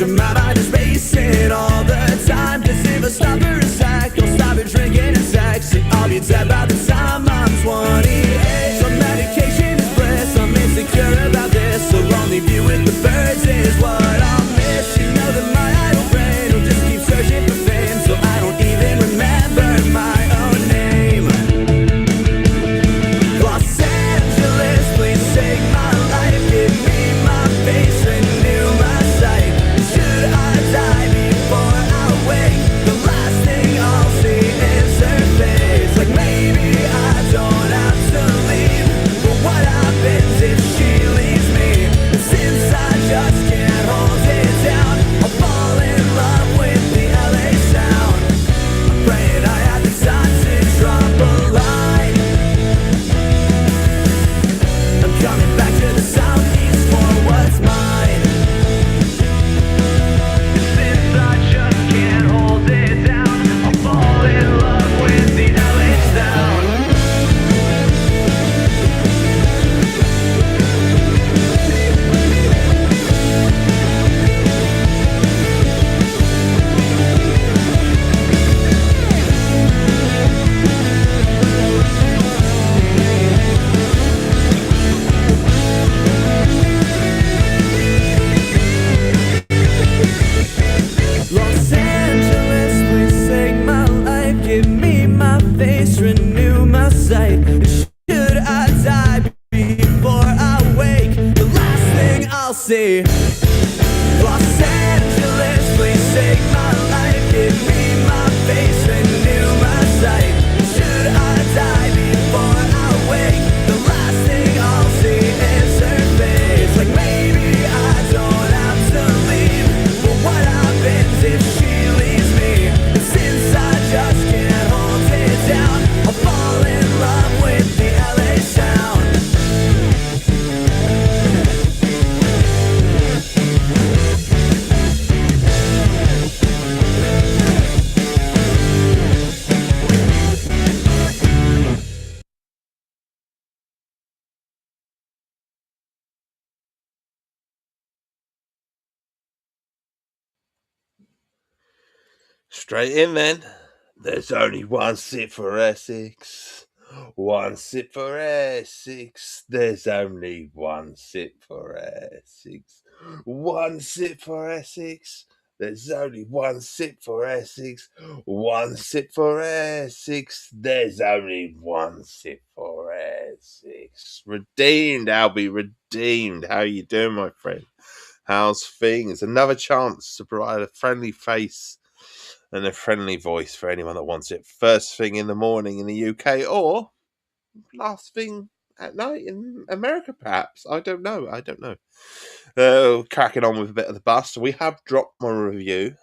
sure my mind is racing all the time. Cause if I stop for a sec, I'll stop at drinking and sex, and I'll be dead by the time I'm 28. So medication is bliss, I'm insecure about this, so only view with the birds is what I'll miss. You know that my idle brain will just keep searching for fame, so I don't even remember my own name. Los Angeles, please take my life, give me my face, renew my sight. Should I die before I wake, the last thing I'll see is her face. Like maybe I don't have to leave, but what happens if she leaves me? And since I just can't hold it down, I'll fall in love with the LA sound. I'm praying I had the time to drop a line. I'm coming back to the southeast for what's mine. And since I just can't hold it down, I'll fall in love with the LA sound. Los Angeles, please take my life, give me my face, renew my sight. And should I die before I wake, the last thing I'll see. Los Angeles, please take my life, give me my face, renew my sight. Should I die before I wake, the last thing I'll see is her face. Like maybe I don't have to leave, but what happens if she leaves me? And since I just can't hold it down, I'll fall in love with the LA sound. Straight in then. There's only one sip for Essex. One sip for Essex. There's only one sip for Essex. One sip for Essex. There's only one sip for Essex. One sip for Essex. There's only one sip for Essex. Redeemed, Albie, redeemed. How you doing, my friend? How's things? Another chance to provide a friendly face and a friendly voice for anyone that wants it. First thing in the morning in the UK, or last thing at night in America, perhaps. I don't know. Cracking on with a bit of the bust. We have dropped my review.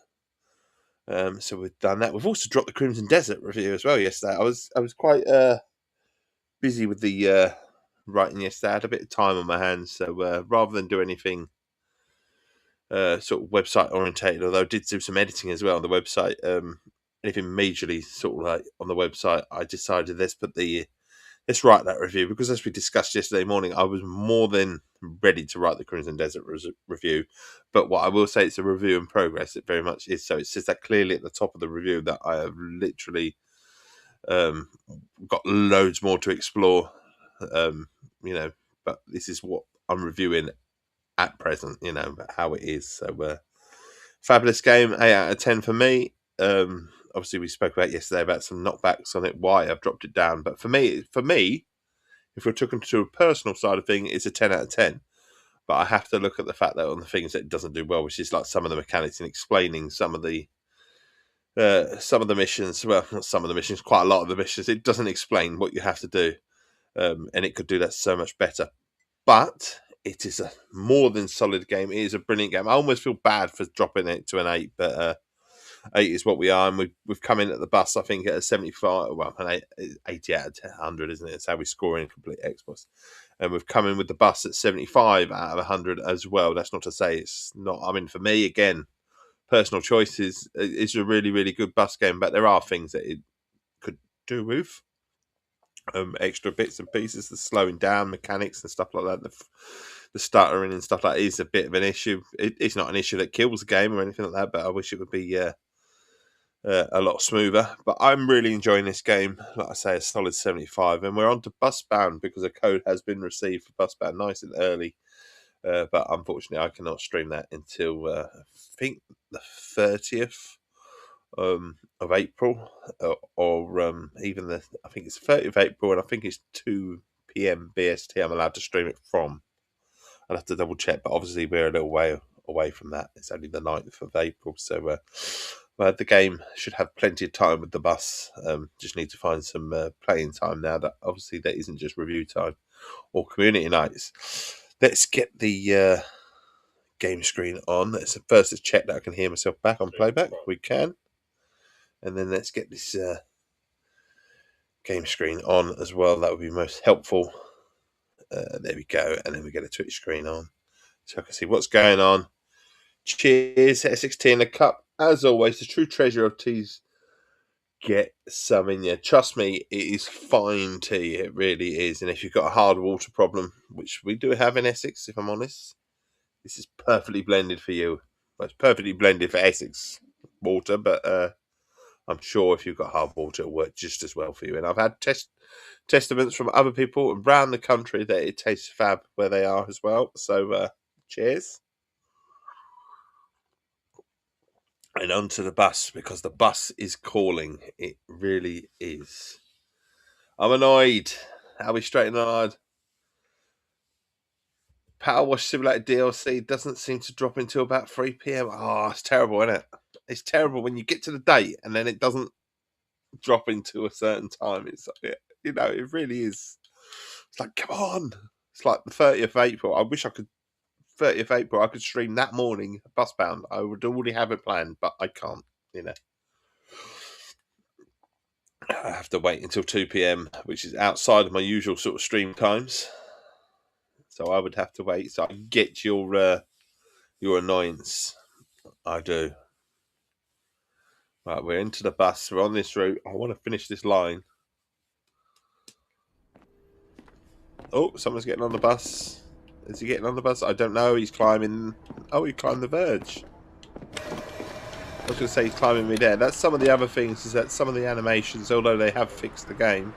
So we've done that. We've also dropped the Crimson Desert review as well yesterday. I was quite busy with the writing yesterday. I had a bit of time on my hands, so rather than do anything sort of website orientated, although I did do some editing as well on the website, anything majorly sort of like on the website, I decided let's write that review, because as we discussed yesterday morning, I was more than ready to write the Crimson Desert review. But what I will say, it's a review in progress. It very much is. So it says that clearly at the top of the review that I have literally got loads more to explore, but this is what I'm reviewing at present, how it is. So fabulous game, 8 out of 10 for me. Obviously we spoke about yesterday about some knockbacks on it, why I've dropped it down, but for me, if we're talking to a personal side of thing, it's a 10 out of 10. But I have to look at the fact that on the things that it doesn't do well, which is like some of the mechanics and explaining some of the missions. Well, not some of the missions, quite a lot of the missions. It doesn't explain what you have to do, and it could do that so much better. But it is a more than solid game. It is a brilliant game. I almost feel bad for dropping it to an 8, but 8 is what we are, and we've come in at the bus, I think, at a 75, well, an 80 out of 100, isn't it? It's how we score in complete Xbox. And we've come in with the bus at 75 out of 100 as well. That's not to say it's not. I mean, for me, again, personal choices, it's a really, really good bus game, but there are things that it could do with. Extra bits and pieces, the slowing down mechanics and stuff like that. the stuttering and stuff like that is a bit of an issue. It's not an issue that kills the game or anything like that, but I wish it would be a lot smoother. But I'm really enjoying this game. Like I say, a solid 75, and we're on to Busbound because a code has been received for Busbound nice and early. But unfortunately, I cannot stream that until I think the 30th of April, or even I think it's 30th of April, and I think it's 2 p.m. BST. I'm allowed to stream it from. I'll have to double check, but obviously we're a little way away from that. It's only the 9th of April, so the game should have plenty of time with the bus. Just need to find some playing time now. That obviously that isn't just review time or community nights. Let's get the game screen on. Let's first check that I can hear myself back on playback. We can. And then let's get this game screen on as well. That would be most helpful. There we go. And then we get a Twitch screen on so I can see what's going on. Cheers, Essex Tea in a cup. As always, the true treasure of teas. Get some in you. Trust me, it is fine tea. It really is. And if you've got a hard water problem, which we do have in Essex, if I'm honest, this is perfectly blended for you. Well, it's perfectly blended for Essex water, but I'm sure if you've got hard water, it'll work just as well for you. And I've had testaments from other people around the country that it tastes fab where they are as well. So, cheers. And onto the bus, because the bus is calling. It really is. I'm annoyed. How we straight and annoyed? Power Wash Simulator DLC doesn't seem to drop until about 3 p.m. Oh, it's terrible, isn't it? It's terrible when you get to the date and then it doesn't drop into a certain time. It's it really is. It's like, come on. It's like the 30th of April. I wish I could. 30th of April, I could stream that morning, Busbound. I would already have it planned, but I can't. I have to wait until 2 p.m, which is outside of my usual sort of stream times. So I would have to wait. So I get your annoyance. I do. Right, we're into the bus. We're on this route. I want to finish this line. Oh, someone's getting on the bus. Is he getting on the bus? I don't know. He's climbing. Oh, he climbed the verge. I was going to say he's climbing mid-air. That's some of the other things, is that some of the animations, although they have fixed the game,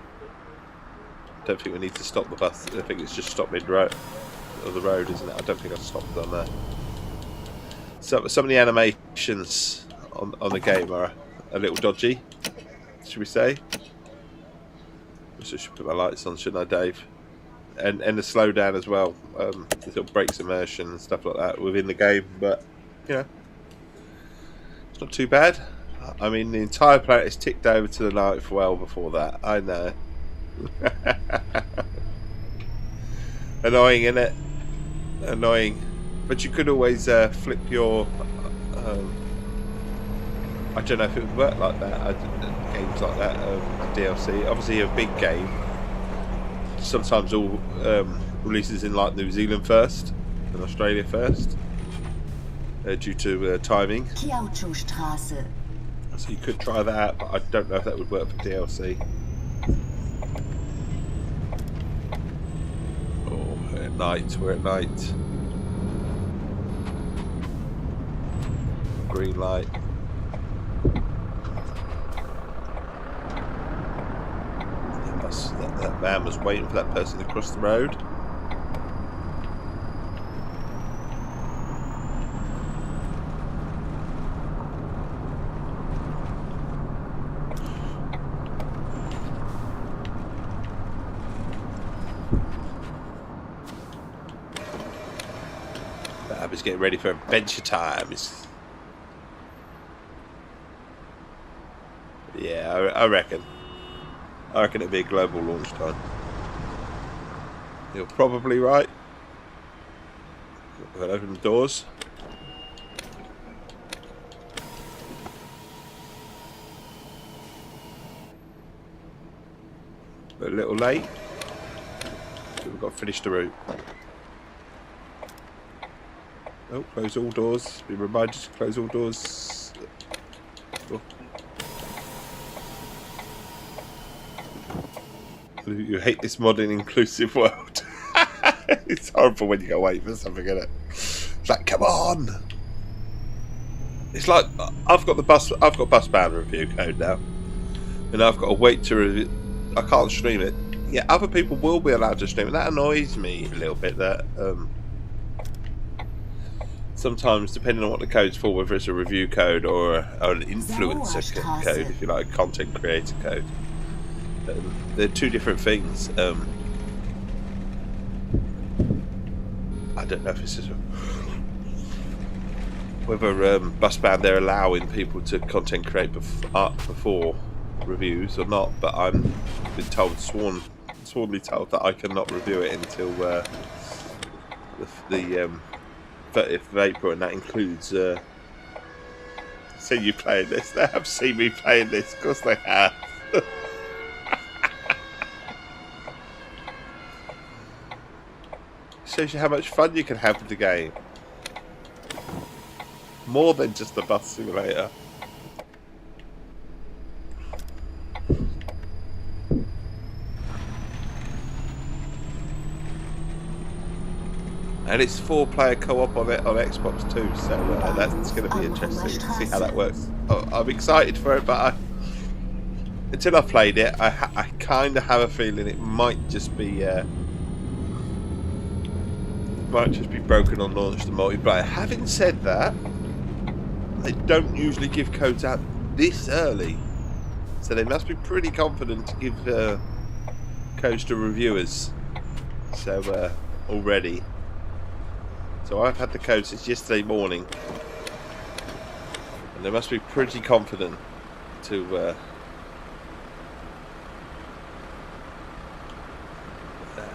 I don't think we need to stop the bus. I think it's just stop mid-road. Or the road, isn't it? I don't think I've stopped on there. So, some of the animations on the game are a little dodgy, should we say. I should put my lights on, shouldn't I, Dave? And the slowdown as well. It sort of breaks immersion and stuff like that within the game, but it's not too bad. I mean, the entire planet is ticked over to the night well before that. I know. Annoying, innit? Annoying. But you could always flip your. I don't know if it would work like that. Games like that, DLC. Obviously, a big game. Sometimes all releases in like New Zealand first and Australia first due to timing. So you could try that out, but I don't know if that would work for DLC. Oh, we're at night. We're at night. Green light. That van was waiting for that person to cross the road. That was getting ready for adventure time. Yeah, I reckon. I reckon it'd be a global launch time. You're probably right. We'll open the doors. But a little late. So we've got to finish the route. Oh, close all doors. Be reminded to close all doors. Oh. You hate this modern inclusive world. It's horrible when you go wait for something, isn't it? It's like, come on. It's like I've got bus bound review code now, and I've got to wait to review. I can't stream it. Yeah, other people will be allowed to stream it. That annoys me a little bit. That sometimes, depending on what the code's for, whether it's a review code or an influencer code, if you like, a content creator code, they're two different things. I don't know if it's just whether Busband they're allowing people to content create before reviews or not, but I'm been told, swornly told that I cannot review it until the 30th of April, and that includes see you playing this. They have seen me playing this, of course they have. Shows you how much fun you can have with the game. More than just a bus simulator. And it's 4-player co-op on Xbox too, so that's going to be interesting to see how that works. I'm excited for it, but until I've played it, I kind of have a feeling it might just be broken on launch the multiplayer. Having said that, they don't usually give codes out this early, so they must be pretty confident to give codes to reviewers. So already. So I've had the code since yesterday morning, and they must be pretty confident to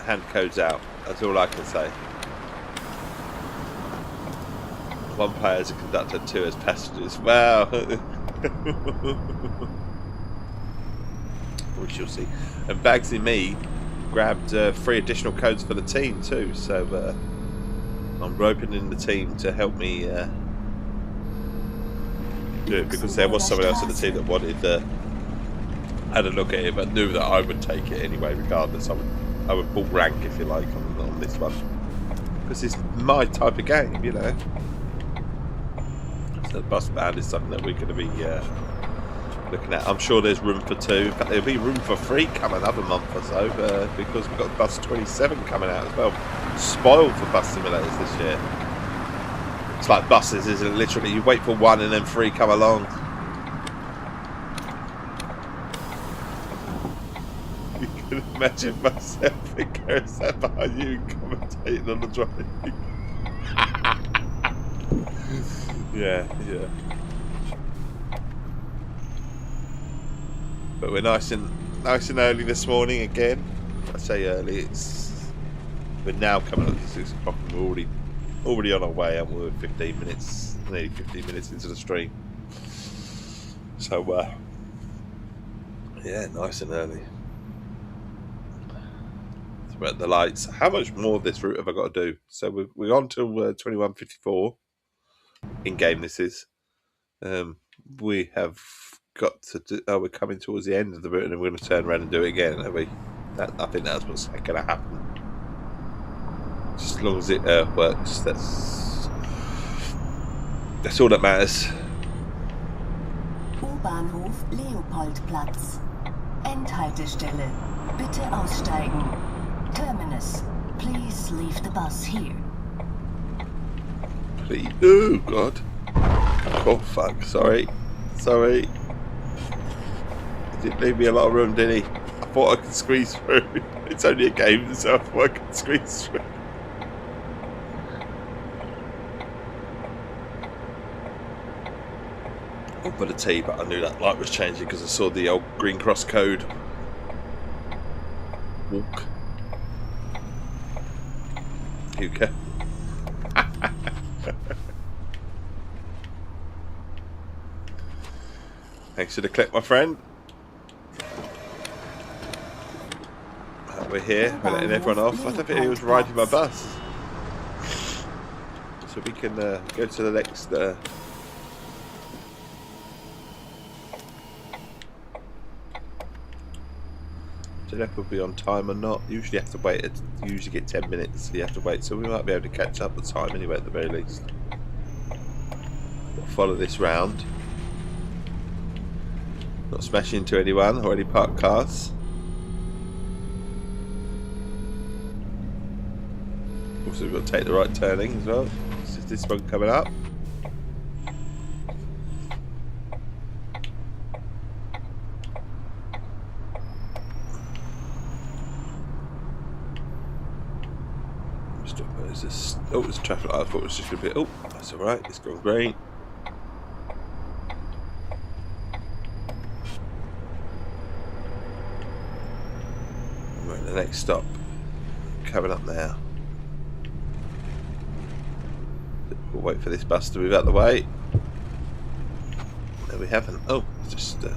hand codes out. That's all I can say. One player as a conductor, 2 as passengers. Wow. We shall see. And Bagsy Me grabbed 3 additional codes for the team too, so I'm roping in the team to help me do it, because there was someone else in the team that wanted had a look at it, but knew that I would take it anyway regardless. I would pull rank, if you like, on this one, because it's my type of game, you know. So the bus band is something that we're going to be looking at. I'm sure there's room for 2. In fact, there'll be room for 3 come another month or so, because we've got bus 27 coming out as well. Spoiled for bus simulators this year. It's like buses, isn't it? Literally, you wait for 1 and then 3 come along. You can imagine myself in carousel behind you commentating on the drive. Yeah. But we're nice and early this morning again. I say early, we're now coming up to 6 o'clock, and we're already on our way, and we're 15 minutes, nearly 15 minutes into the stream. So yeah, nice and early. So we're at the lights. How much more of this route have I got to do? So we're on till 21:54 in game. This is. We have got to do. Oh, we're coming towards the end of the route, and we're going to turn around and do it again, are we? I think that's what's going to happen. Just as long as it works, that's all that matters. U-Bahnhof Leopoldplatz. Endhaltestelle. Bitte aussteigen. Terminus. Please leave the bus here. Please. Oh God. Oh fuck. Sorry. He didn't leave me a lot of room, did he? I thought I could squeeze through. It's only a game, so I thought I could squeeze through. I'll put a T, but I knew that light was changing because I saw the old green cross code. Walk. You go. Thanks for the clip, my friend. We're here, we're letting everyone off. I don't think he was riding my bus. So we can go to the next... Don't know if we'll be on time or not. Usually have to wait. You usually get 10 minutes, so you have to wait. So we might be able to catch up the time anyway, at the very least. We'll follow this round. Not smashing into anyone or any parked cars. Also, we've got to take the right turning as well. This is this one coming up. Oh, there's a traffic light. I thought it was just going to be. Oh, that's alright. It's gone green. Right, the next stop coming up now. We'll wait for this bus to move out the way. No, we haven't. Oh, it's just. I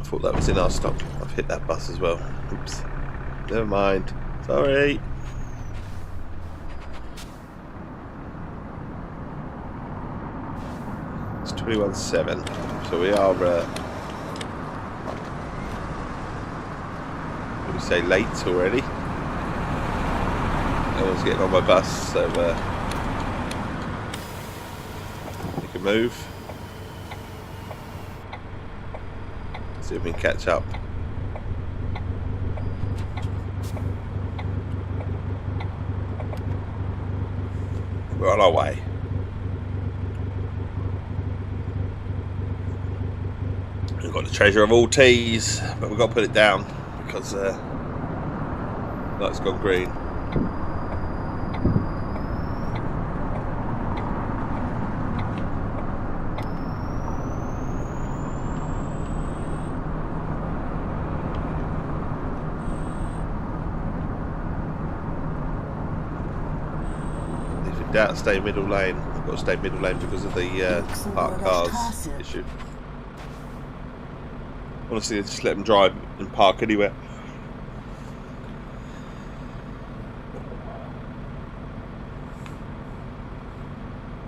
thought that was in our stop. I've hit that bus as well. Oops. Never mind. Sorry. It's 21:07, so we are. What do we say? Late already. No one's getting on my bus, so we can move. See if we can catch up. We're on our way. We've got the treasure of all teas, but we've got to put it down because light's gone green. Doubt stay middle lane. I've got to stay middle lane because of the parked cars issue. Honestly, just let them drive and park anywhere.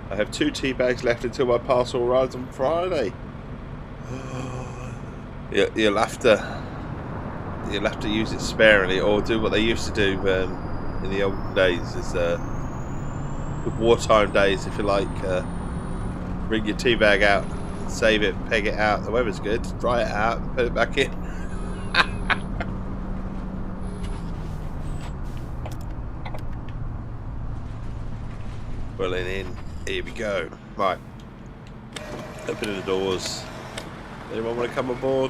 I have 2 tea bags left until my parcel arrives on Friday. You'll have to use it sparingly, or do what they used to do in the old days. Is with wartime days, if you like, bring your tea bag out, save it, peg it out. The weather's good, dry it out, and put it back in. Pulling in. Here we go. Right. Opening the doors. Anyone want to come aboard?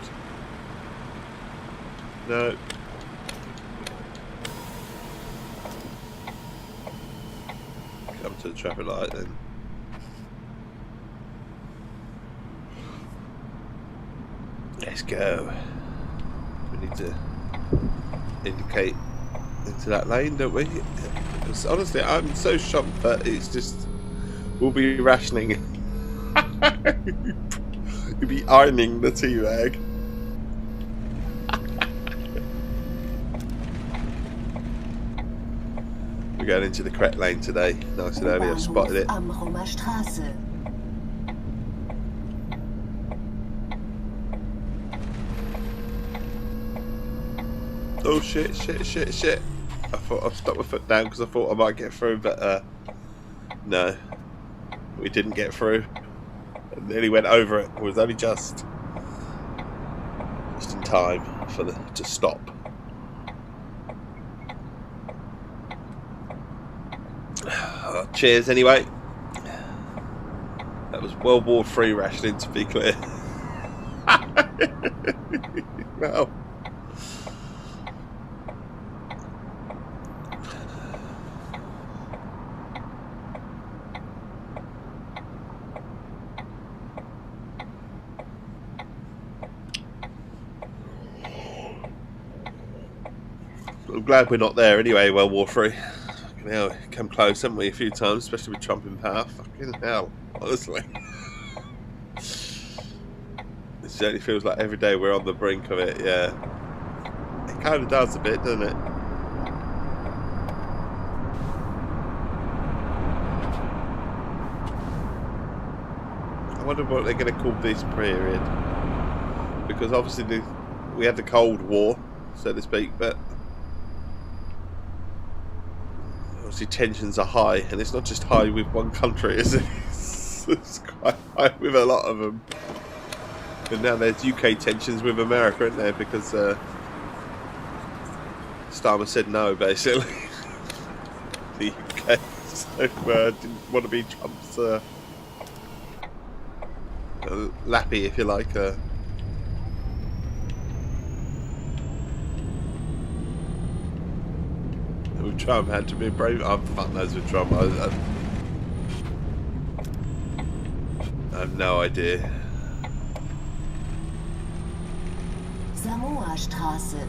No. Come to the traffic light then. Let's go. We need to indicate into that lane, don't we? Because honestly, I'm so shocked that it's just we'll be rationing. You'll be ironing the tea bag. We're going into the correct lane today. Nice and early, I've spotted it. Oh shit. I thought I'd stuck my foot down because I thought I might get through, but no. We didn't get through. I nearly went over it. It was only just in time for to stop. Cheers anyway. That was World War III rationing, to be clear. Well, I'm glad we're not there anyway, World War III. Fucking hell, come close, haven't we, a few times, especially with Trump in power. Fucking hell, honestly. It certainly feels like every day we're on the brink of it, yeah. It kind of does a bit, doesn't it? I wonder what they're going to call this period. Because obviously we had the Cold War, so to speak, but obviously tensions are high, and it's not just high with one country, is it? It's quite high with a lot of them. And now there's UK tensions with America, isn't there? Because Starmer said no, basically. The UK so, didn't want to be Trump's lappy, if you like. With Trump had to be brave. I'm fuck knows with Trump. I have no idea. Samoa Straße.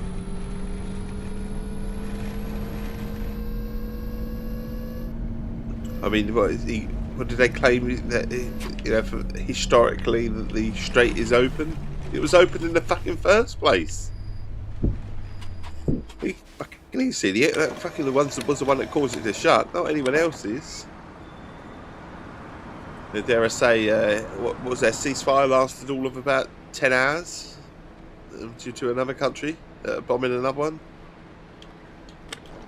I mean, what did they claim that, you know, historically that the strait is open? It was open in the fucking first place. You fucking idiot. That fucking was the one that caused it to shut, not anyone else's. Dare I say, what was their ceasefire lasted all of about 10 hours due to another country bombing another one.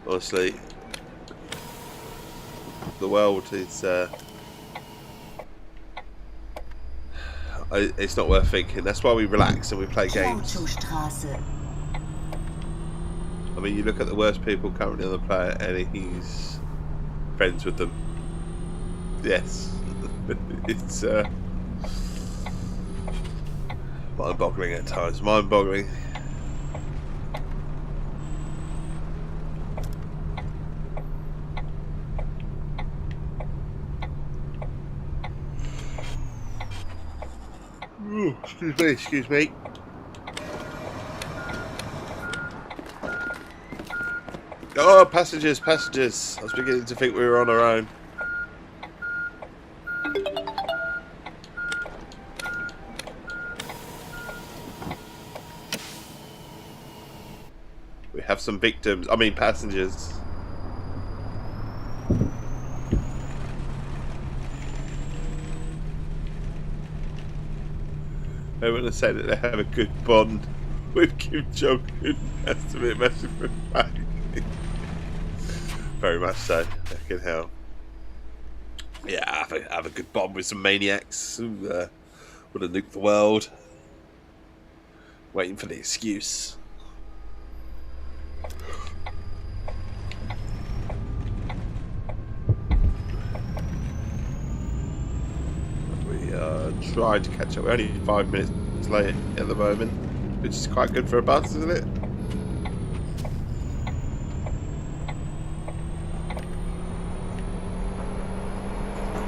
Honestly, the world is it's not worth thinking. That's why we relax and we play games. I mean, you look at the worst people currently on the planet and he's friends with them. Yes. It's mind-boggling at times. Mind-boggling. Ooh, excuse me, excuse me. Oh, passengers, passengers. I was beginning to think we were on our own. We have some victims. I mean, passengers. I want to say that they have a good bond with Kim Jong-un. That's a bit messy for me. Very much so. Fucking hell. Yeah, have a good bond with some maniacs who would have nuked the world. Waiting for the excuse. Trying to catch up. We're only 5 minutes late at the moment, which is quite good for a bus, isn't it?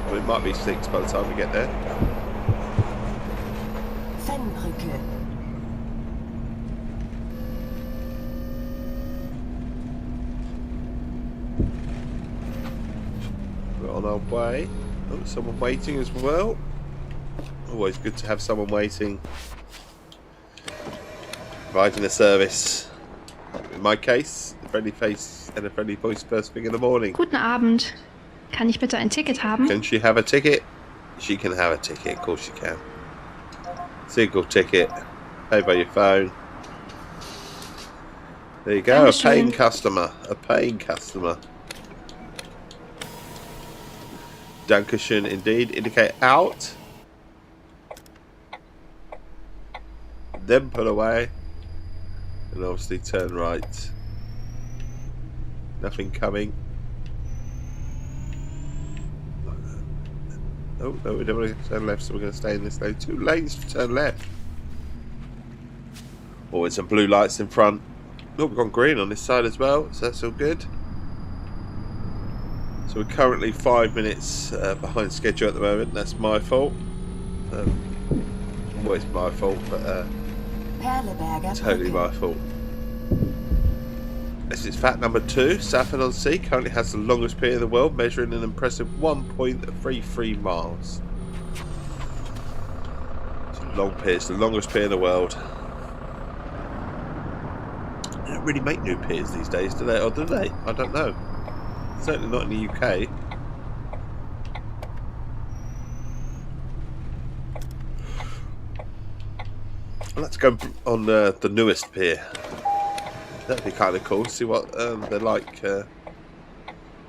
Well, it might be 6 by the time we get there. Fennbrücke. We're on our way. Oh, someone waiting as well. Always good to have someone waiting, providing a service. In my case, a friendly face and a friendly voice first thing in the morning. Guten Abend. Kann ich bitte ein Ticket haben? Can she have a ticket? She can have a ticket, of course she can. Single ticket, pay by your phone. There you go, Dankeschön. a paying customer. A paying customer. Dankeschön indeed. Indicate out. Then pull away. And obviously turn right. Nothing coming. Oh, no, we don't want to turn left, so we're going to stay in this lane. 2 lanes to turn left. Oh, and some blue lights in front. Oh, we've gone green on this side as well, so that's all good. So we're currently 5 minutes behind schedule at the moment. That's my fault. Always my fault, but totally my fault. This is fact number 2. Saffron-on-Sea currently has the longest pier in the world, measuring an impressive 1.33 miles. It's a long pier. It's the longest pier in the world. They don't really make new piers these days, do they? Or do they? I don't know. Certainly not in the UK. Let's go on the newest pier. That'd be kind of cool. See what they're like when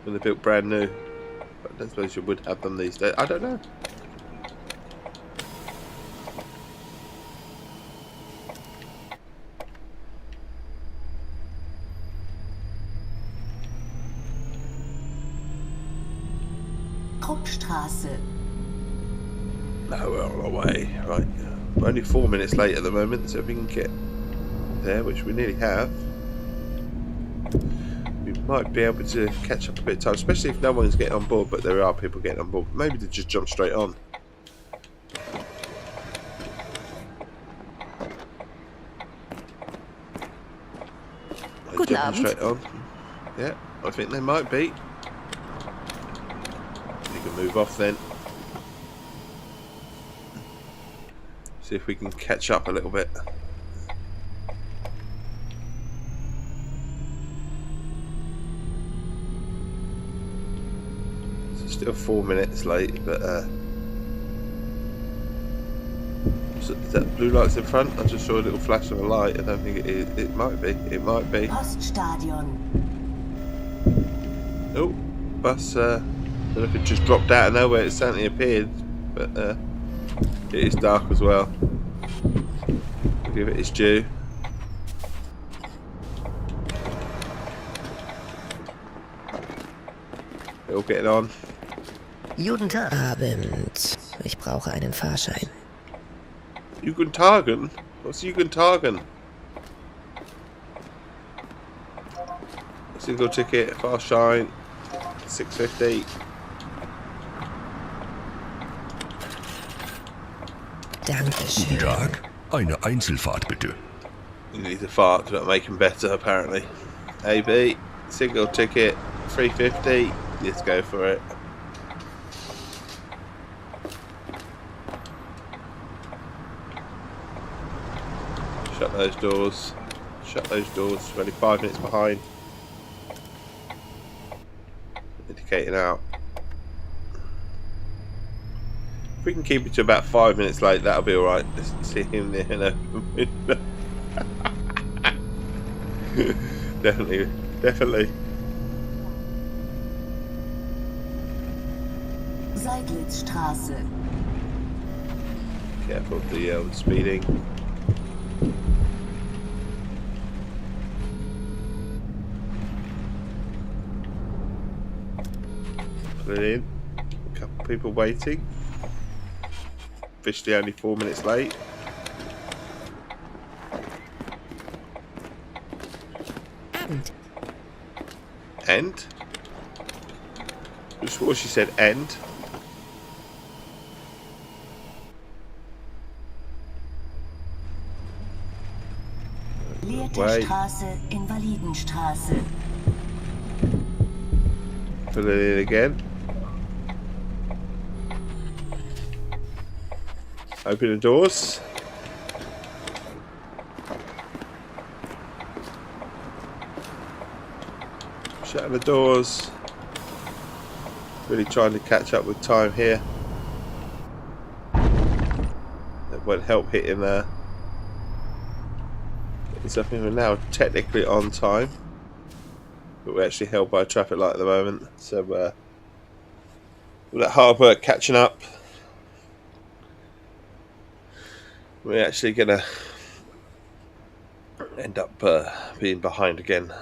they're built brand new. But I don't suppose you would have them these days. I don't know. Kruppstraße. No, we're on our way. Right. We're only 4 minutes late at the moment, so if we can get there, which we nearly have, we might be able to catch up a bit of time, especially if no one's getting on board, but there are people getting on board. Maybe they just jump straight on. Guten Abend. Straight on. Yeah, I think they might be. You can move off then. See if we can catch up a little bit. It's still 4 minutes late, but is that blue lights in front? I just saw a little flash of a light. I don't think it is. It might be. It might be. Poststadion. Oh, bus. I don't know if it just dropped out of nowhere. It certainly appeared, but it is dark as well. We'll give it its due. They're all getting on. Guten Abend. Ich brauche einen Fahrschein. Jugendtagen? What's Jugendtagen? Single ticket, fast shine, $6.50. Dankeschön. Guten Tag. Eine Einzelfahrt bitte. You need to fart to make them better, apparently. AB, single ticket, $3.50. Let's go for it. Shut those doors. Shut those doors. We're only 5 minutes behind. Indicating out. If we can keep it to about 5 minutes late, that'll be alright. Let's see him there in open window. Definitely, definitely. Seidlitzstraße. Careful of the speeding. Put it in. A couple of people waiting. Officially only 4 minutes late. End? I swore she said end. Leerte Straße, Invalidenstraße. Put it in again. Open the doors. Shut the doors. Really trying to catch up with time here. That won't help hitting there. Something we're now technically on time, but we're actually held by a traffic light at the moment. So all that hard work catching up, we're actually gonna end up being behind again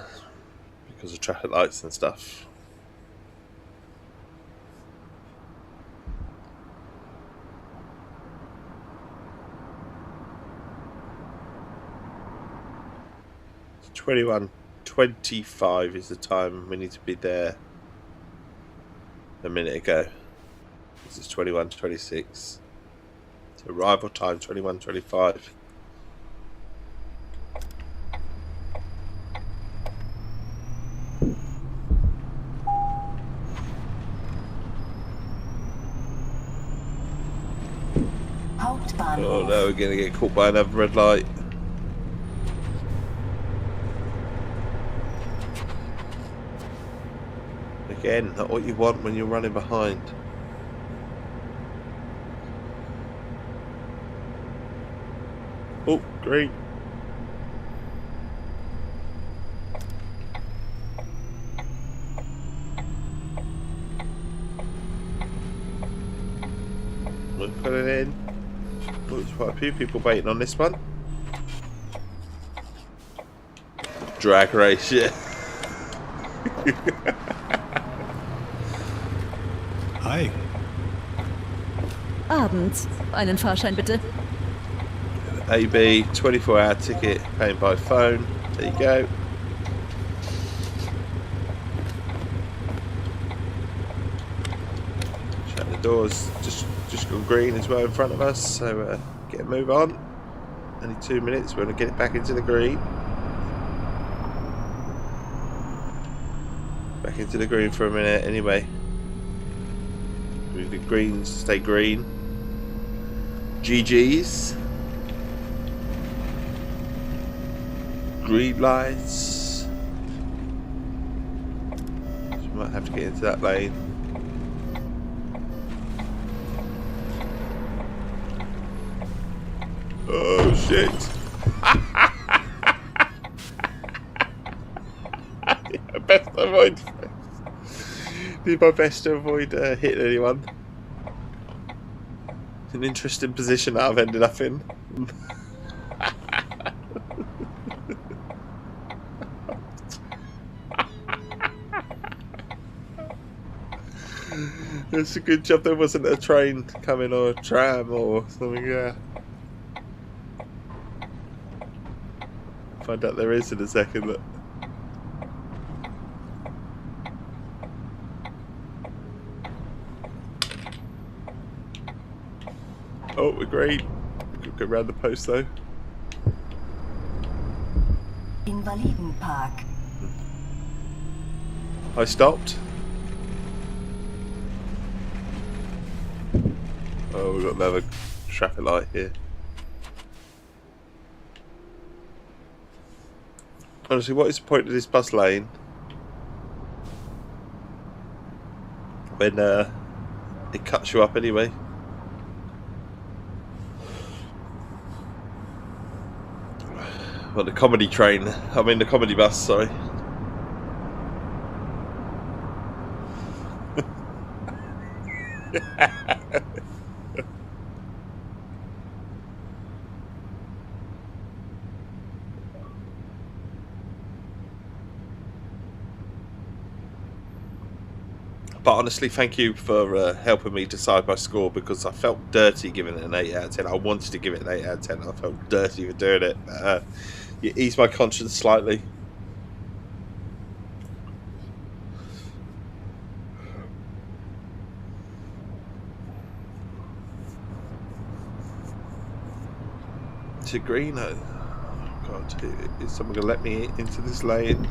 because of traffic lights and stuff. It's 21:25 is the time. We need to be there a minute ago. This is 21:26. So arrival time 21:25. Oh no, we're gonna get caught by another red light. Again, not what you want when you're running behind. Oh, Great. We'll put it in. There's quite a few people waiting on this one. Drag race, yeah. Hi. Abend. Einen Fahrschein bitte. AB 24-hour ticket, paying by phone. There you go. Shut the doors. Just gone green as well in front of us. So get a move on. Only 2 minutes. We're going to get it back into the green. Back into the green for a minute. Anyway, the greens stay green. GG's. Green lights. So we might have to get into that lane. Oh shit. Best avoid. Do my best to avoid hitting anyone. It's an interesting position that I've ended up in. It's a good job there wasn't a train coming or a tram or something, yeah. Find out there is in a second. Look. Oh, we're great. We could go round the post though. Invalidenpark. I stopped. Oh, we've got another traffic light here. Honestly, what is the point of this bus lane when it cuts you up anyway? Well, the comedy train. I mean, the comedy bus. Sorry. But honestly, thank you for helping me decide my score, because I felt dirty giving it an 8 out of 10. I wanted to give it an 8 out of 10. I felt dirty for doing it. You eased my conscience slightly. To green. Oh God, is someone going to let me into this lane?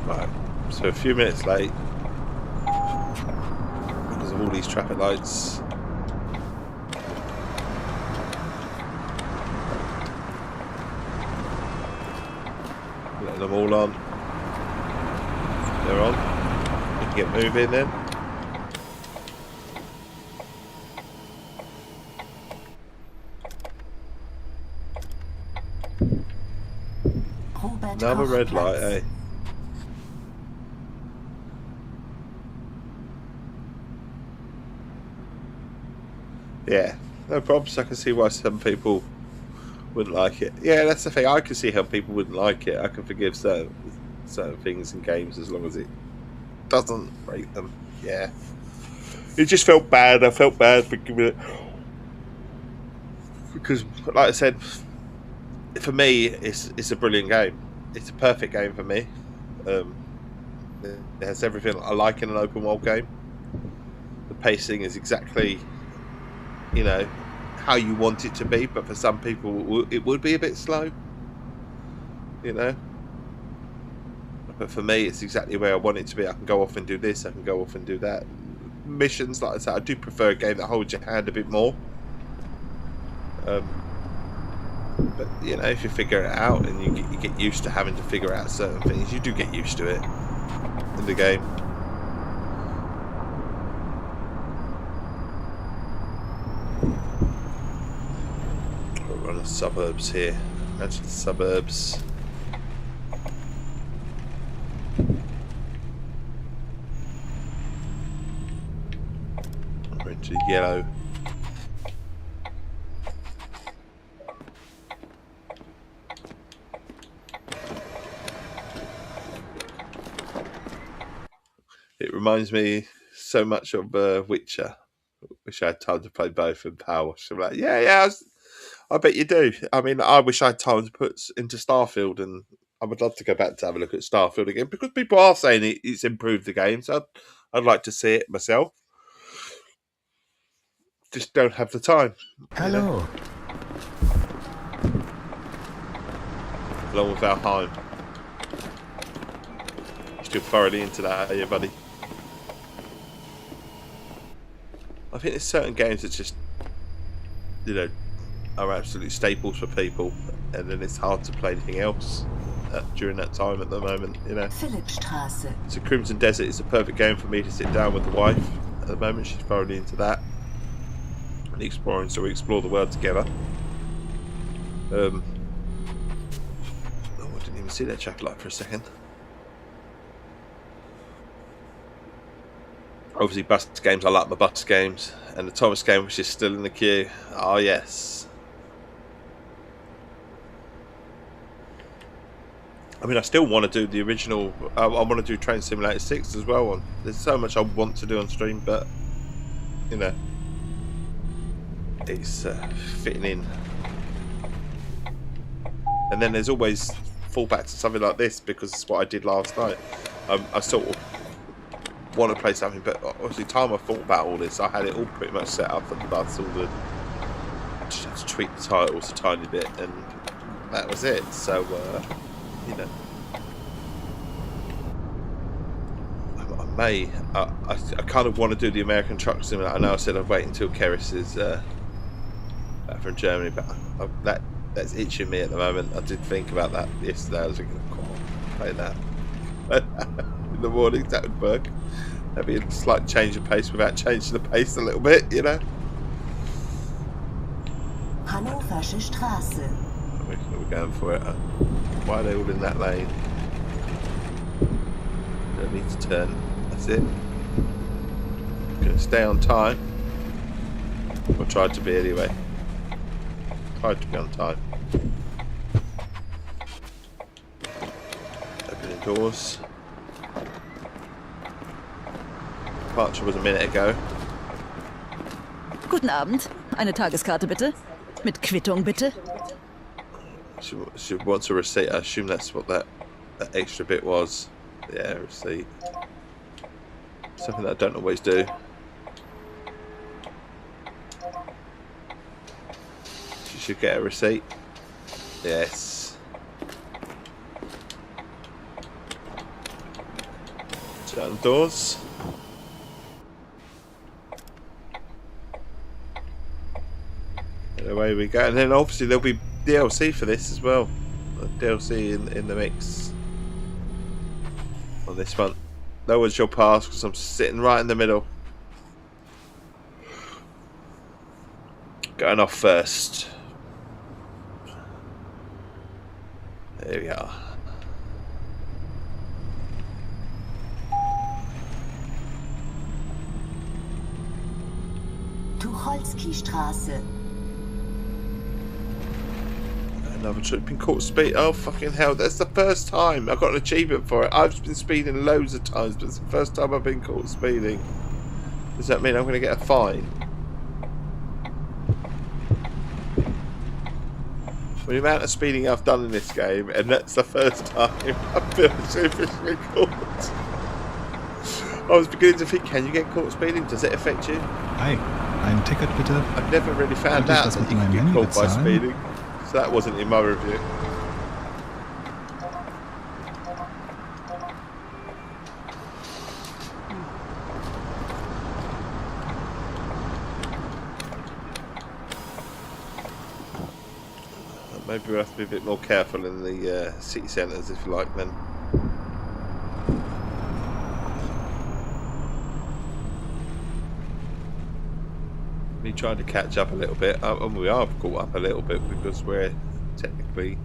Right, so a few minutes late because of all these traffic lights. Letting them all on. They're on. We can get moving then. Another red light, eh? Yeah, no problems. I can see why some people wouldn't like it. Yeah, that's the thing. I can see how people wouldn't like it. I can forgive certain things in games as long as it doesn't break them. Yeah. It just felt bad. I felt bad for giving it, because, like I said, for me, it's a brilliant game. It's a perfect game for me. It has everything I like in an open world game. The pacing is exactly, you know, how you want it to be, but for some people it would be a bit slow, you know. But for me, it's exactly where I want it to be. I can go off and do this, I can go off and do that. Missions, like I said, I do prefer a game that holds your hand a bit more. But you know, if you figure it out and you get used to having to figure out certain things, you do get used to it in the game. suburbs here. That's the suburbs. We're into yellow. It reminds me so much of Witcher. Wish I had time to play both in Power Wash. I'm like, yeah, I bet you do. I mean, I wish I had time to put into Starfield, and I would love to go back to have a look at Starfield again because people are saying it's improved the game, so I'd like to see it myself. Just don't have the time. Hallo. Along with Valheim. Still thoroughly into that, are you, buddy? I think there's certain games that just, are absolute staples for people, and then it's hard to play anything else during that time at the moment, Philippstraße. So Crimson Desert is a perfect game for me to sit down with the wife. At the moment, she's thoroughly into that. And exploring, so we explore the world together. Oh, I didn't even see that traffic light for a second. Obviously, bus games, I like my bus games. And the Thomas game, which is still in the queue. Oh, yes. I mean, I still want to do the original. I want to do Train Simulator 6 as well. There's so much I want to do on stream, but, it's fitting in. And then there's always fallback to something like this because it's what I did last night. I sort of want to play something, but obviously time I thought about all this, I had it all pretty much set up at the bus. Just had to tweak the titles a tiny bit, and that was it. So I kind of want to do the American Truck Simulator. I know I said I'd wait until Keris is back from Germany, but that's itching me at the moment. I did think about that yesterday. I was thinking, come on, play that in the morning. That would work. That'd be a slight change of pace without changing the pace a little bit, Hannoversche Straße. We're going for it. Why are they all in that lane? Don't need to turn. That's it. Gonna stay on time. Or tried to be anyway. Tried to be on time. Opening doors. Departure was a minute ago. Guten Abend. Eine Tageskarte bitte. Mit Quittung bitte. She wants a receipt. I assume that's what that extra bit was. Yeah, receipt. Something that I don't always do. She should get a receipt. Yes. Shut the doors. And away we go. And then obviously there'll be DLC for this as well. DLC in the mix on this one. No one shall pass because I'm sitting right in the middle. Going off first. There we are. Tucholsky-Straße. Another trip been caught speed. Oh fucking hell! That's the first time I got an achievement for it. I've been speeding loads of times, but it's the first time I've been caught speeding. Does that mean I'm going to get a fine? With the amount of speeding I've done in this game, and that's the first time I've been seriously caught. I was beginning to think, can you get caught speeding? Does it affect you? Hi, ein Ticket bitte. I've never really found out that you can get caught by speeding. So that wasn't in my review. Maybe we'll have to be a bit more careful in the city centres, if you like, then. definitely trying to catch up a little bit, and we are caught up a little bit because we're technically,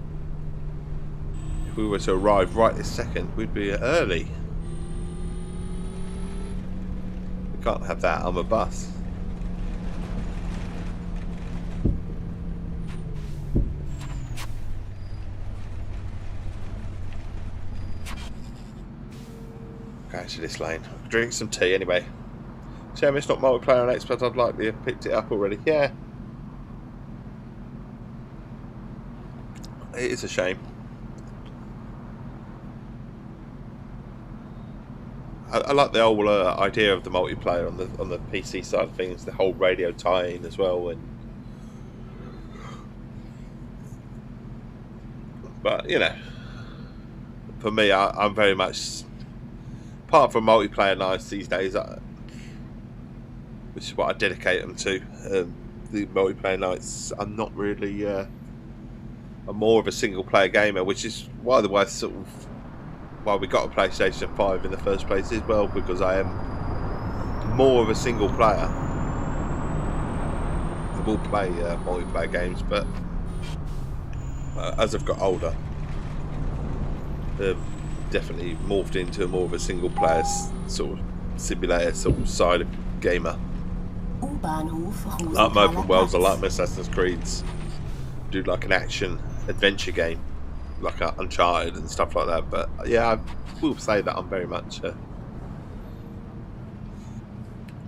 if we were to arrive right this second, we'd be early. We can't have that on a bus. Go to this lane. Drink some tea anyway. Shame it's not multiplayer on X, but I'd like to have picked it up already. Yeah. It is a shame. I like the whole idea of the multiplayer on the PC side of things, the whole radio tie-in as well, but you know, for me, I'm very much, apart from multiplayer nights these days, which is what I dedicate them to. The multiplayer nights, I'm not really. I'm more of a single player gamer, which is why we got a PlayStation 5 in the first place as well, because I am more of a single player. I will play multiplayer games, but as I've got older, definitely morphed into more of a single player sort of simulator sort of side of gamer. I like my open worlds, I like my Assassin's Creeds, do like an action adventure game like Uncharted and stuff like that, but yeah, I will say that I'm very much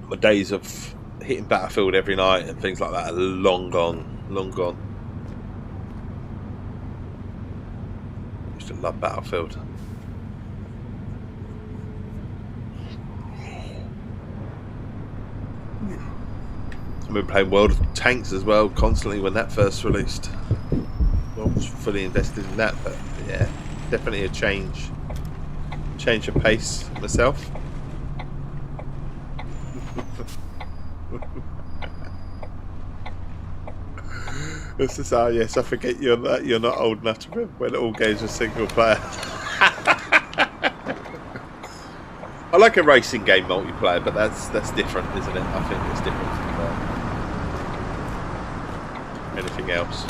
my days of hitting Battlefield every night and things like that are long gone. I used to love Battlefield. I've been playing World of Tanks as well constantly when that first released. I was fully invested in that, but yeah, definitely a change of pace myself. This is yes, I forget you're not old enough to remember when all games were single player. I like a racing game multiplayer, but that's different, isn't it? I think it's different from anything else.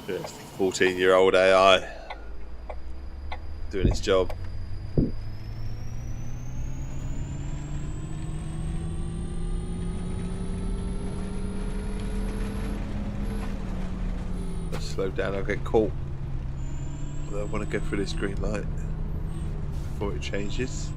Yes, 14-year-old AI doing its job. Let's slow down, I'll get caught. I want to go through this green light before it changes.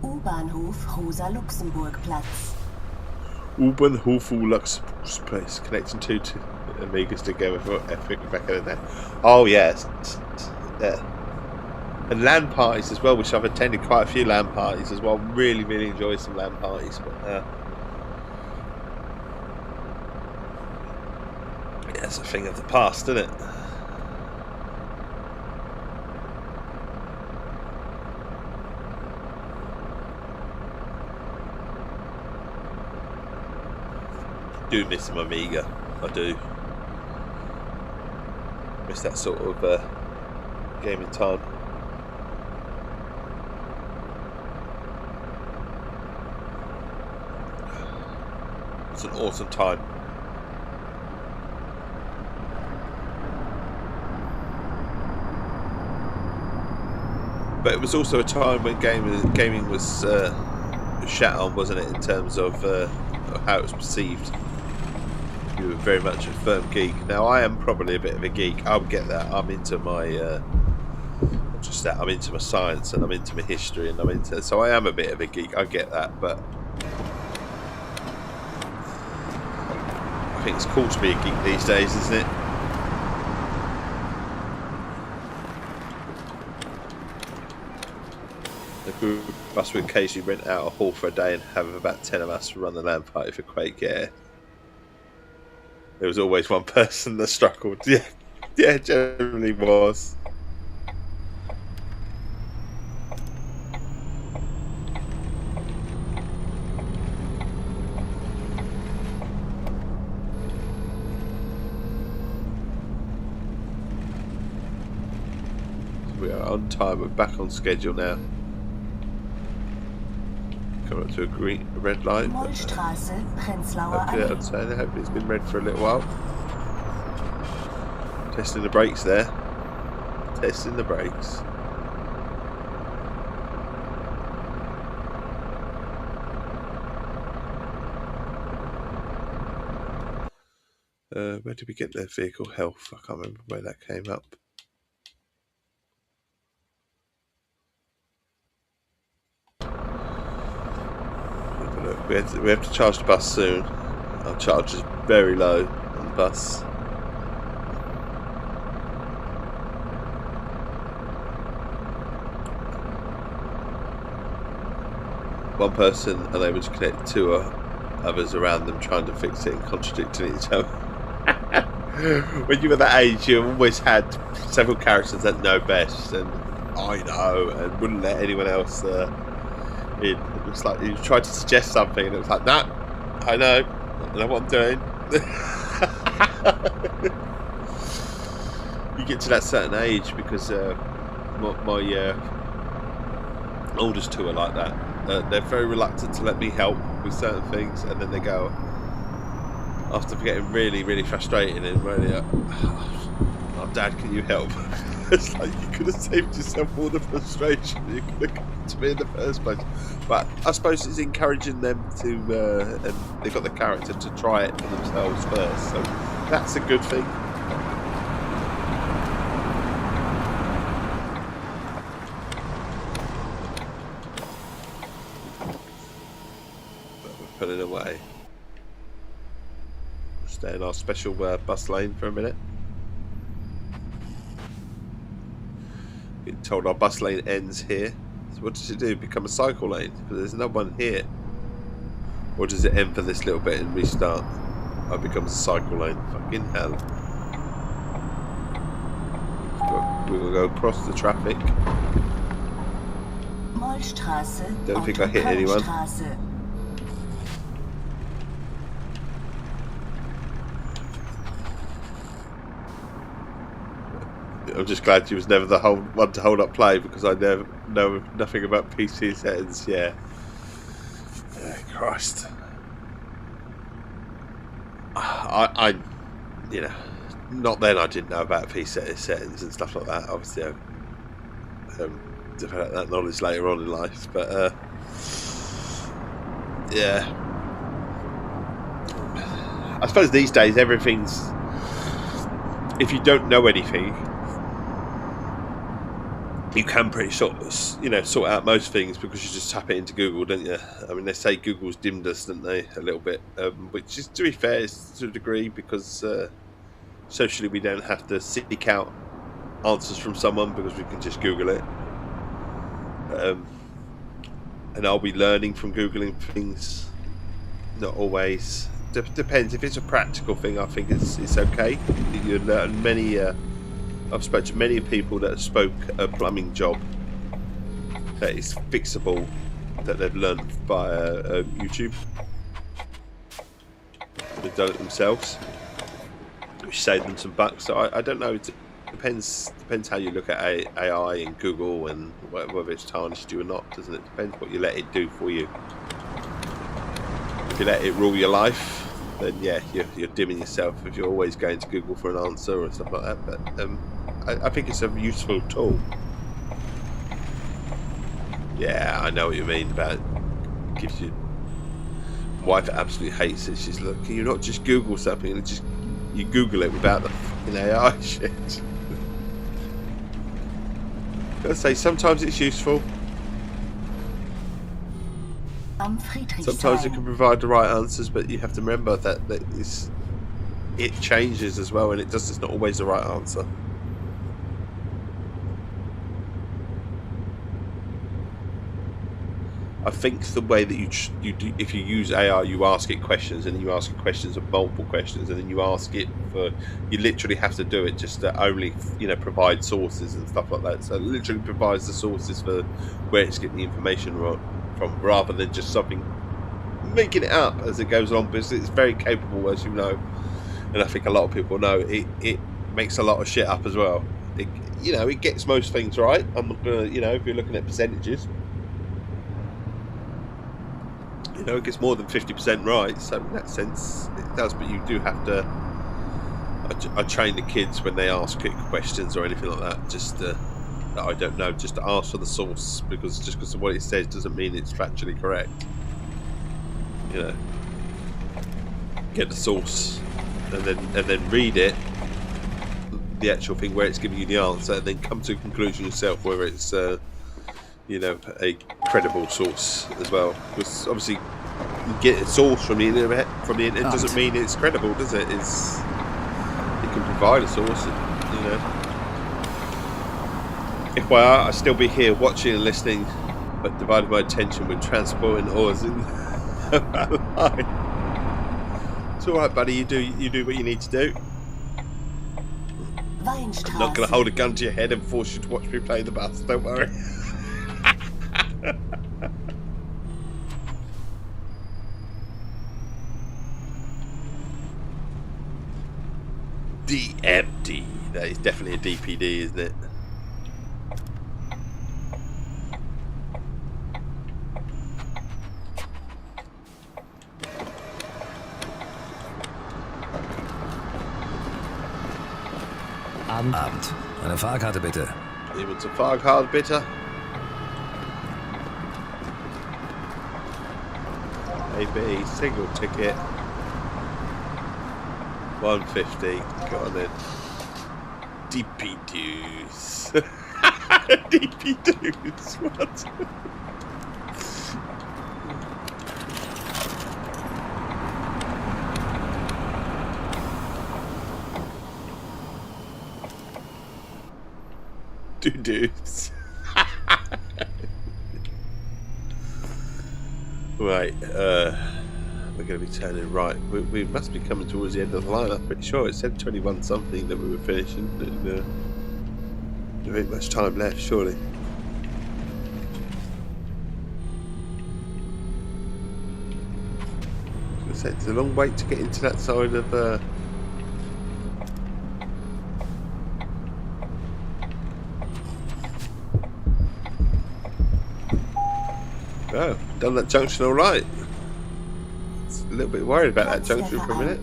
U-Bahnhof Rosa-Luxemburg-Platz. U-Bahnhof Luxemburg-Place, connecting two Amigas together for epic back in the day. Oh yes, yeah. And LAN parties as well, which I've attended quite a few LAN parties as well. Really enjoy some LAN parties, but yeah, it's a thing of the past, isn't it? I do miss some Amiga, I do. Miss that sort of gaming time. It's an awesome time. But it was also a time when gaming was shat on, wasn't it, in terms of how it was perceived. You were very much a firm geek. Now I am probably a bit of a geek. I'll get that. I'm into my just that. I'm into my science and I'm into my history and I'm into. So I am a bit of a geek. I get that, but I think it's cool to be a geek these days, isn't it? A group of us would occasionally rent out a hall for a day and have about 10 of us run the LAN party for Quake. Yeah. There was always one person that struggled. Yeah, generally was. on time. We're back on schedule now. Coming up to a red light. Mollstraße, Prenzlauer Hopefully, Allee. I'd say that. Hopefully it's been red for a little while. Testing the brakes there. Testing the brakes. Where did we get their vehicle health? I can't remember where that came up. Look, we have to charge the bus soon. Our charge is very low on the bus. One person unable to connect, two others around them trying to fix it and contradicting each other. When you were that age, you always had several characters that know best, and I know, and wouldn't let anyone else in. It was like you tried to suggest something, and it was like, nah, I know what I'm doing. You get to that certain age because my oldest two are like that. They're very reluctant to let me help with certain things, and then they go, after getting really, really frustrated and really like, oh, Dad, can you help? It's like, you could have saved yourself all the frustration. You could have come to me in the first place. But I suppose it's encouraging them to, and they've got the character to try it for themselves first. So that's a good thing. But we're pulling away. Stay in our special bus lane for a minute. Being told our bus lane ends here. So what does it do? Become a cycle lane? Because there's no one here. Or does it end for this little bit and restart? Oh, it becomes a cycle lane. Fucking hell. We will go across the traffic. Mollstraße. Don't think I hit anyone. Autobahnstraße. I'm just glad you was never the one to hold up play, because I never know nothing about PC settings. Yeah. Christ. I you know, not then I didn't know about PC settings and stuff like that. Obviously, I developed that knowledge later on in life, but yeah. I suppose these days everything's, if you don't know anything, you can pretty sort out most things, because you just tap it into Google, don't you? I mean, they say Google's dimmed us, don't they, a little bit, which is, to be fair, is to a degree, because socially we don't have to seek out answers from someone, because we can just Google it. And are we learning from Googling things? Not always. Depends. If it's a practical thing, I think it's okay. You learn many. I've spoken to many people that spoke a plumbing job that is fixable, that they've learned via YouTube. They've done it themselves, which saved them some bucks. So I don't know. It depends how you look at AI and Google, and whether it's tarnished you or not, doesn't it? Depends what you let it do for you. If you let it rule your life, then yeah, you're dimming yourself if you're always going to Google for an answer or stuff like that. But I think it's a useful tool. Yeah, I know what you mean about gives you. My wife absolutely hates it. She's like, can you not just Google something and just you Google it without the fucking AI shit? Gotta say, sometimes it's useful. Sometimes it can provide the right answers, but you have to remember that it changes as well, and it's not always the right answer. I think the way that you do, if you use AI, you ask it questions, and then you ask it questions of multiple questions, and then you ask it for. You literally have to do it just to only provide sources and stuff like that. So it literally provides the sources for where it's getting the information from, rather than just something making it up as it goes along. Because it's very capable, as you know, and I think a lot of people know. It makes a lot of shit up as well. It gets most things right. I'm not gonna, if you're looking at percentages, it gets more than 50% right. So in that sense, it does. But you do have to. I train the kids when they ask questions or anything like that, just that I don't know, just to ask for the source, because just because of what it says doesn't mean it's factually correct. Get the source and then read it, the actual thing where it's giving you the answer, and then come to a conclusion yourself whether it's a credible source as well. Because obviously, you get a source from the internet doesn't mean it's credible, does it? It can provide a source, If I'd still be here watching and listening, but dividing my attention with transporting oars in line. It's all right, buddy. You do what you need to do. I'm not going to hold a gun to your head and force you to watch me play the bus. Don't worry. DMD. That is definitely a DPD, isn't it? Abend. Eine Fahrkarte bitte. Jemand eine Fahrkarte bitte? AB, single ticket. 150. Go on then. DP dues. DP dues. What? Dudes. Right, we're going to be turning right. We must be coming towards the end of the line. I'm pretty sure it said 21 something that we were finishing, and there ain't much time left, surely. It's a long wait to get into that side of. Oh, done that junction all right. It's a little bit worried about that junction for a minute.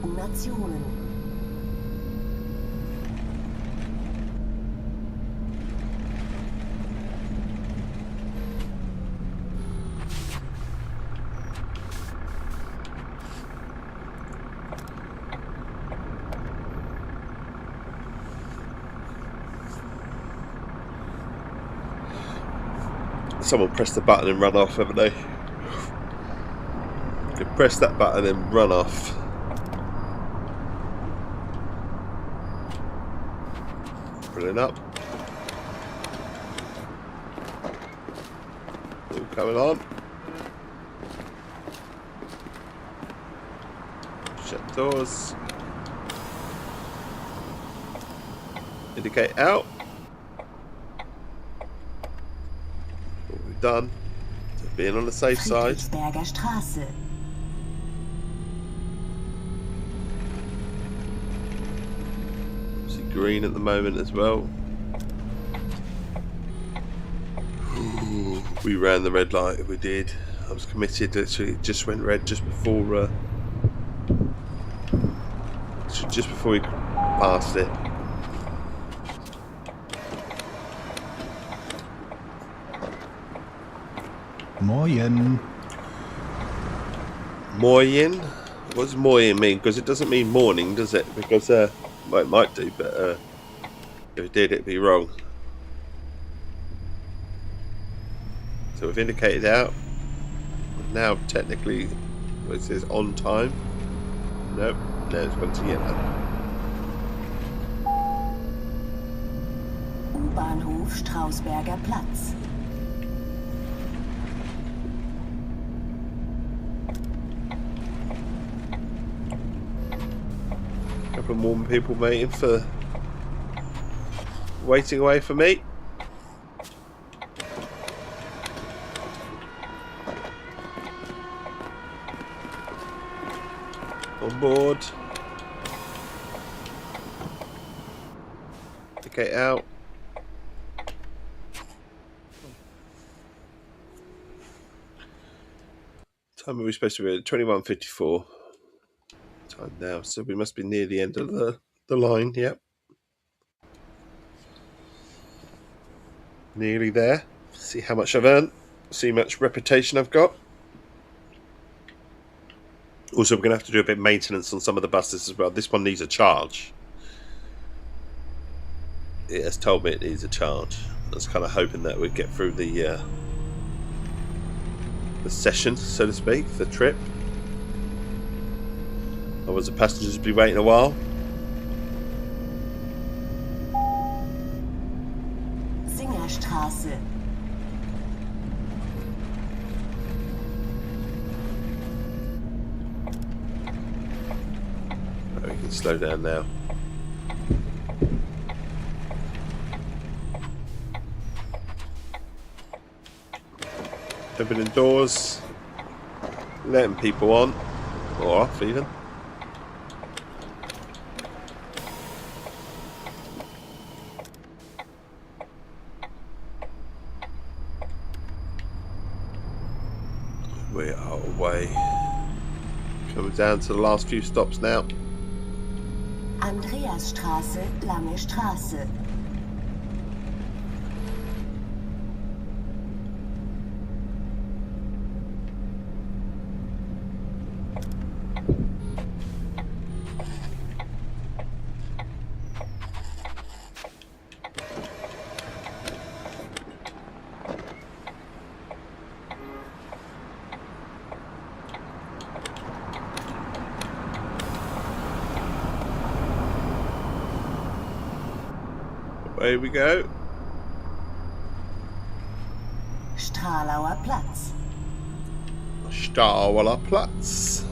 Someone pressed the button and run off, haven't they? You can press that button and run off. Pulling up. All coming on. Shut doors. Indicate out. Done. So being on the safe side. Straße. Obviously green at the moment as well. Ooh, we ran the red light. We did. I was committed. Literally, it just went red just before. Just before we passed it. Moin. Moin? What does moin mean? Because it doesn't mean morning, does it? Because, well, it might do, but if it did, it'd be wrong. So we've indicated out. Now, technically, well, it says on time. Nope. No, it's gone to yellow. U-Bahnhof Strausberger Platz. Couple more people waiting away for me. On board. Okay, out. Time are we supposed to be at? 21:54. Time now, so we must be near the end of the line. Yep. Nearly there. See how much I've earned. See how much reputation I've got. Also, we're going to have to do a bit of maintenance on some of the buses as well. This one needs a charge. It has told me it needs a charge. I was kind of hoping that we'd get through the session, so to speak, the trip. Otherwise, the passengers would be waiting a while. Singerstraße. We can slow down now. Opening doors, letting people on, or off even. We are away. Coming down to the last few stops now. Andreasstraße, Lange Straße. Away we go. Stralauer Platz. Stralauer Platz.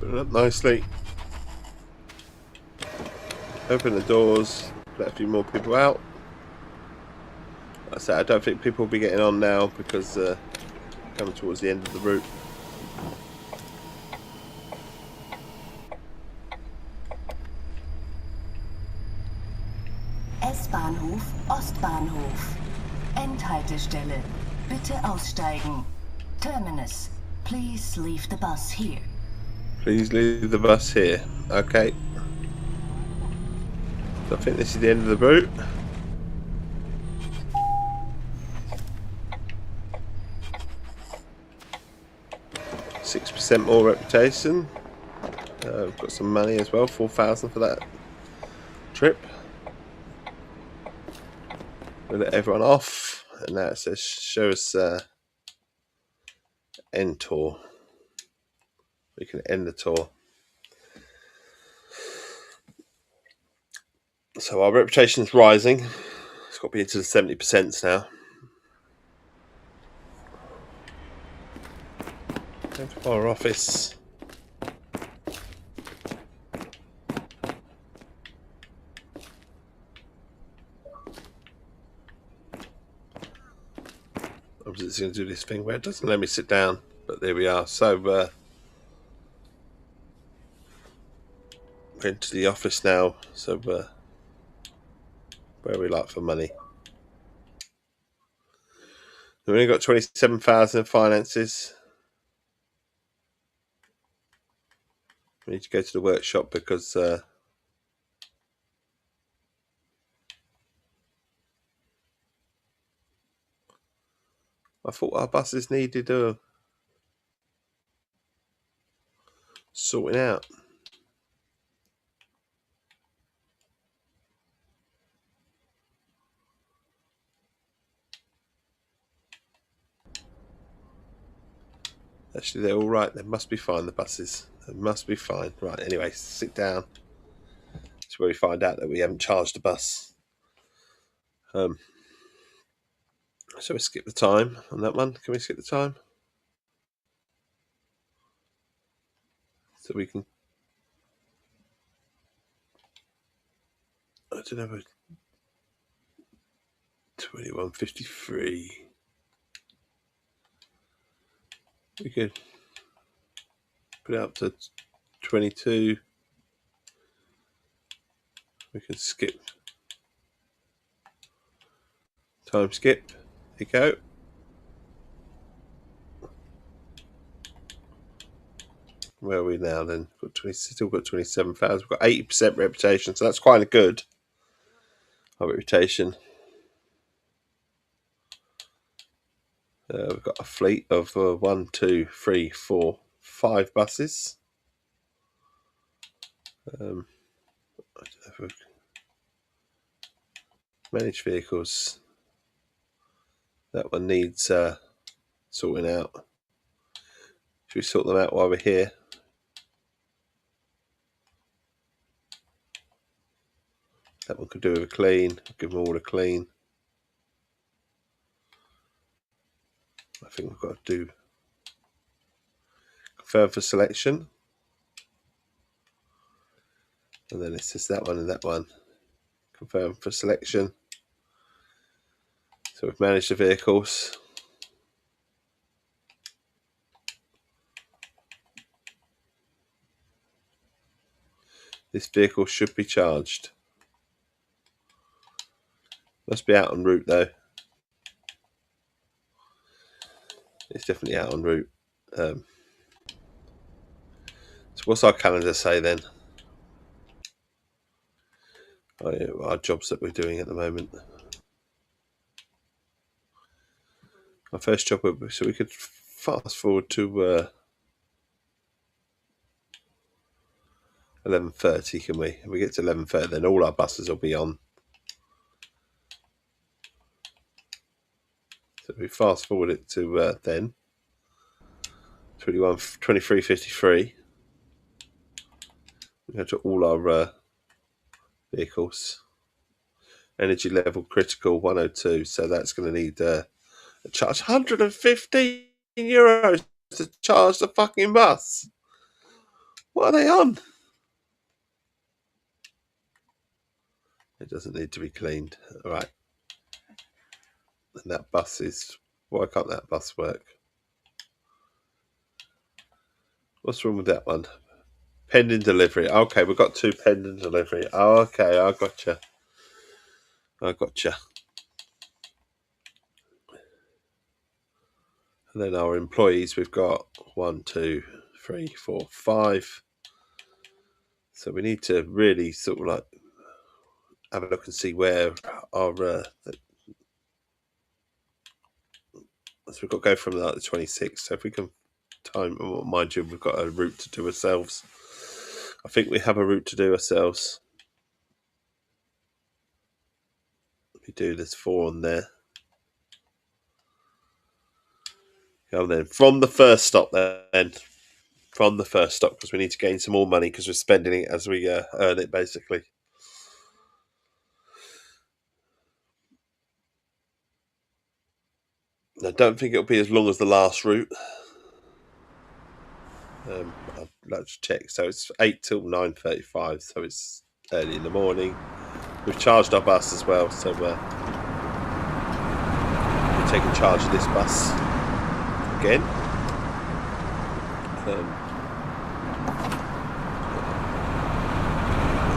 Put it up nicely. Open the doors. Let a few more people out. Like I said, I don't think people will be getting on now because coming towards the end of the route. S-Bahnhof, Ostbahnhof. Endhaltestelle. Bitte aussteigen. Terminus. Please leave the bus here. Please leave the bus here. Okay. So I think this is the end of the route. %6 more reputation. We've got some money as well, 4,000 for that trip. We'll let everyone off, and now it says show us end tour. We can end the tour. So our reputation is rising. It's got to be into the 70% now. Go to our office. Obviously it's going to do this thing where it doesn't let me sit down, but there we are. So we're into the office now. So where we like for money. We've only got 27,000 finances. We need to go to the workshop because I thought our buses needed sorting out. Actually, they're all right. They must be fine, the buses. They must be fine. Right, anyway, sit down. It's where we find out that we haven't charged the bus. So we skip the time on that one. Can we skip the time? So we can... I don't know. 21:53. We could put it up to 22. We can skip. Time skip. Here you go. Where are we now then? Still got 27,000. We've got 80% reputation, so that's quite good. Our reputation. We've got a fleet of 1, 2, 3, 4, 5 buses. Managed vehicles. That one needs sorting out. Should we sort them out while we're here? That one could do with a clean. Give them all a clean. I think we've got to do confirm for selection. And then it's just that one and that one. Confirm for selection. So we've managed the vehicles. This vehicle should be charged. Must be out en route though. It's definitely out en route. So what's our calendar say then? Oh, yeah, our jobs that we're doing at the moment. Our first job, so we could fast forward to 11:30, can we? If we get to 11:30, then all our buses will be on. So if we fast forward it to then 23:53. We go to all our vehicles. Energy level critical 102. So that's going to need a charge 115 euros to charge the fucking bus. What are they on? It doesn't need to be cleaned. All right. And that bus is... Why can't that bus work? What's wrong with that one? Pending delivery. Okay, we've got 2 pending delivery. Oh, okay, I gotcha. And then our employees, we've got 1, 2, 3, 4, 5. So we need to really sort of like have a look and see where our... so we've got to go from like the 26th. So if we can time, mind you, we've got a route to do ourselves. I think we have a route to do ourselves. We do, there's 4 on there. And then from the first stop then. From the first stop, because we need to gain some more money because we're spending it as we earn it, basically. I don't think it'll be as long as the last route. I'd like to check. So it's 8 till 9:35, so it's early in the morning. We've charged our bus as well, so we're taking charge of this bus again.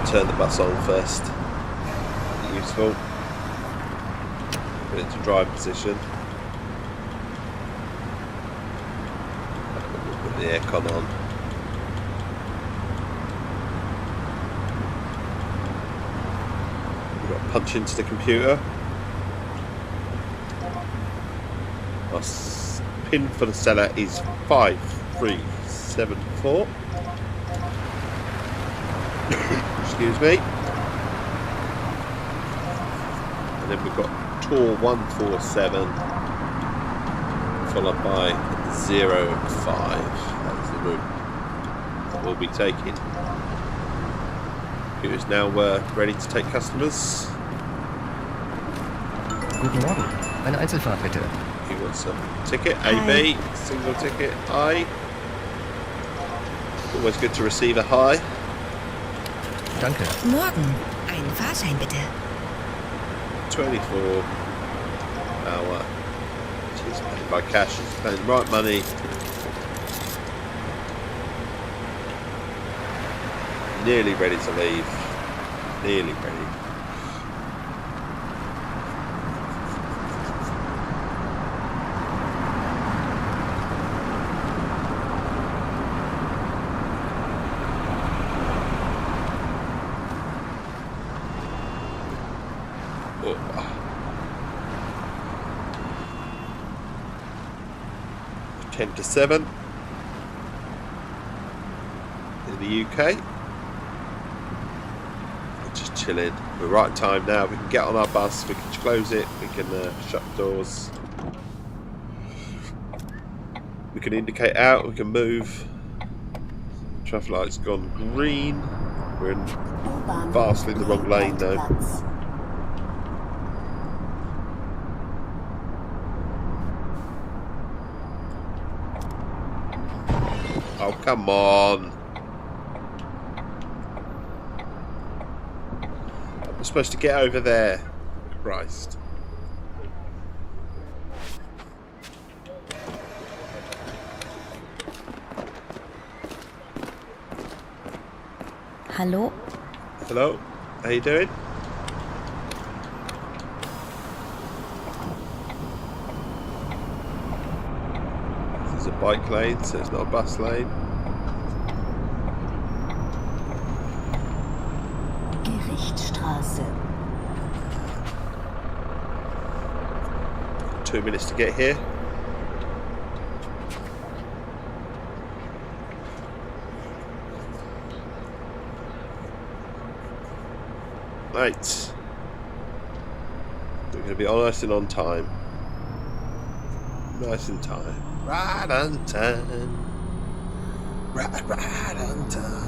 Turn the bus on first. Useful. Put it to drive position. Put the aircon on. We've got to punch into the computer. Our pin for the seller is 5374. Excuse me. And then we've got tour 147 followed by 05. That's the route that we'll be taking. It is now ready to take customers. Guten Morgen. Eine Einzelfahrt bitte. He wants a ticket, AB, single ticket, I. Always good to receive a high. Danke. Morgen. Einen Fahrschein bitte. 24 hour. She's paying by cash. She's paying the right money. Nearly ready to leave. Nearly ready. Oh. 10 to 7 in the UK. We're just chilling. We're right time now. We can get on our bus. We can close it. We can shut the doors. We can indicate out. We can move. Traffic light's gone green. We're in vastly the wrong lane though. Oh, come on. I'm supposed to get over there. Christ. Hallo? Hello? How you doing? This is a bike lane, so it's not a bus lane. Gerichtsstraße. 2 minutes to get here. Right. We're going to be nice and on time. Nice and time. Right on time. Right on time.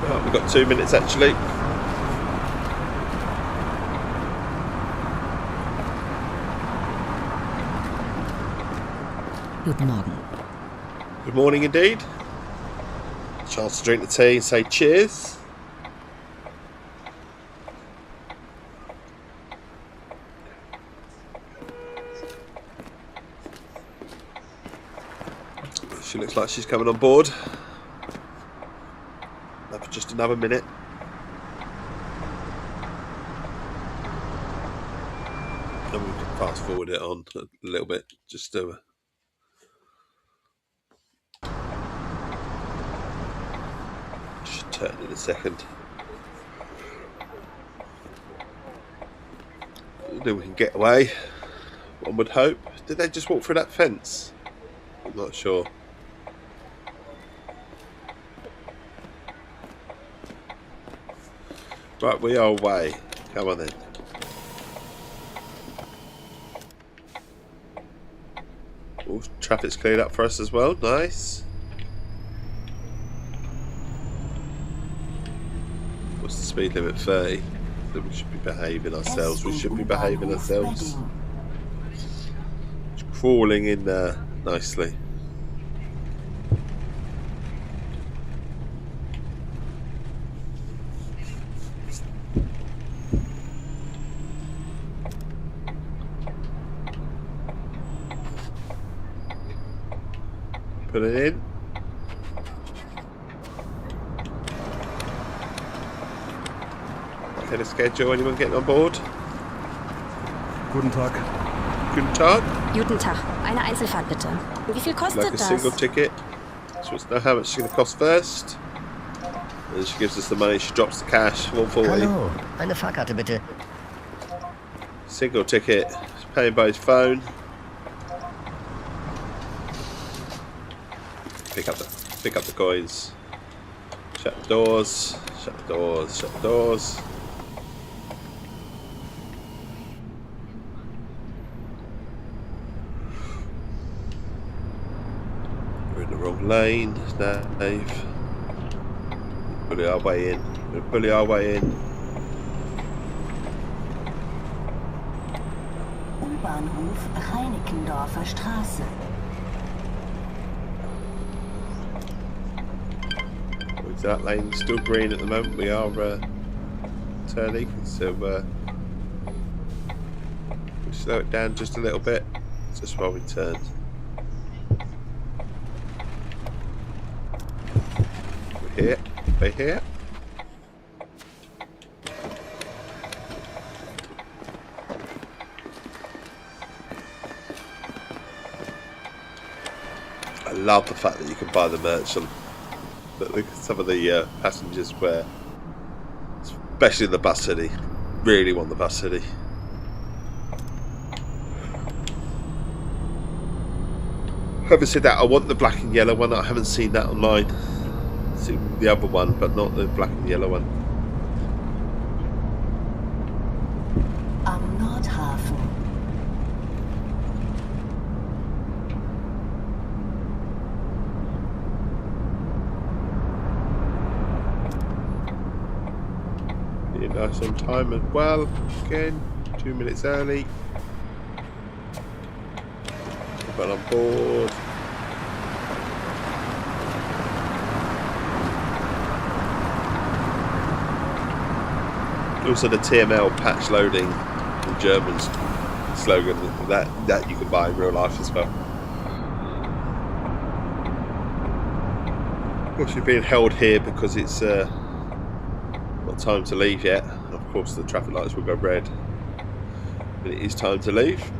Well, we've got 2 minutes actually. Guten Morgen. Good morning indeed. Chance to drink the tea and say cheers. She looks like she's coming on board. Just another minute. And we can fast forward it on a little bit just to should turn in a second. Then we can get away. One would hope. Did they just walk through that fence? I'm not sure. Right, we are away. Come on then. Oh, traffic's cleared up for us as well. Nice. What's the speed limit? 30. So we should be behaving ourselves. We should be behaving ourselves. It's crawling in there nicely. Put it in. Okay, the schedule. Anyone getting on board? Guten Tag. Guten Tag. Guten Tag. Eine Einzelfahrt bitte. Wie viel kostet Like a das? single ticket. So let's know how much it's going to cost first. And she gives us the money. She drops the cash. 140. Hallo, eine Fahrkarte bitte. Single ticket. She's paying by his phone. Pick up the coins. Shut the doors. Shut the doors. Shut the doors. We're in the wrong lane, Dave. Bully our way in. We're bully our way in. U-Bahnhof Reinickendorfer Straße. That lane's still green at the moment. We are turning, so we slow it down just a little bit, just while we turn. We're here. We're here. I love the fact that you can buy the merch on that some of the passengers wear, especially the bus hoodie. Really want the bus hoodie. Having said that, I want the black and yellow one. I haven't seen that online. I've seen the other one, but not the black and yellow one. Am Nordhafen. Being nice on time as well. Again, 2 minutes early. But on board. Also the TML patch loading in German's slogan that you can buy in real life as well. Of course you're being held here because it's not time to leave yet. Of course the traffic lights will go red when it is time to leave.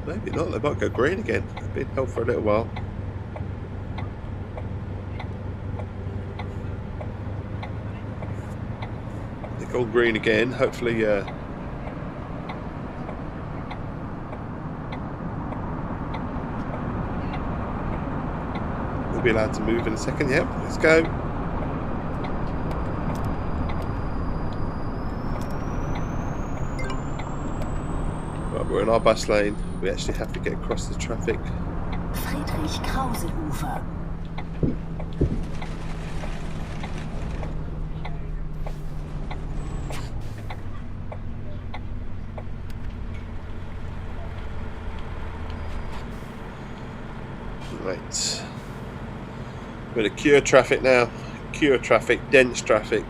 Maybe not, they might go green again. They've been held for a little while. They've gone green again, hopefully we'll be allowed to move in a second. Yep, let's go. Right, we're in our bus lane. We actually have to get across the traffic. Friedrich Krause-Ufer. Right. We're going to cure traffic now. Cure traffic, dense traffic.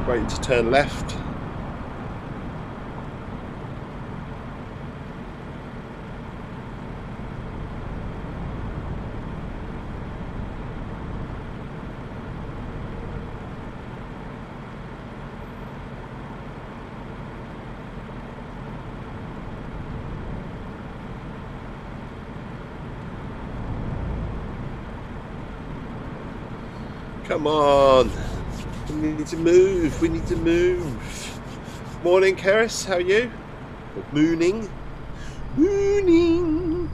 Waiting to turn left. Come on. We need to move. We need to move. Morning, Keris. How are you? Mooning. Mooning.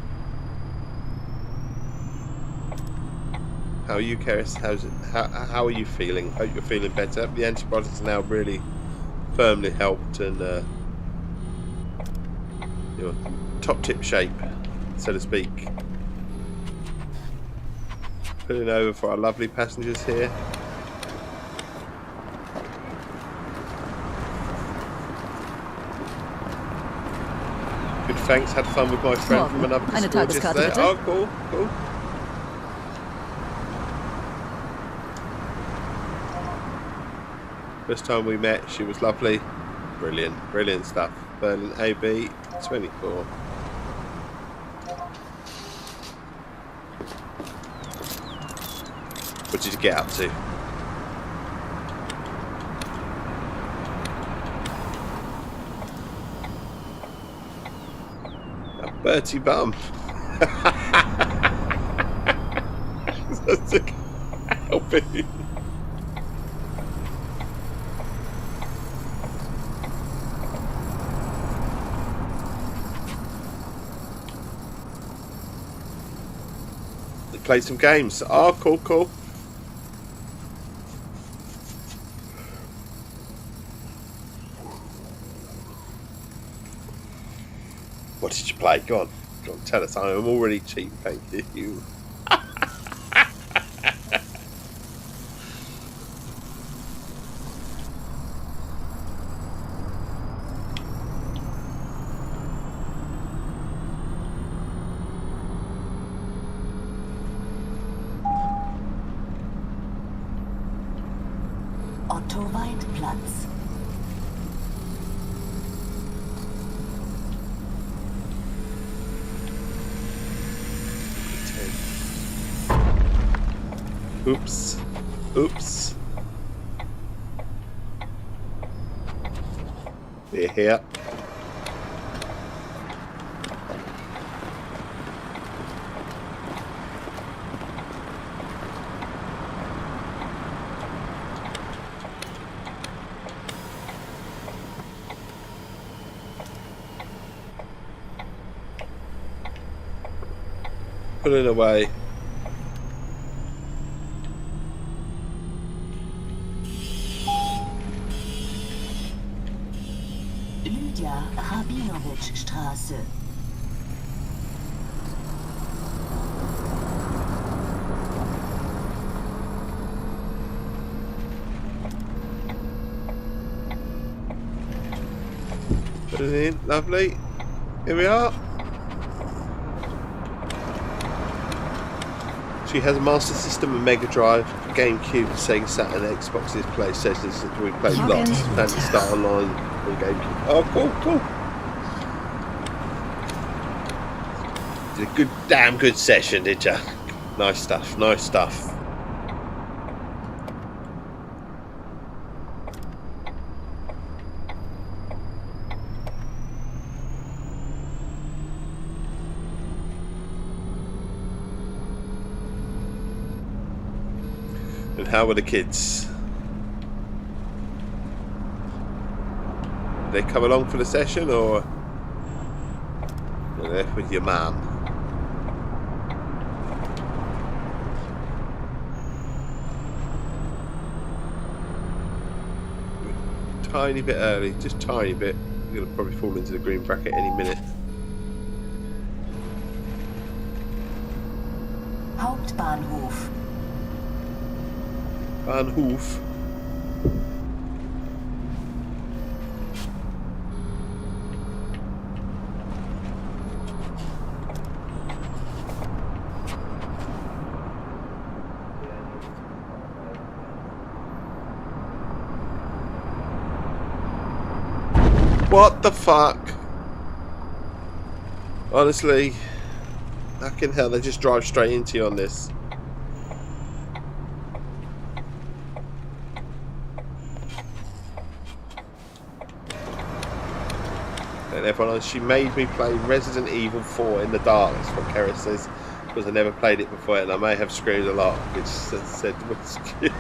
How are you, Keris? How are you feeling? Hope you're feeling better. The antibiotics are now really firmly helped and you're top tip shape, so to speak. Pulling over for our lovely passengers here. Good, thanks. Had fun with my friend from another Eine school just Tageskarte, there. bitte. Oh, cool, cool. First time we met, she was lovely. Brilliant, brilliant stuff. Berlin AB 24. What did you get up to? A Bertie bum. Help me. Play some games. Oh, cool, cool. What did you play? Go on, tell us. I'm already cheap, thank you. Platz. Oops. Oops. We're here. Put it away. Lydia Rabinowitsch-Straße. Put it in. Lovely. Here we are. She has a Master System, a Mega Drive, GameCube, Sega Saturn, Xboxes, PlayStations that we played lots. Phantasy Star Online on GameCube. Oh, cool. Did a good, damn good session, did ya? Nice stuff. And how were the kids? Did they come along for the session, or they're there with your mum? Tiny bit early, just tiny bit. We're going to probably fall into the green bracket any minute. Hauptbahnhof. Bahnhof. What the fuck? Honestly, fucking hell, they just drive straight into you on this. And everyone else, she made me play Resident Evil 4 in the dark, that's what Kara says, because I never played it before, and I may have screamed a lot, which said was good.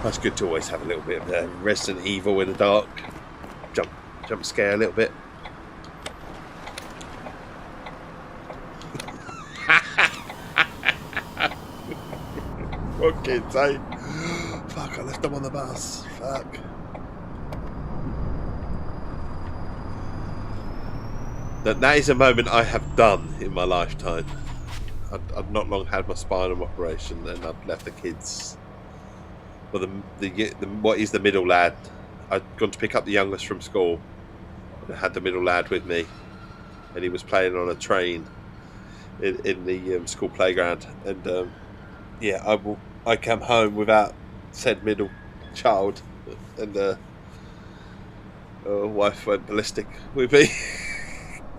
That's good to always have a little bit of Resident Evil in the dark. Jump scare a little bit. What kids, eh? Fuck, I left them on the bus. Fuck. That is a moment I have done in my lifetime. I'd not long had my spinal operation, and I'd left the kids. Well, what is the middle lad? I'd gone to pick up the youngest from school. I had the middle lad with me, and he was playing on a train in the school playground. And yeah, I came home without said middle child, and wife went ballistic with me.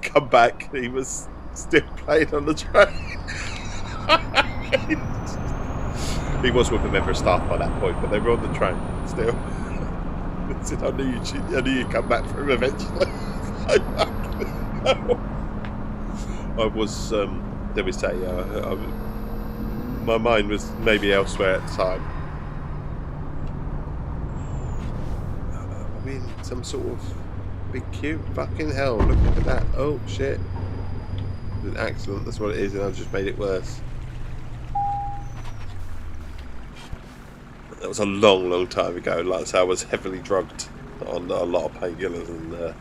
Come back, he was still playing on the train. He was with a member of staff by that point, but they were on the train still. I said, I knew you'd come back for him eventually. I was, let me say, my mind was maybe elsewhere at the time. I mean, some sort of big cute. Fucking hell, look at that. Oh, shit. It's an accident, that's what it is, and I've just made it worse. That was a long time ago. Like I say, I was heavily drugged on a lot of painkillers, and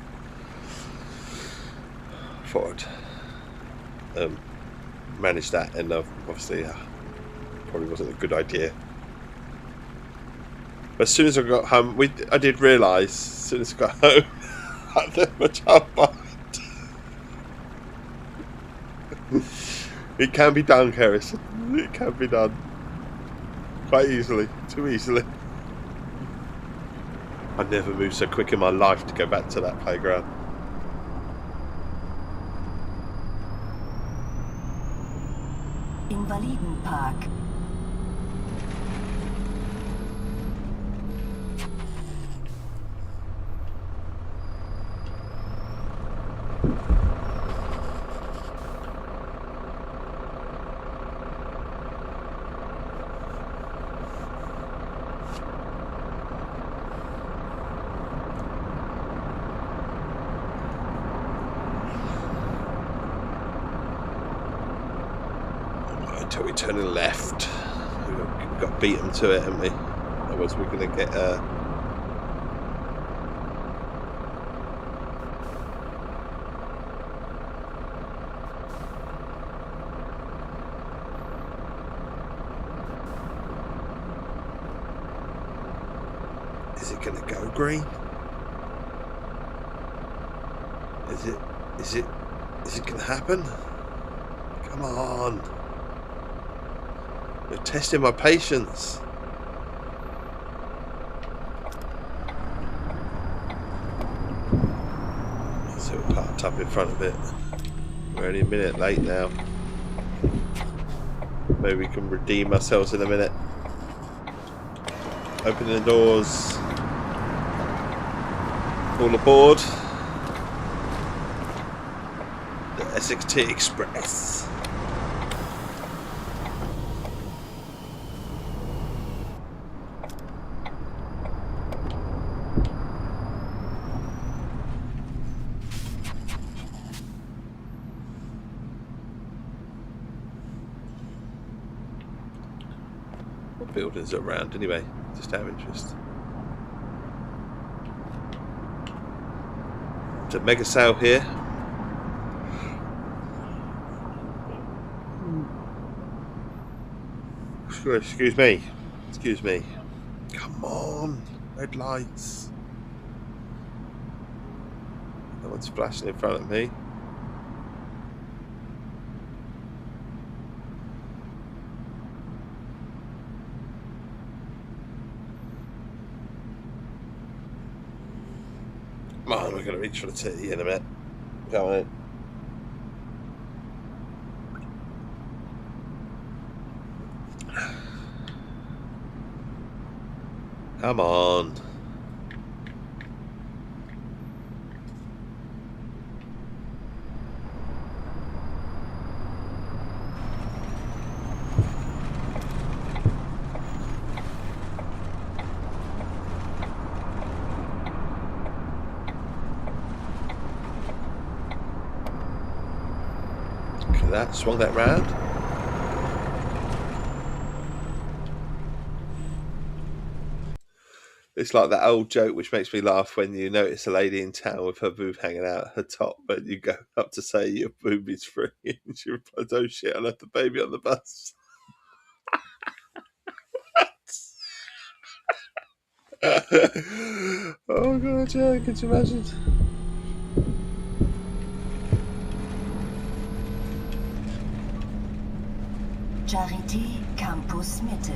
thought I'd manage that, and obviously probably wasn't a good idea. But as soon as I got home, I did realise, as soon as I got home, I left my child behind. It can be done, Harrison. It can be done. Quite easily. Too easily. I'd never moved so quick in my life to go back to that playground. Invalidenpark. Until we turn left. We've got to beat them to it, haven't we? Otherwise we're going to get Is it going to go green? Is it going to happen? Come on. You're testing my patience. So we're parked up in front of it. We're only a minute late now. Maybe we can redeem ourselves in a minute. Opening the doors. All aboard. The Essex Tea Express. What buildings are around anyway? Just out of interest. It's a mega sale here. Excuse me. Excuse me. Come on. Red lights. No one's flashing in front of me. Come on, we're going to reach for the tea in a minute. Come on in. Come on. Look at that, swung that round. It's like that old joke which makes me laugh when you notice a lady in town with her boob hanging out her top, but you go up to say your boob is free, and she replies, "Oh shit, I left the baby on the bus." Oh god, yeah, can you imagine? Charité Campus Mitte.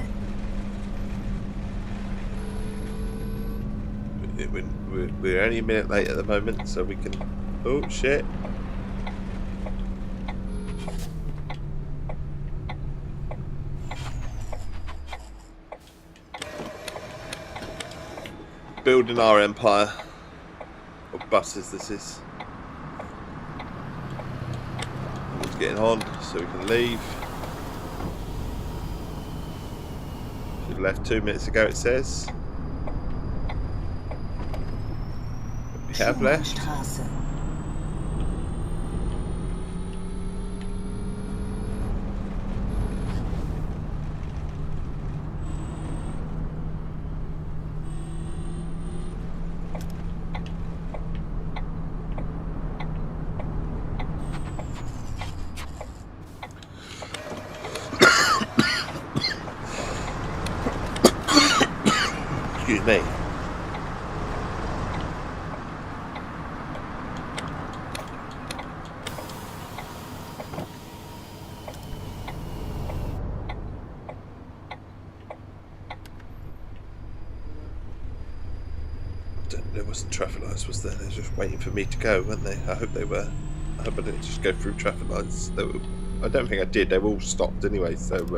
We're only a minute late at the moment, so we can... Oh, shit. Building our empire. What buses this is. It's getting on, so we can leave. Should have left 2 minutes ago, it says. We have left. Excuse me. There wasn't traffic lights, was there? They were just waiting for me to go, weren't they? I hope they were. I hope I didn't just go through traffic lights. I don't think I did. They were all stopped anyway, so if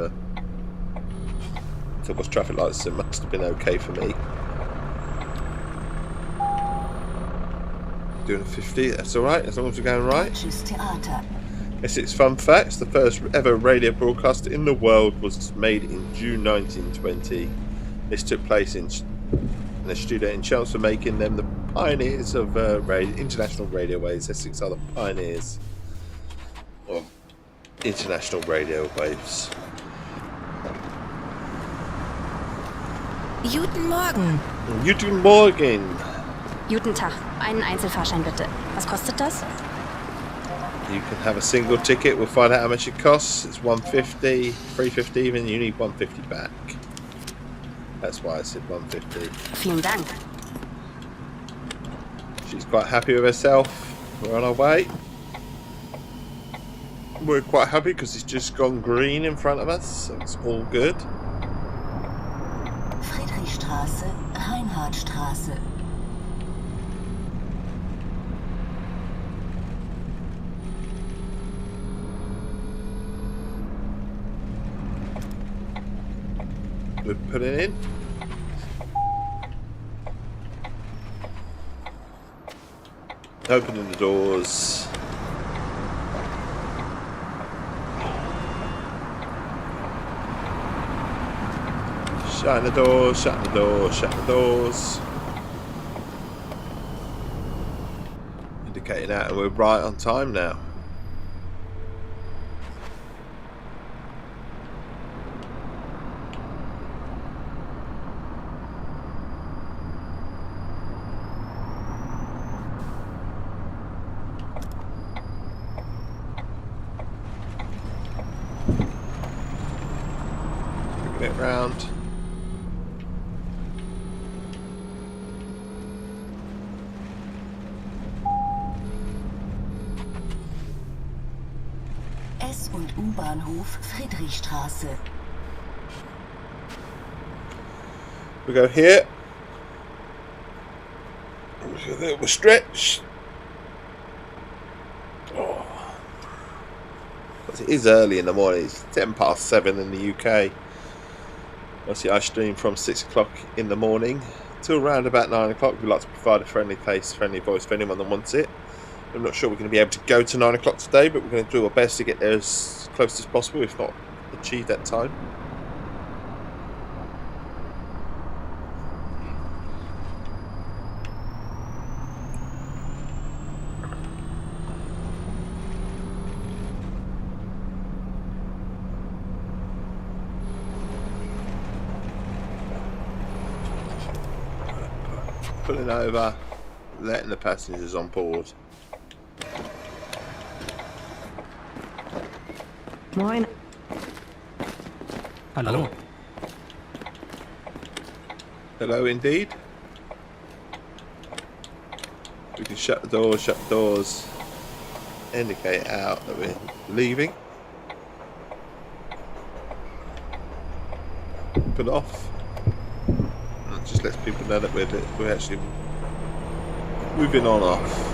there was traffic lights, it must have been okay for me. Doing a 50, that's alright, as long as we're going right. Essex fun facts: the first ever radio broadcast in the world was made in June 1920. This took place in a studio in Chelmsford, making them the pioneers of international radio waves. Essex are the pioneers of international radio waves. Guten Morgen. Guten Morgen. Guten Tag. Einen Einzelfahrschein bitte. Was kostet das? You can have a single ticket. We'll find out how much it costs. It's $150, $350 even. You need $150 back. That's why I said $150. Vielen Dank. She's quite happy with herself. We're on our way. We're quite happy because it's just gone green in front of us, so it's all good. Friedrichstraße, Reinhardtstraße. We're putting in. Opening the doors. Shutting the doors, shutting the doors, shutting the doors. Indicating out, and we're right on time now. Bring it round. S- und U-Bahnhof Friedrichstraße. We go here. A little stretch. Oh. It is early in the morning. It's 7:10 in the UK. Obviously, I stream from 6 o'clock in the morning till around about 9 o'clock. We like to provide a friendly face, friendly voice for anyone that wants it. I'm not sure we're going to be able to go to 9 o'clock today, but we're going to do our best to get there as close as possible, if not achieve that time. Pulling over, letting the passengers on board. Moin. Hallo. Hello indeed. We can shut the doors, indicate out that we're leaving. Put off. And just lets people know that we're actually moving on off.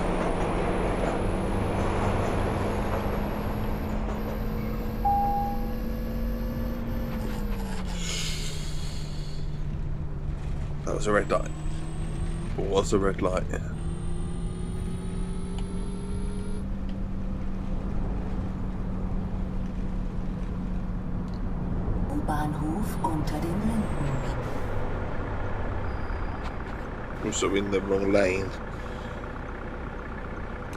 That was a red light. Or was a red light, yeah. U-Bahnhof unter den Linden. Also in the wrong lane.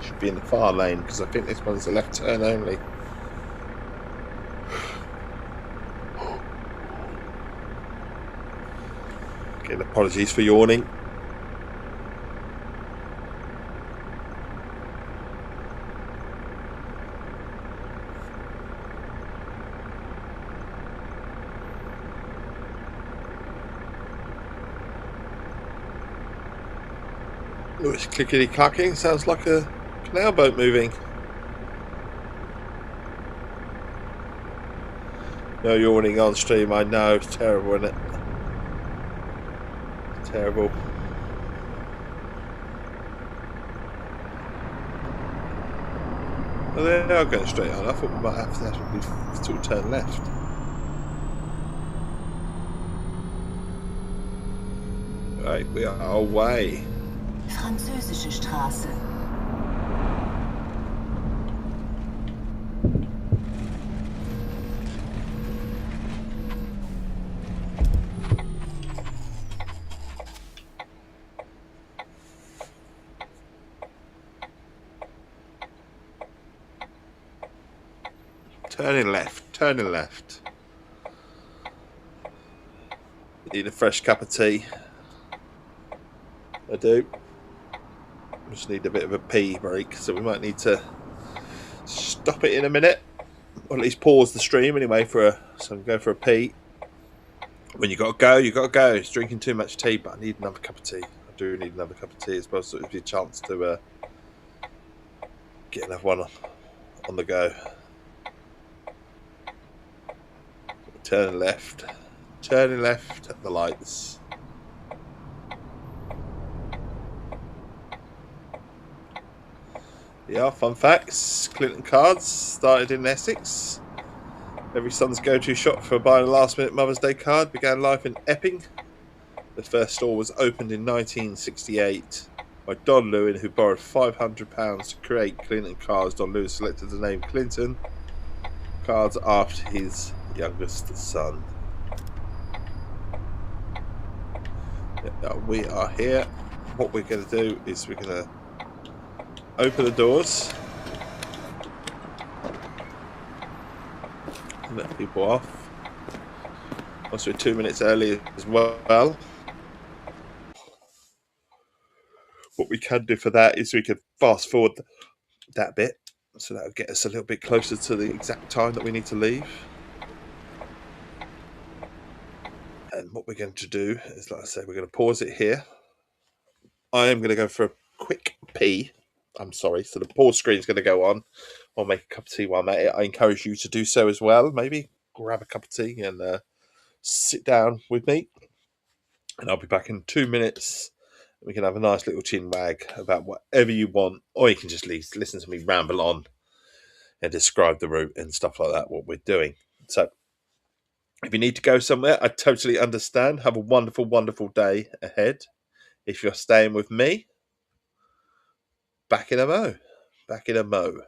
Should be in the far lane because I think this one's a left turn only. Again, apologies for yawning. Oh, it's clickety clacking. Sounds like a canal boat moving. No yawning on stream. I know, it's terrible, isn't it? Terrible. Oh, they are going straight on. I thought we might have to actually sort of turn left. Right, we are away. Französische Straße. Turning left, turning left. Need a fresh cup of tea. I do. Just need a bit of a pee break, so we might need to stop it in a minute, or at least pause the stream anyway so I can go for a pee. When you got to go, you got to go. It's drinking too much tea, but I need another cup of tea. I do need another cup of tea as well, so it'll be a chance to get another one on the go. Turning left at the lights. Yeah, fun facts. Clinton Cards started in Essex. Every son's go-to shop for buying a last-minute Mother's Day card began life in Epping. The first store was opened in 1968 by Don Lewin, who borrowed £500 to create Clinton Cards. Don Lewin selected the name Clinton Cards after his youngest son. We are here. What we're going to do is we're going to open the doors, let people off. Also, we're 2 minutes early as well. What we can do for that is we can fast forward that bit, so that will get us a little bit closer to the exact time that we need to leave. And what we're going to do is, like I said, we're going to pause it here. I am going to go for a quick pee. I'm sorry, so the pause screen is going to go on. I'll make a cup of tea while I'm at it. I encourage you to do so as well. Maybe grab a cup of tea and sit down with me. And I'll be back in 2 minutes. We can have a nice little chin wag about whatever you want, or you can just listen to me ramble on and describe the route and stuff like that, what we're doing. So if you need to go somewhere, I totally understand. Have a wonderful, wonderful day ahead. If you're staying with me, back in a mo. Back in a mo.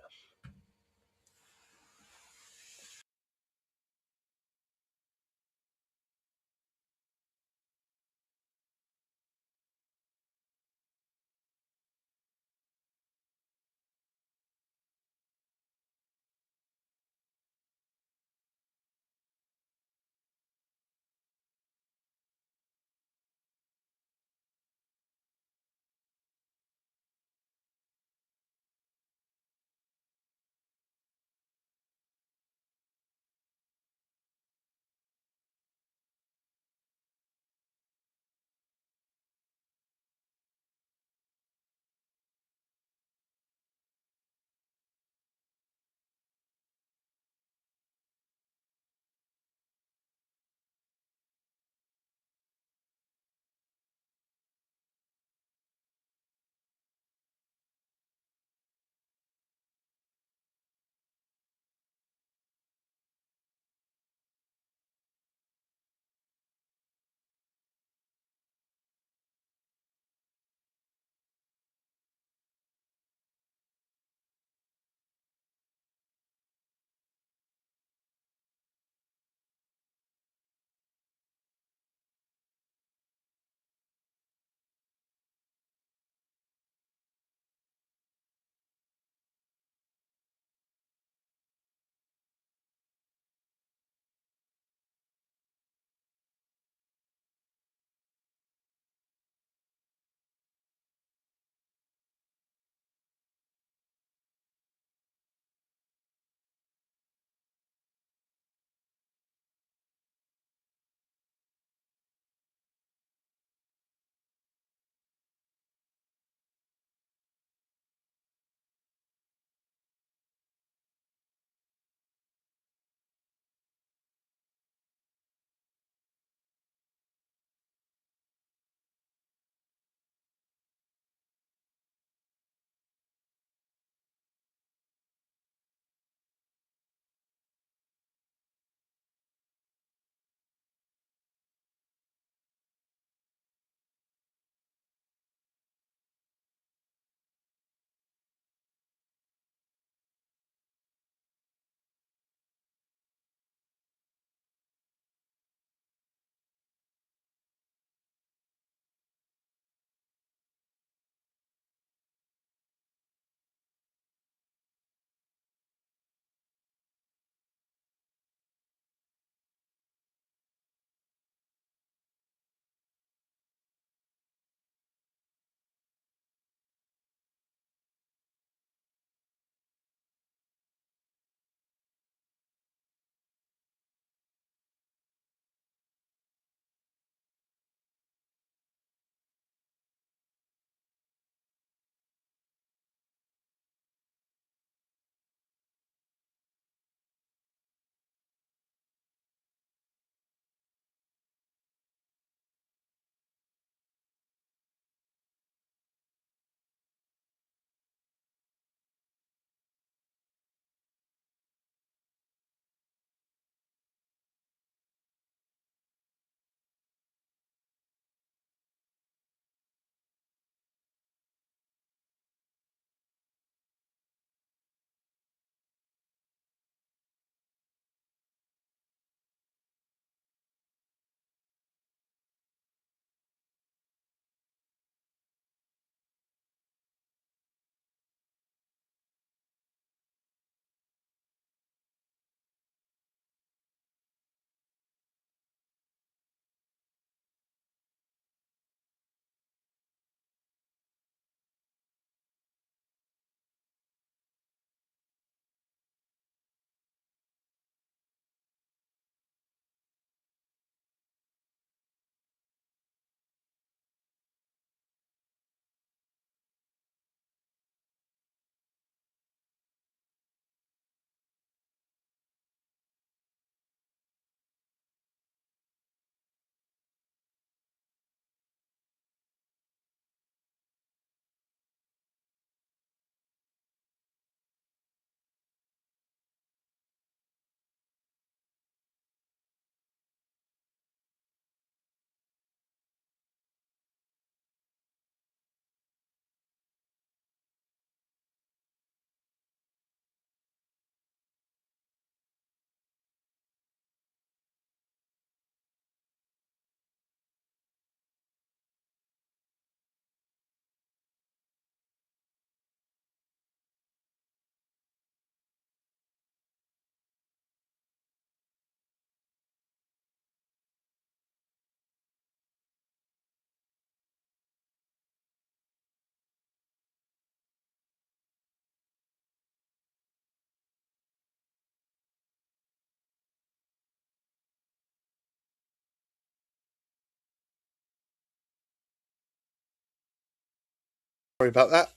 Sorry about that.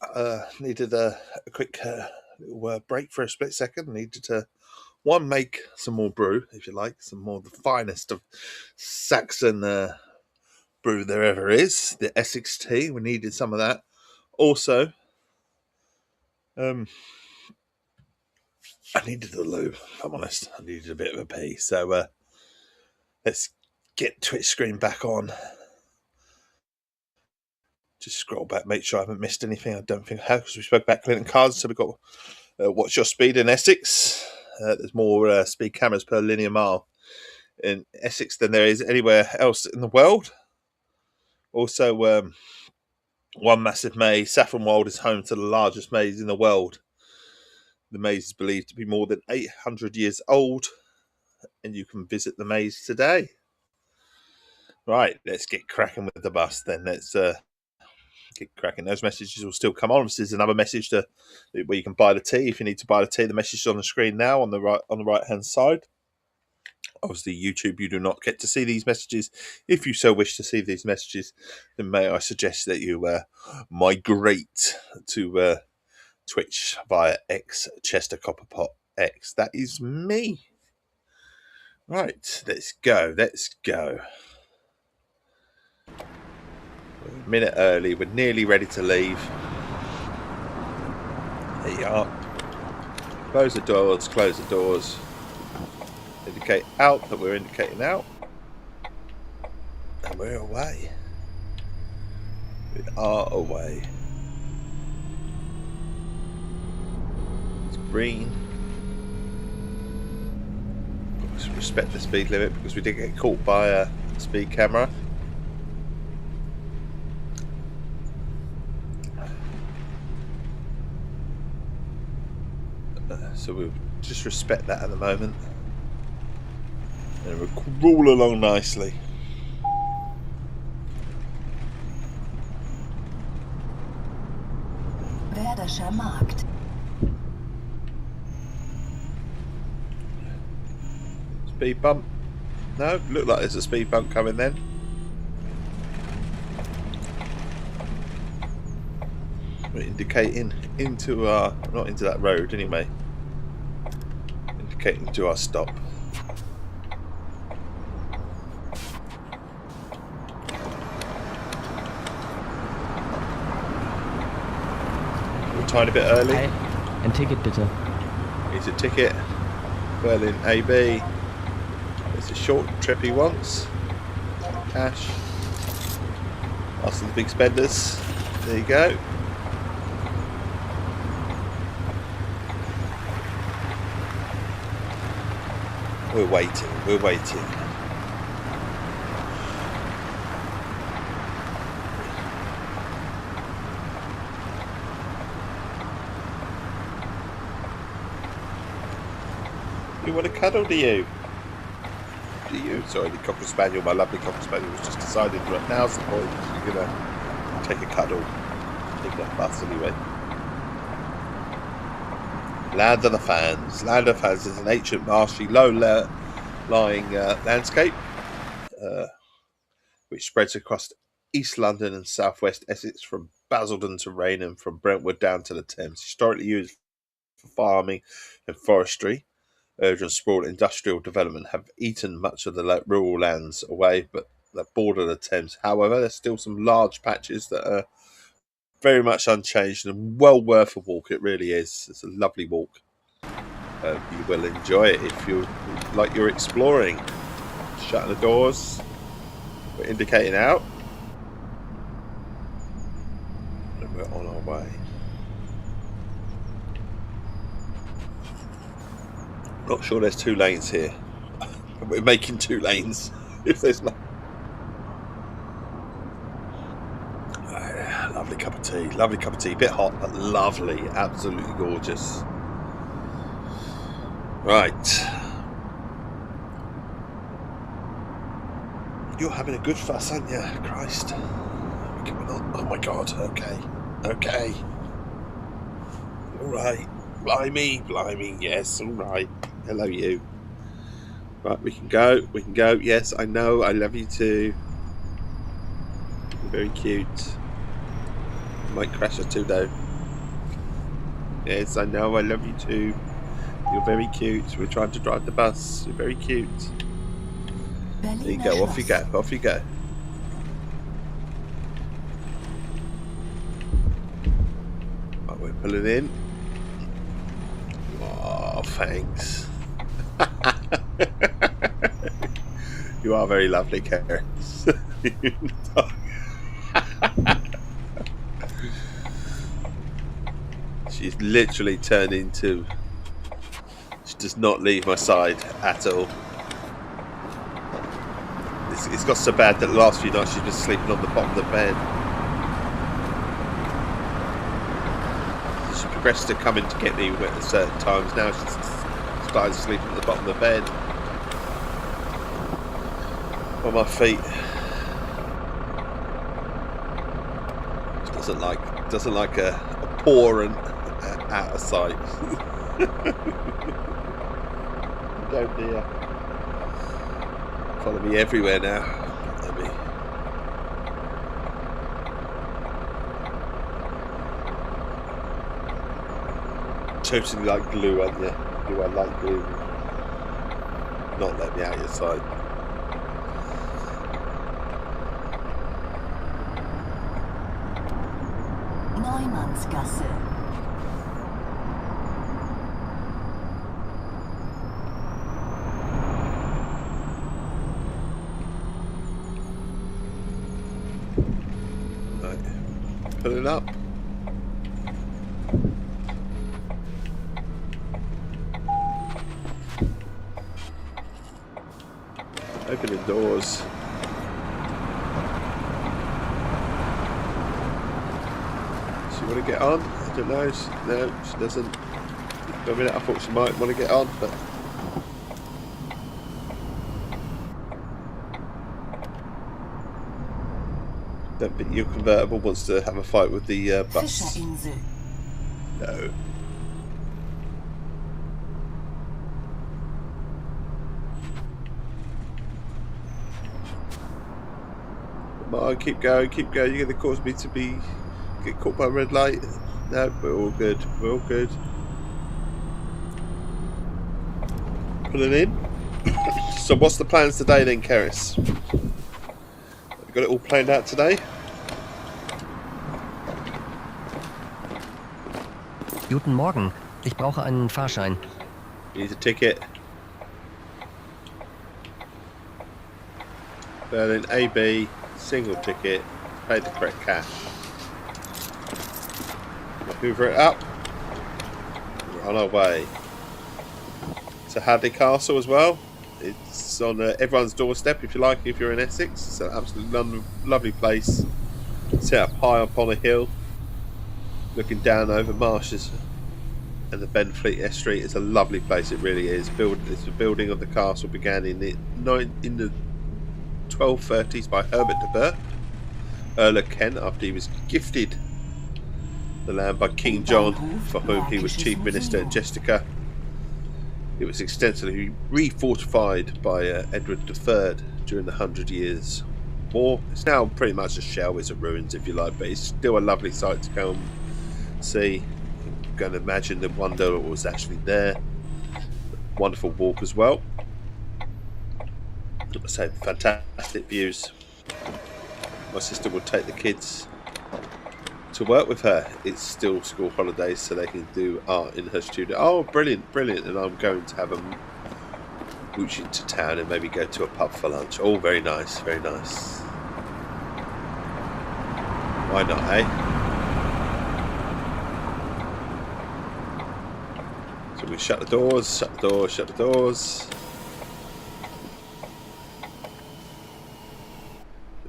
Needed a quick little break for a split second. Needed to make some more brew, if you like, some more of the finest of Saxon brew there ever is. The Essex Tea. We needed some of that. Also, I needed a loo. If I'm honest, I needed a bit of a pee. So let's get Twitch screen back on. Just scroll back, make sure I haven't missed anything. I don't think I have, because we spoke about Clinton cards. So we've got What's Your Speed in Essex. There's more speed cameras per linear mile in Essex than there is anywhere else in the world. Also, one massive maze. Saffron Wild is home to the largest maze in the world. The maze is believed to be more than 800 years old, and you can visit the maze today. Right, let's get cracking with the bus then. Let's get cracking. Those messages will still come on. This is another message where you can buy the tea. If you need to buy the tea, the message is on the screen now on the right hand side. Obviously, YouTube, you do not get to see these messages. If you so wish to see these messages, then may I suggest that you migrate to Twitch via X Chester Copperpot X. That is me. Right, let's go. We're a minute early. We're nearly ready to leave. There you are. Close the doors. Indicate out that we're indicating out. And we're away. We are away. It's green. Let's respect the speed limit because we did get caught by a speed camera. So we'll just respect that at the moment. And we'll crawl along nicely. Werdischer Markt. Speed bump. No, look like there's a speed bump coming then. We're indicating into our, not into that road anyway. Indicating to our stop. We're a tiny bit early. Ein Ticket bitte. Needs a ticket. Berlin AB. It's a short trip he wants. Cash. Asking the big spenders. There you go. We're waiting. You want a cuddle, do you? Sorry, the Cocker Spaniel, my lovely Cocker Spaniel, has just decided right now's the point. You're going to take a cuddle. Take that bus anyway. Land of the Fans. Land of the Fans is an ancient, marshy, low-lying landscape which spreads across East London and southwest Essex from Basildon to Rainham, from Brentwood down to the Thames. Historically used for farming and forestry. Urban sprawl industrial development have eaten much of the rural lands away, but that border the Thames. However, there's still some large patches that are very much unchanged and well worth a walk. It really is. It's a lovely walk. You will enjoy it if you like you're exploring. Shutting the doors. We're indicating out. And we're on our way. Not sure there's 2 lanes here. We're making 2 lanes. If there's no. Lovely cup of tea. Lovely cup of tea. Bit hot, but lovely. Absolutely gorgeous. Right. You're having a good fuss, aren't you? Christ. Oh my God. Okay. All right. Blimey. Yes. All right. Hello, you. Right, we can go. Yes, I know. I love you too. You're very cute. Might crash us too though. Yes, I know, I love you too. You're very cute. We're trying to drive the bus. You're very cute. There you go, off you go, off you go. Right, we're pulling in. Oh, thanks. You are very lovely, Karen. She's literally turned into... She does not leave my side at all. It's got so bad that the last few nights she's been sleeping on the bottom of the bed. She progressed to coming to get me at certain times. Now she's started sleeping at the bottom of the bed. On my feet. She doesn't like a paw and out of sight. Don't dear. Follow me everywhere now. Let me. Totally like glue, aren't you? You are like glue. Not let me out your sight. Neumannsgasse. Put it up. Open the doors. She want to get on? I don't know. No, she doesn't. For a minute I thought she might want to get on, but don't think your convertible wants to have a fight with the bus. No. Come on, keep going, keep going. You're going to cause me to get caught by a red light. No, we're all good. We're all good. Pulling in. So what's the plans today then, Keris? Got it all planned out today? Guten Morgen. Ich brauche einen Fahrschein. You need a ticket. Berlin AB, single ticket, pay the correct cash. I'll hoover it up. We're on our way. To Hadley Castle as well. It's on everyone's doorstep, if you like, if you're in Essex. It's an absolutely lovely place. Set up high up on a hill, looking down over marshes and the Benfleet Estuary. It's a lovely place, it really is. It's the building of the castle began in the 1230s by Herbert de Burgh, Earl of Kent, after he was gifted the land by King John, for whom he was Chief Minister at Jessica. It was extensively refortified by Edward III during the 100 Years' War. It's now pretty much a shell, it's a ruins if you like, but it's still a lovely sight to come see. I'm going to imagine the wonder what was actually there. Wonderful walk as well. I say fantastic views. My sister will take the kids to work with her. It's still school holidays, so they can do art in her studio. Oh, brilliant, brilliant. And I'm going to have them mooch into town and maybe go to a pub for lunch. Oh, very nice, very nice. Why not, eh? So we shut the doors, shut the doors, shut the doors.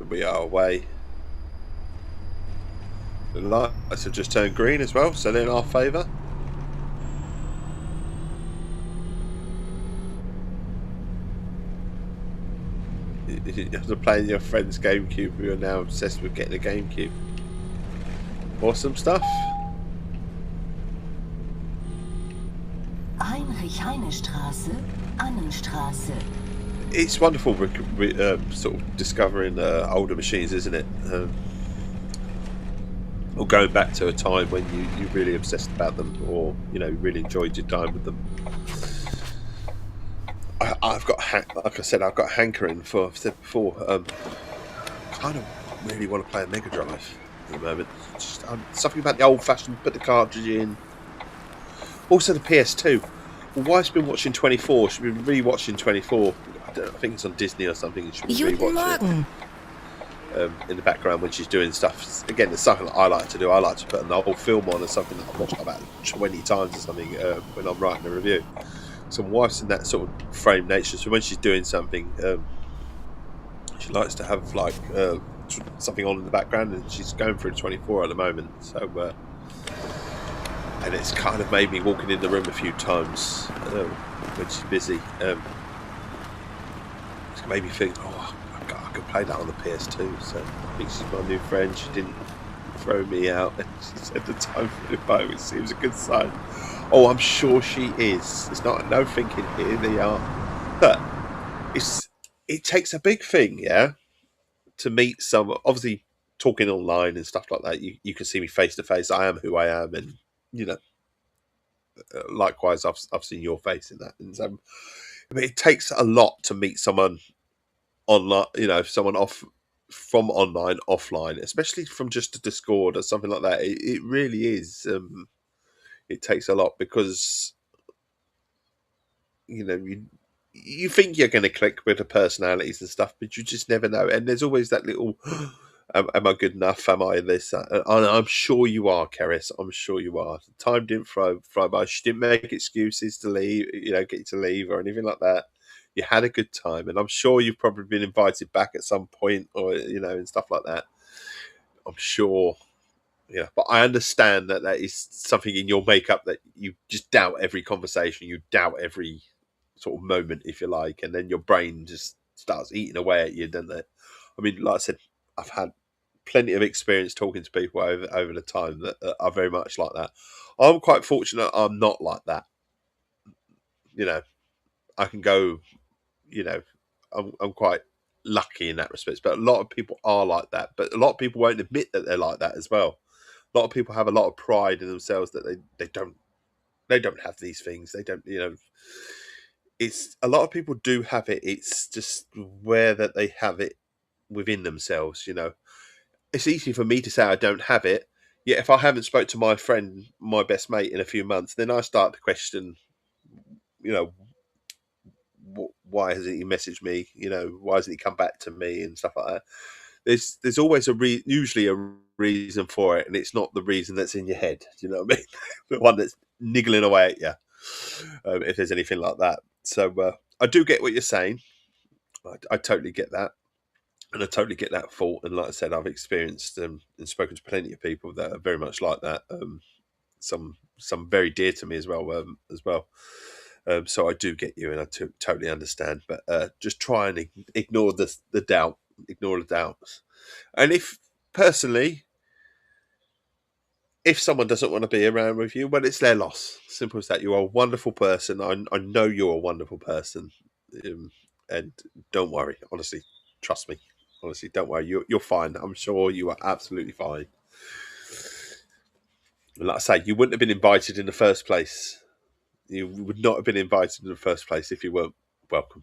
We are away. The lights have just turned green as well, so they're in our favour. After playing your friend's GameCube, we are now obsessed with getting a GameCube. Awesome stuff. Heinrich-Heine-Straße, Annenstraße. It's wonderful sort of discovering older machines, isn't it? or going back to a time when you really obsessed about them, or really enjoyed your time with them. I've got, like I said, I've got a hankering for. I've said before. Kind of really want to play a Mega Drive at the moment. Just, something about the old-fashioned, put the cartridge in. Also the PS2. My wife's been watching 24. She's been re-watching 24. I think it's on Disney or something. She should be re-watching it in the background when she's doing stuff. Again, it's something that I like to do. I like to put an old film on or something that I've watched about 20 times or something when I'm writing a review. So my wife's in that sort of frame nature. So when she's doing something, she likes to have like something on in the background, and she's going through 24 at the moment. So. And it's kind of made me walking in the room a few times when she's busy. It's made me think, I could play that on the PS2. So I think she's my new friend. She didn't throw me out, and she said the time flew by, which seems a good sign. Oh, I'm sure she is. There's no thinking here. They are, but it takes a big thing, yeah, to meet someone. Obviously, talking online and stuff like that, you can see me face to face. I am who I am, and likewise, I've seen your face in that. And so, it takes a lot to meet someone online. Someone from online, offline, especially from just a Discord or something like that. It really is. It takes a lot because you think you're going to click with the personalities and stuff, but you just never know. And there's always that little. Am I good enough? Am I this? And I'm sure you are, Keris. I'm sure you are. Time didn't fly by. She didn't make excuses to leave, get you to leave or anything like that. You had a good time, and I'm sure you've probably been invited back at some point, or and stuff like that. I'm sure, But I understand that is something in your makeup that you just doubt every conversation, you doubt every sort of moment, if you like, and then your brain just starts eating away at you, doesn't it? I mean, like I said, I've had plenty of experience talking to people over the time that are very much like that. I'm quite fortunate I'm not like that. I can go, I'm quite lucky in that respect. But a lot of people are like that. But a lot of people won't admit that they're like that as well. A lot of people have a lot of pride in themselves that they don't have these things. They don't, it's a lot of people do have it. It's just where that they have it within themselves, It's easy for me to say I don't have it, yet if I haven't spoke to my friend, my best mate in a few months, then I start to question, why hasn't he messaged me? Why hasn't he come back to me and stuff like that? There's always usually a reason for it, and it's not the reason that's in your head. Do you know what I mean? The one that's niggling away at you, if there's anything like that. So I do get what you're saying. I totally get that. And I totally get that fault. And like I said, I've experienced and spoken to plenty of people that are very much like that. Some very dear to me as well. So I do get you, and I totally understand. But just try and ignore the doubt. Ignore the doubts. And if someone doesn't want to be around with you, well, it's their loss. Simple as that. You are a wonderful person. I know you're a wonderful person. And don't worry. Honestly, trust me. Honestly, don't worry. You're fine. I'm sure you are absolutely fine. And like I say, you wouldn't have been invited in the first place. You would not have been invited in the first place if you weren't welcome.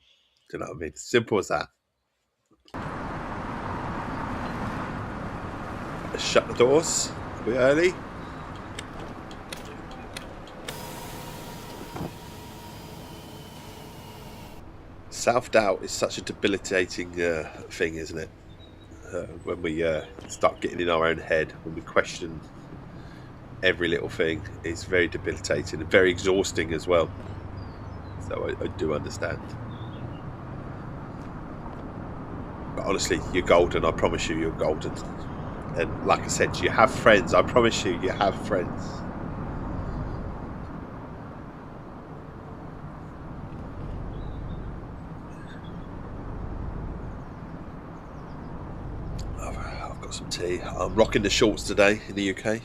Do you know what I mean? Simple as that. Shut the doors a bit early. Self-doubt is such a debilitating thing, isn't it? When we start getting in our own head, when we question every little thing, it's very debilitating and very exhausting as well. So I do understand. But honestly, you're golden. I promise you, you're golden. And like I said, you have friends. I promise you, you have friends. I've got some tea. I'm rocking the shorts today in the UK.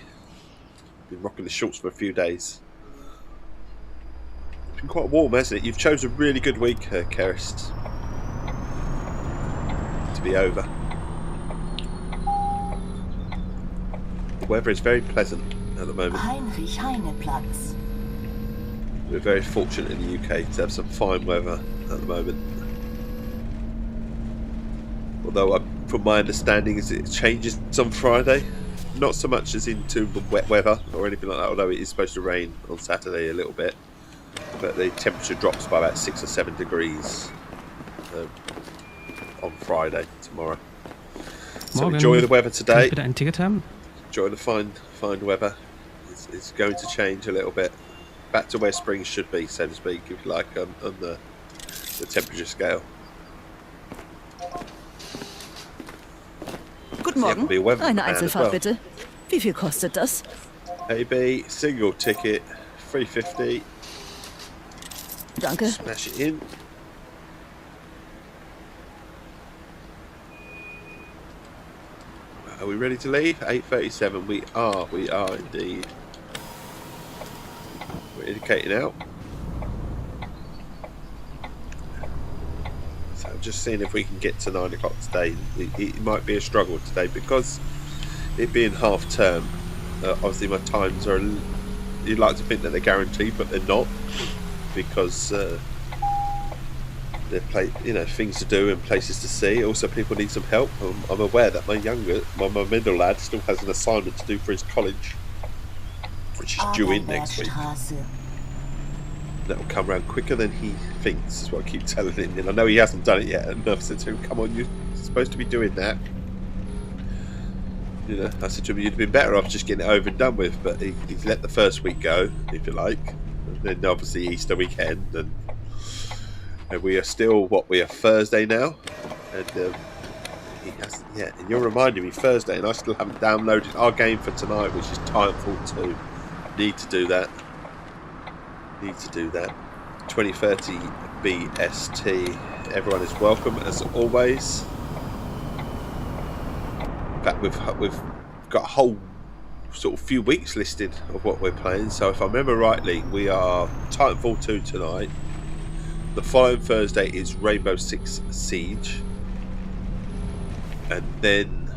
Been rocking the shorts for a few days. It's been quite warm, hasn't it? You've chosen a really good week, Keris, to be over. The weather is very pleasant at the moment. Heinrich-Heine-Platz. We're very fortunate in the UK to have some fine weather at the moment. Although, from my understanding, it changes on Friday. Not so much as into the wet weather or anything like that, although it is supposed to rain on Saturday a little bit. But the temperature drops by about 6 or 7 degrees on Friday, tomorrow. So Morgen. enjoy the weather Kann today. ich bitte ein Ticket haben? Enjoy the fine weather. It's going to change a little bit. Back to where spring should be, so to speak, if you like, on the temperature scale. Guten Morgen. be a weather Eine man as Einzelfahrt well. bitte. Wie viel kostet das? AB, single ticket, $3.50. Danke. Smash it in. Are we ready to leave? 8:37. We are indeed. We're indicating out. So I'm just seeing if we can get to 9 o'clock today. It might be a struggle today because it being half term. Obviously my times are, you'd like to think that they're guaranteed, but they're not, because they're things to do and places to see. Also, people need some help. I'm aware that my middle lad still has an assignment to do for his college, which is due in next week. That will come around quicker than he thinks, is what I keep telling him. And I know he hasn't done it yet, and I've said to him, come on, you're supposed to be doing that. You know, I said to him, you'd have been better off just getting it over and done with, but he's let the first week go, if you like. And then obviously Easter weekend, and we are still, we are Thursday now, and he hasn't yet. And you're reminding me Thursday, and I still haven't downloaded our game for tonight, which is Titanfall 2. Need to do that. 2030 BST. Everyone is welcome as always. In fact, we've got a whole sort of few weeks listed of what we're playing. So if I remember rightly, we are Titanfall 2 tonight. The following Thursday is Rainbow Six Siege, and then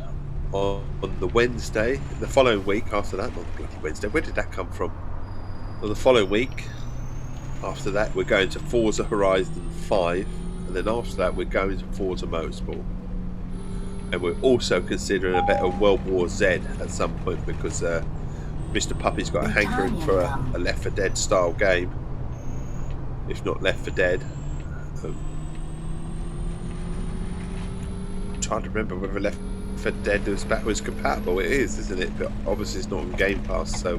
on the Wednesday, the following week after that, not the bloody Wednesday, where did that come from? Well, the following week after that, we're going to Forza Horizon 5, and then after that, we're going to Forza Motorsport. And we're also considering a bit of World War Z at some point, because Mr. Puppy's got a hankering for a Left 4 Dead style game, if not Left 4 Dead. I'm trying to remember whether Left 4 Dead was backwards compatible. It is, isn't it? But obviously it's not on Game Pass, so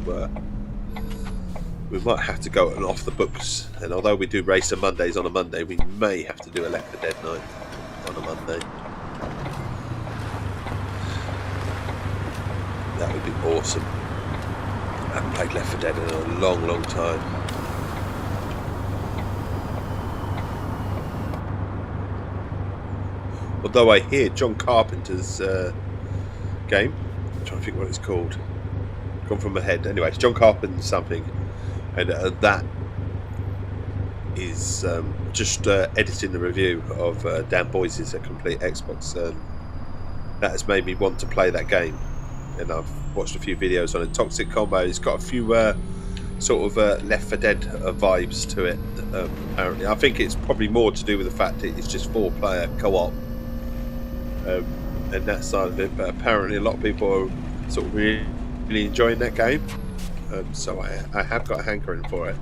we might have to go off the books. And although we do race on Mondays on a Monday, we may have to do a Left 4 Dead night on a Monday. That would be awesome. I haven't played Left 4 Dead in a long, long time. Although I hear John Carpenter's game, I'm trying to think what it's called. Gone from my head. Anyway, it's John Carpenter's something, and that is just editing the review of Dan Boyce's A Complete Xbox. That has made me want to play that game, and I've watched a few videos on it. Toxic Combo, it's got a few sort of Left 4 Dead vibes to it, apparently. I think it's probably more to do with the fact that it's just 4-player co-op, and that side of it, but apparently a lot of people are sort of really enjoying that game, so I have got a hankering for it.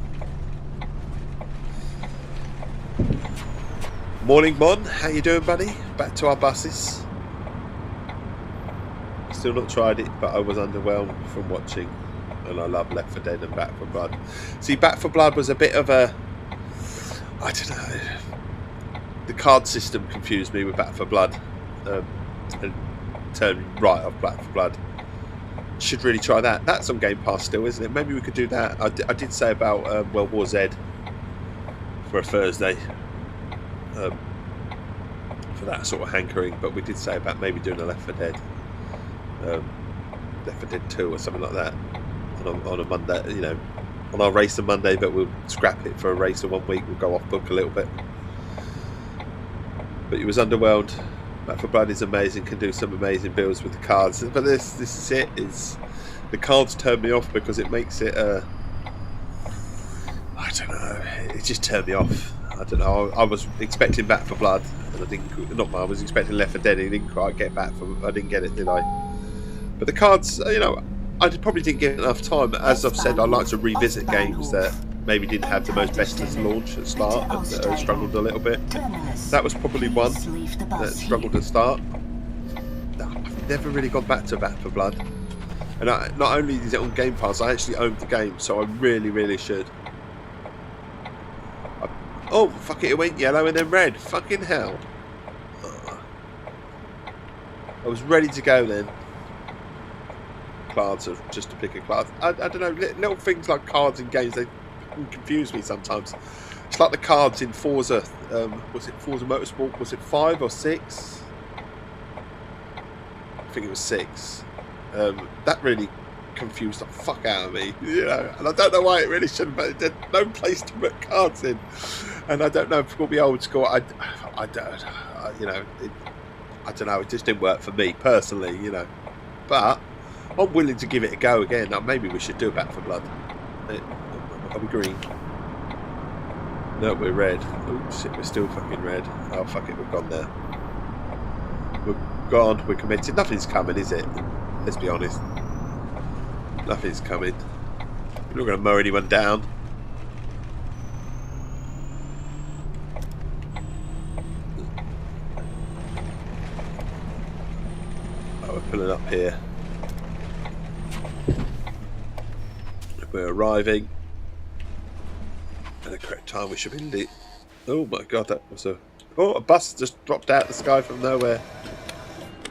Morning Mon, how you doing, buddy? Back to our buses. Still not tried it, but I was underwhelmed from watching, and I love Left 4 Dead and Back 4 Blood. See, Back 4 Blood was a bit of a, I don't know, the card system confused me with Back 4 Blood, and turned right off Back 4 Blood. Should really try that. That's on Game Pass still, isn't it? Maybe we could do that. I did say about World War Z for a Thursday, for that sort of hankering, but we did say about maybe doing a Left 4 Dead, Left 4 Dead 2 or something like that on a Monday, you know, on our race on Monday, but we'll scrap it for a race in 1 week. We'll go off book a little bit. But it was underwhelmed. Back 4 Blood is amazing, can do some amazing builds with the cards, but this is it. It's the cards turn me off because it makes it. I don't know. It just turned me off. I don't know. I was expecting Back for Blood, and I didn't. Not I was expecting Left 4 Dead, and I didn't quite get Back for. I didn't get it, did I? But the cards, you know, I probably didn't get enough time. As I've said, I like to revisit games that maybe didn't have the most bestest launch at the start and struggled a little bit. That was probably one that struggled to start. I've never really gone back to Back for Blood. And not only is it on Game Pass, I actually owned the game, so I really, really should. Oh, fuck it, it went yellow and then red. Fucking hell. I was ready to go then. Cards of just to pick a class. I don't know, little things like cards in games, they confuse me sometimes. It's like the cards in Forza. Was it Forza Motorsport? Was it 5 or 6? I think it was 6. That really confused the fuck out of me, you know. And I don't know why it really shouldn't, but there's no place to put cards in. And I don't know if we'll be old school. I don't, you know. I don't know. It just didn't work for me personally, you know. But I'm willing to give it a go again. Now, maybe we should do a Back for Blood. Are we green? No, we're red. Oh shit, we're still fucking red. Oh fuck it, we've gone there. We're gone. We're committed. Nothing's coming, is it? Let's be honest. Nothing's coming. We're not going to mow anyone down. Oh, we're pulling up here. We're arriving at the correct time. We should be lit. Oh my god, that was a bus just dropped out of the sky from nowhere,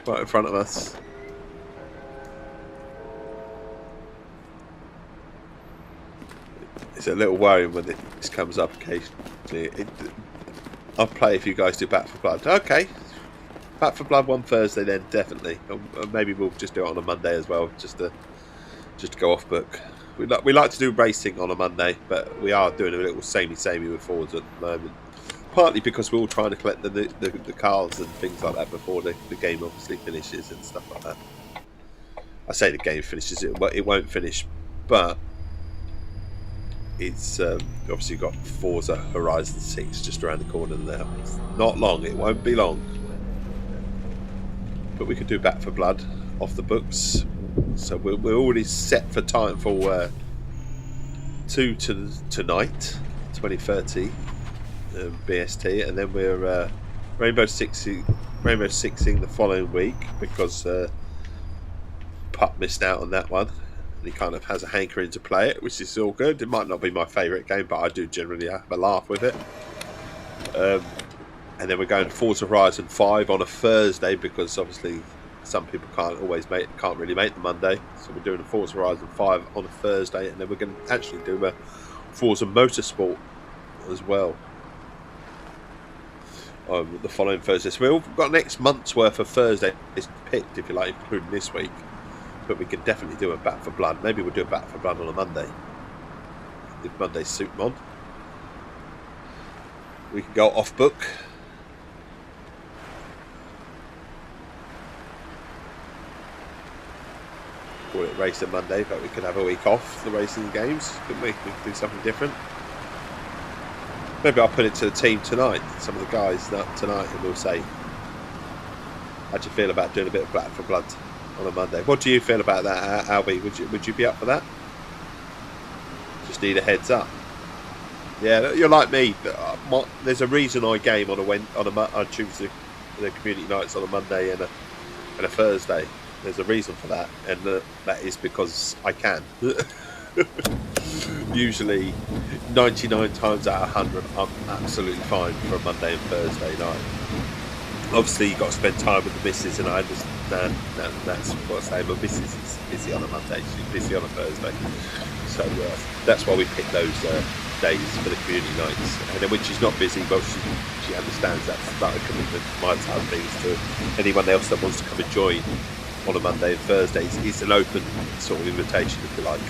right in front of us. It's a little worrying when this comes up occasionally. I'll play if you guys do Back for Blood. Okay, Back for Blood one Thursday then, definitely. Or maybe we'll just do it on a Monday as well, just to go off book. We like to do racing on a Monday, but we are doing a little samey with Forza at the moment. Partly because we're all trying to collect the cars and things like that before the game obviously finishes and stuff like that. I say the game finishes, it won't finish, but it's obviously got Forza Horizon 6 just around the corner now. It's not long, it won't be long. But we could do Back for Blood off the books. So we're already set for Titanfall 2 tonight, 2030 BST, and then we're Rainbow Sixing the following week because Pup missed out on that one. And he kind of has a hankering to play it, which is all good. It might not be my favourite game, but I do generally have a laugh with it. And then we're going to Forza Horizon 5 on a Thursday because obviously some people can't really make the Monday, so we're doing a Forza Horizon 5 on a Thursday, and then we're going to actually do a Forza Motorsport as well the following Thursday. So we've got next month's worth of Thursday is picked, if you like, including this week. But we can definitely do a Back for Blood. Maybe we'll do a Back for Blood on a Monday. If Mondays suit them on, we can go off book. Call it Racing Monday, but we could have a week off the racing games, couldn't we? We could do something different. Maybe I'll put it to the team tonight, some of the guys tonight, and we'll say, how do you feel about doing a bit of Back for Blood on a Monday? What do you feel about that, Albie? Would you be up for that? Just need a heads up. Yeah, you're like me. There's a reason I game on Tuesday, the community nights on a Monday and a Thursday. There's a reason for that, and that is because I can. Usually 99 times out of 100 I'm absolutely fine for a Monday and Thursday night. Obviously you've got to spend time with the missus, and I understand that's what I say. My missus is busy on a Monday, she's busy on a Thursday, so that's why we pick those days for the community nights. And then when she's not busy, well, she understands that's not a commitment to my side of things. To anyone else that wants to come and join on a Monday and Thursday, it's an open sort of invitation, if you like.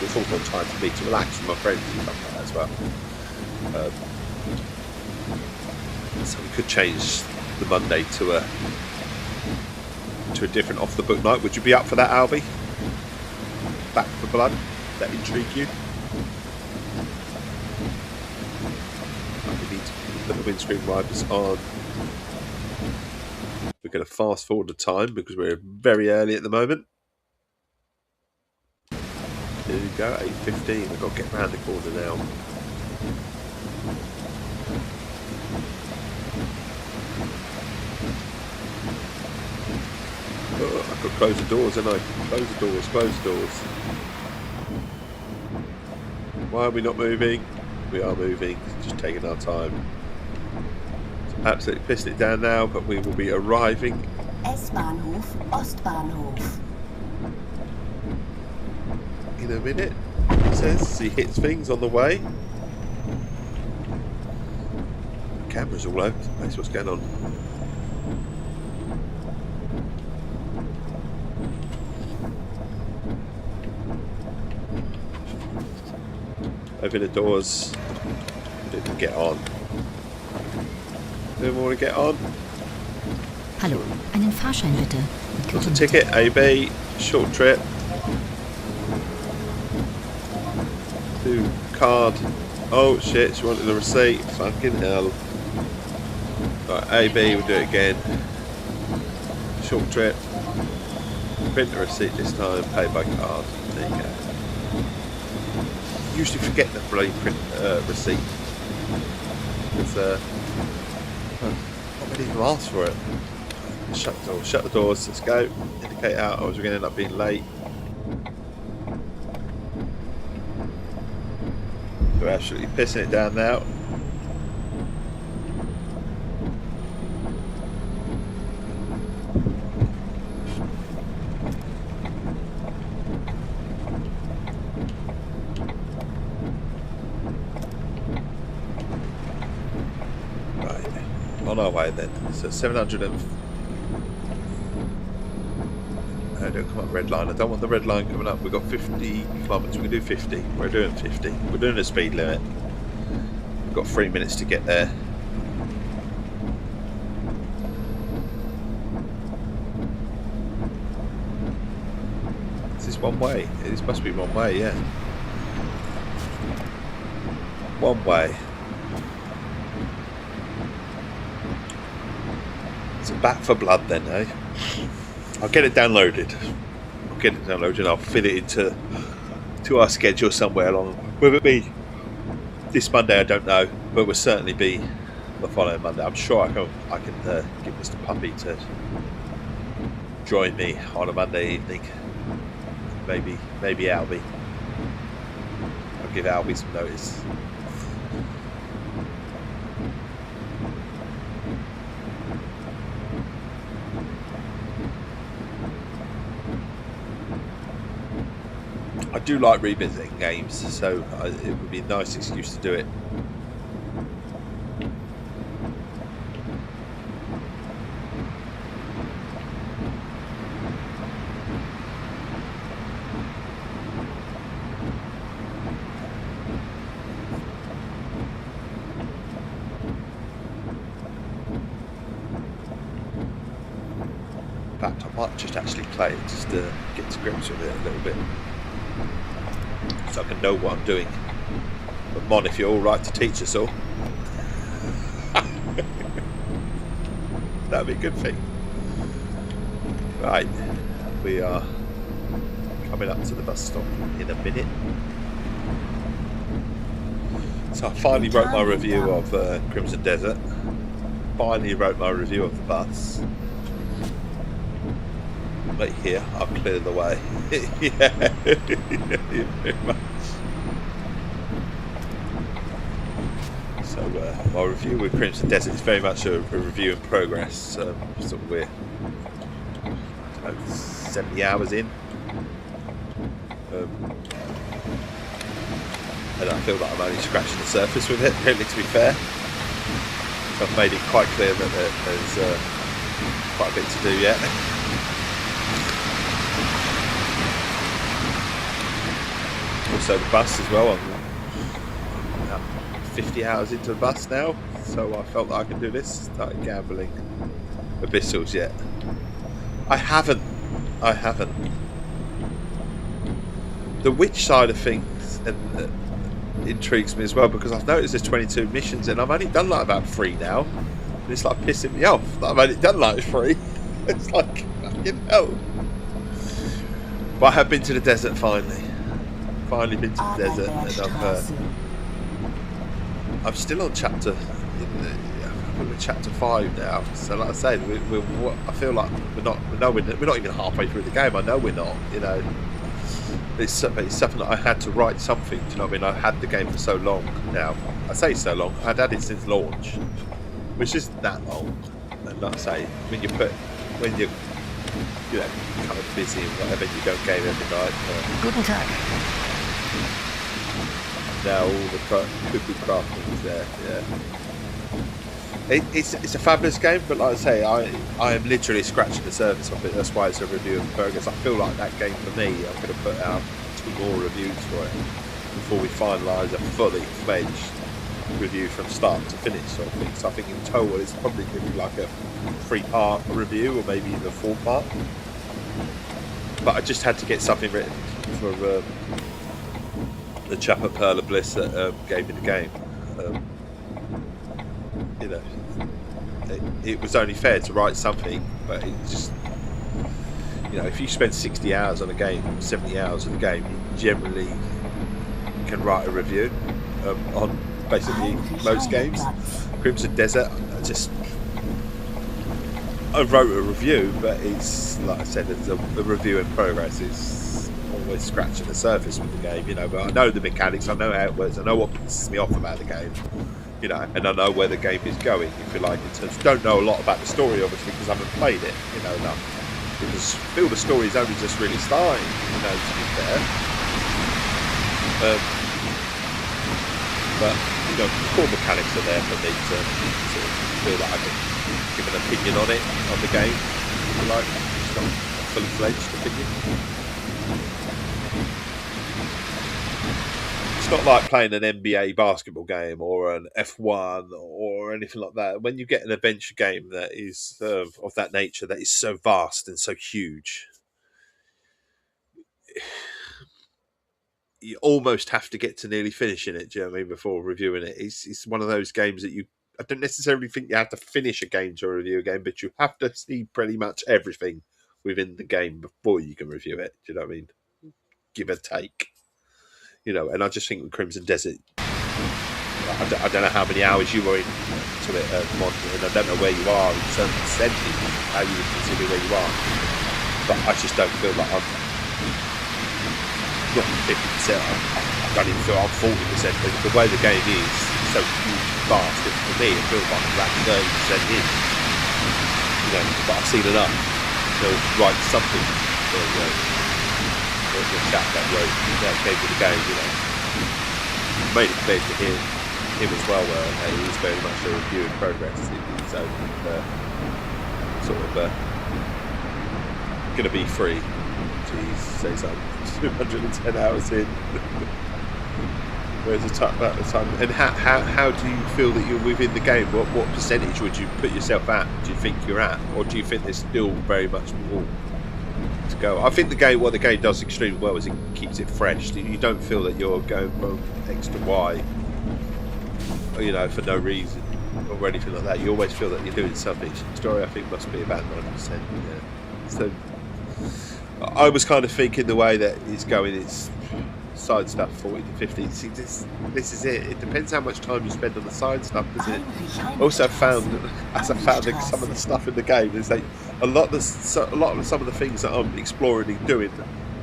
It's also a time for me to relax with my friends and stuff like that as well. So we could change the Monday to to a different off-the-book night. Would you be up for that, Albie? Back for Blood? Does that intrigue you? We need to put the windscreen wipers on. We're going to fast forward the time because we're very early at the moment. There we go, 8:15. We've got to get round the corner now. Oh, I've got to close the doors, haven't I? Close the doors, close the doors. Why are we not moving? We are moving, just taking our time. Absolutely pissed it down now, but we will be arriving. S-Bahnhof, Ostbahnhof. In a minute, it says. He hits things on the way. The camera's all over the place. What's going on? Open the doors. Didn't get on. Didn't want to get on. Hallo, einen Fahrschein bitte. Got a ticket, AB, short trip. To card. Oh shit, she wanted the receipt. Fucking hell. Right, AB, we'll do it again. Short trip. Print the receipt this time, pay by card. There you go. Usually forget the bloody print receipt. Because not many people ask for it. Shut the doors, let's go. Indicate out, or we're going to end up being late. We're absolutely pissing it down now. Right, on our way then. So 700 and... No, don't come up red line. I don't want the red line coming up. We've got 50 kilometres. We can do 50. We're doing 50. We're doing a speed limit. We've got 3 minutes to get there. Is this one way? This must be one way, yeah. One way. It's back for blood then, eh? I'll get it downloaded. I'll fit it into our schedule somewhere along. Will it be this Monday? I don't know, but it will certainly be the following Monday. I'm sure I can get Mr. Puppy to join me on a Monday evening. Maybe Albie. I'll give Albie some notice. I do like revisiting games, so it would be a nice excuse to do it. In fact, I might just actually play it, just to get to grips with it a little bit. So I can know what I'm doing. But Mon, if you're alright to teach us all, that'd be a good thing. Right, we are coming up to the bus stop in a minute. So I finally wrote my review of Crimson Desert. Finally wrote my review of the bus. Right here, I'll clear the way. Yeah, very much. So my review with Crimson Desert is very much a review in progress. So we're 70 hours in, and I feel like I'm only scratching the surface with it. Really, to be fair, so I've made it quite clear that there's quite a bit to do yet. Also the bus as well. I'm 50 hours into the bus now, so I felt that I could do this. Started gambling abyssals yet. I haven't. The witch side of things intrigues me as well, because I've noticed there's 22 missions and I've only done like about 3 now. And it's like pissing me off that I've only done like 3. It's like, fucking hell. But I have been to the desert finally. Finally been to the desert, and I'm still on chapter 5 now. So like I say, I feel like we're not even halfway through the game. I know we're not. You know, it's something that I had to write something. Do you know what I mean? I had the game for so long now. I say so long. I'd had it since launch, which isn't that long. And like I say, when you're kind of busy and whatever, you don't game every night. Guten Tag. Now all the cookie crafting is there. Yeah, it's a fabulous game, but like I say, I am literally scratching the surface of it. That's why it's a review in progress. I feel like that game for me, I'm going to put out 2 more reviews for it before we finalise a fully fledged review from start to finish sort of thing. So I think in total it's probably going to be like a 3-part review, or maybe even a 4-part. But I just had to get something written for the chap at Pearl of Bliss that gave me the game. You know, it was only fair to write something, but it just, you know, if you spend 60 hours on a game, 70 hours on a game, you generally can write a review on basically most games. Crimson Desert, I wrote a review, but it's like I said, the review in progress is always scratching the surface with the game, you know. But I know the mechanics, I know how it works, I know what pisses me off about the game, you know, and I know where the game is going, if you like. In terms, don't know a lot about the story, obviously, because I haven't played it, you know, enough. Because I feel the story is only just really starting, you know, to be fair. But you know, the core mechanics are there for me to feel that I can give an opinion on it, on the game, if you like. It's not a fully fledged opinion. It's not like playing an NBA basketball game or an F1 or anything like that. When you get an adventure game that is of that nature, that is so vast and so huge, you almost have to get to nearly finishing it, do you know what I mean, before reviewing it. It's one of those games that I don't necessarily think you have to finish a game to review a game, but you have to see pretty much everything within the game before you can review it, do you know what I mean? Give or take. You know, and I just think with Crimson Desert, I don't know how many hours you were into it, Mon, and I don't know where you are in terms of percentage, how you would consider where you are, but I just don't feel like I'm not 50%, I don't even feel I'm 40%, but the way the game is so huge and fast, for me it feels like I'm about 30% in, you know, but I've seen enough to write something for the chap that came to the game, you know, made it clear to him as well, he was very much a review in progress, so going to be free. Jeez, says I'm 210 hours in. Where's the time? And how do you feel that you're within the game? What percentage would you put yourself at? Do you think you're at, or do you think there's still very much more to go? I think what the game does extremely well is it keeps it fresh. You don't feel that you're going from X to Y, you know, for no reason or anything like that. You always feel that you're doing something. The story, I think, must be about 90%. Yeah. So I was kind of thinking the way that it's going, it's side stuff 40 to 50. See, this is it. It depends how much time you spend on the side stuff, doesn't it? Also found, as I found some of the stuff in the game, is like a lot of some of the things that I'm exploring and doing,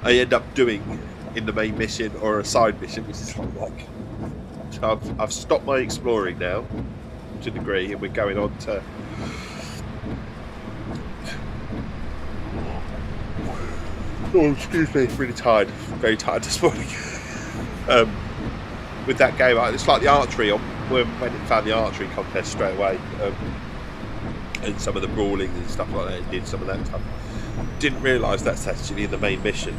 I end up doing in the main mission or a side mission, which is like, so I've stopped my exploring now to a degree, and we're going on to. Oh, excuse me, really tired, very tired this morning. With that game, it's like the archery. Went and found the archery contest straight away, and some of the brawling and stuff like that. Did some of that stuff. Didn't realise that's actually the main mission,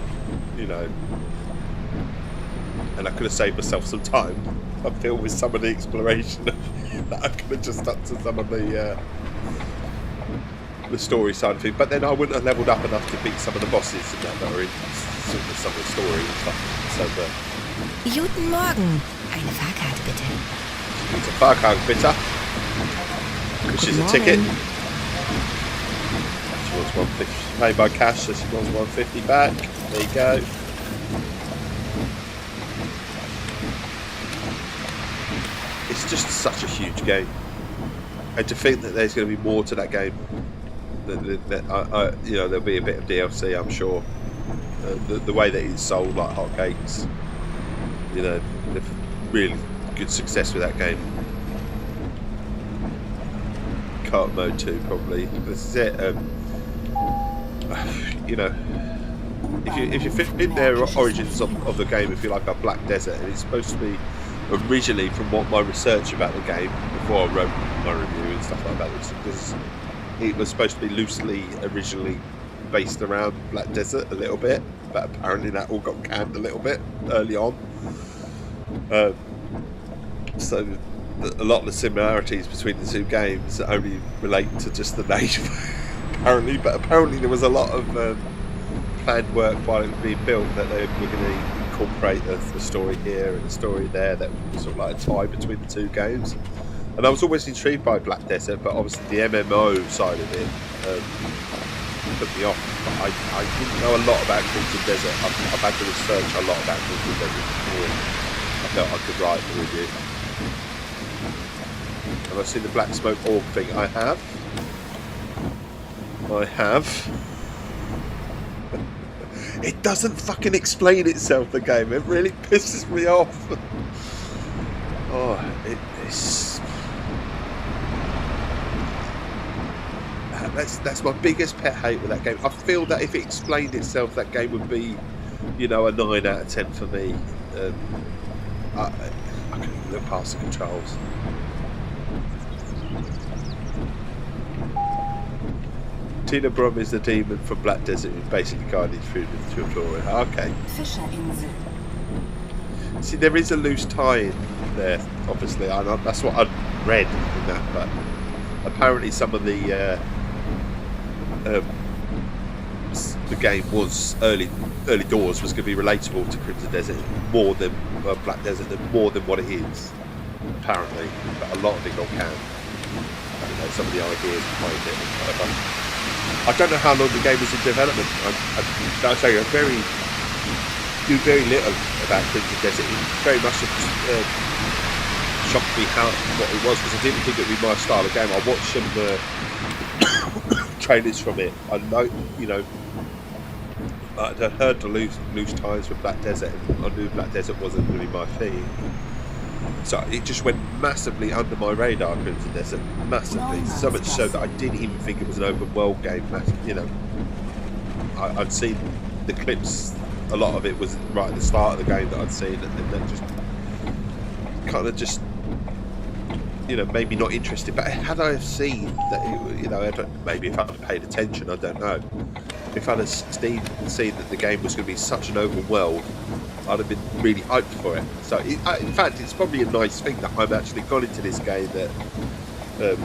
you know. And I could have saved myself some time. I feel with some of the exploration that I could have just stuck to some of the the story side of things. But then I wouldn't have leveled up enough to beat some of the bosses and that are in sort of some of the story and stuff. So, Guten Morgen. Eine Fahrkarte bitte. it's a Fahrkarte bitte, which is a ticket. She wants 150 paid by cash, so she wants 150 back. There you go. It's just such a huge game, and to think that there's going to be more to that game. You know, there'll be a bit of DLC, I'm sure. The way that it's sold like hotcakes, you know, they've really good success with that game. Kart mode 2 probably. This is it. You know, if you fit in their origins of the game, if you like, a Black Desert, and it's supposed to be originally, from what my research about the game before I wrote my review and stuff like that, it was supposed to be loosely originally based around Black Desert a little bit, but apparently that all got canned a little bit early on. So a lot of the similarities between the two games only relate to just the name, apparently. But apparently there was a lot of planned work while it was being built that they were going to incorporate a story here and a story there that was sort of like a tie between the two games. And I was always intrigued by Black Desert, but obviously the MMO side of it put me off. But I didn't know a lot about Crimson Desert. I've had to research a lot about Crimson Desert before I felt I could write the review. Have I seen the Black Smoke Orb thing? I have. It doesn't fucking explain itself, the game. It really pisses me off. Oh, it's... That's my biggest pet hate with that game. I feel that if it explained itself, that game would be, you know, a 9 out of 10 for me. I couldn't look past the controls. Tina Brum is the demon from Black Desert who basically guided through to Flora. Okay. See, there is a loose tie in there, obviously. That's what I'd read in that, but apparently some of the game was early doors was going to be relatable to Crimson Desert more than Black Desert, more than what it is, apparently. But a lot of it got canned. I don't know, some of the ideas behind it and whatever. I don't know how long the game was in development. I say I knew very little about Crimson Desert. It very much shocked me what it was, because I didn't think it would be my style of game. I watched some trailers from it. I know, you know, I'd heard the loose ties with Black Desert, and I knew Black Desert wasn't going to be my thing. So it just went massively under my radar, Crimson Desert, massively. So much so that I didn't even think it was an open world game. You know, I'd seen the clips. A lot of it was right at the start of the game that I'd seen, and then just kind of just, you know, maybe not interested. But had I have seen that, you know, maybe if I'd have paid attention, I don't know. If I'd have seen that the game was going to be such an open world, I'd have been really hyped for it. So, in fact, it's probably a nice thing that I've actually gone into this game that the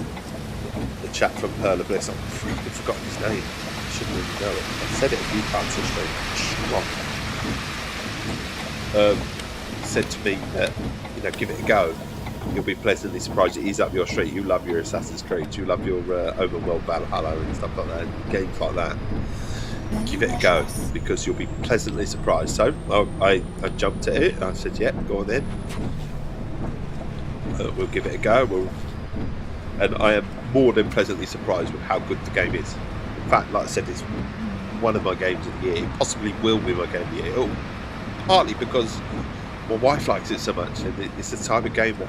chap from Pearl of Bliss, I've forgotten his name. I shouldn't really know it. I've said it a few times this week. Said to me that, you know, give it a go. You'll be pleasantly surprised. It is up your street. You love your Assassin's Creed. You love your open world Valhalla and stuff like that. Games like that. Give it a go, because you'll be pleasantly surprised. So I jumped at it and I said, yeah, go on then. We'll give it a go. And I am more than pleasantly surprised with how good the game is. In fact, like I said, it's one of my games of the year. It possibly will be my game of the year. Partly because my wife likes it so much, and it's the type of game that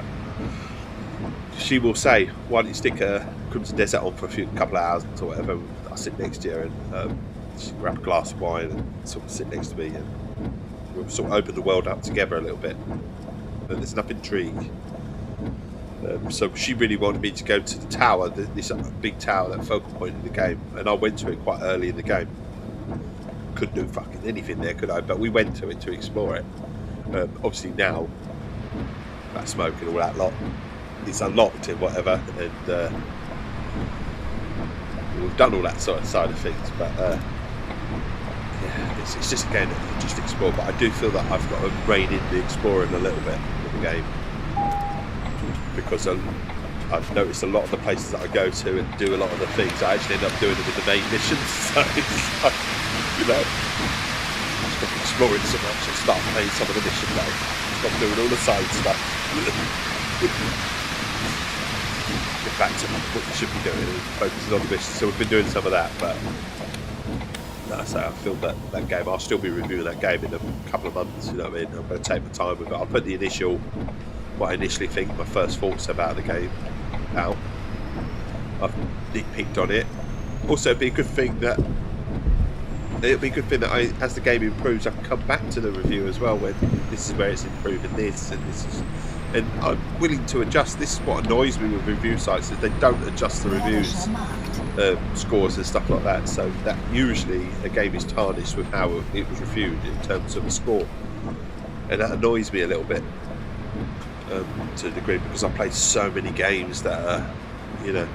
she will say, why don't you stick a Crimson Desert on for a couple of hours or whatever. I'll sit next to her and she grab a glass of wine and sort of sit next to me, and we'll sort of open the world up together a little bit. And there's enough intrigue. So she really wanted me to go to the tower, this big tower, that focal point in the game, and I went to it quite early in the game. Couldn't do fucking anything there, could I? But we went to it to explore it. Obviously now, that smoke and all that lot, it's unlocked and whatever, and we've done all that sort of side of things, but yeah, it's just a game that you just explore. But I do feel that I've got to rein in the exploring a little bit with the game, because I've noticed a lot of the places that I go to and do a lot of the things, I actually end up doing them in the main missions. So it's like, you know, stop exploring so much and start playing some of the mission mode. Stop doing all the side stuff. Get back to what you should be doing and focusing on the mission. So we've been doing some of that, but so I feel that game, I'll still be reviewing that game in a couple of months, you know what I mean? I'm going to take my time with it. I'll put what I initially think, my first thoughts about the game out. I've nitpicked on it. Also, it'll be a good thing that as the game improves, I can come back to the review as well, when this is where it's improving this, and I'm willing to adjust. This is what annoys me with review sites, is they don't adjust the reviews scores and stuff like that, so that usually a game is tarnished with how it was reviewed in terms of a score, and that annoys me a little bit to a degree, because I play so many games that are, you know,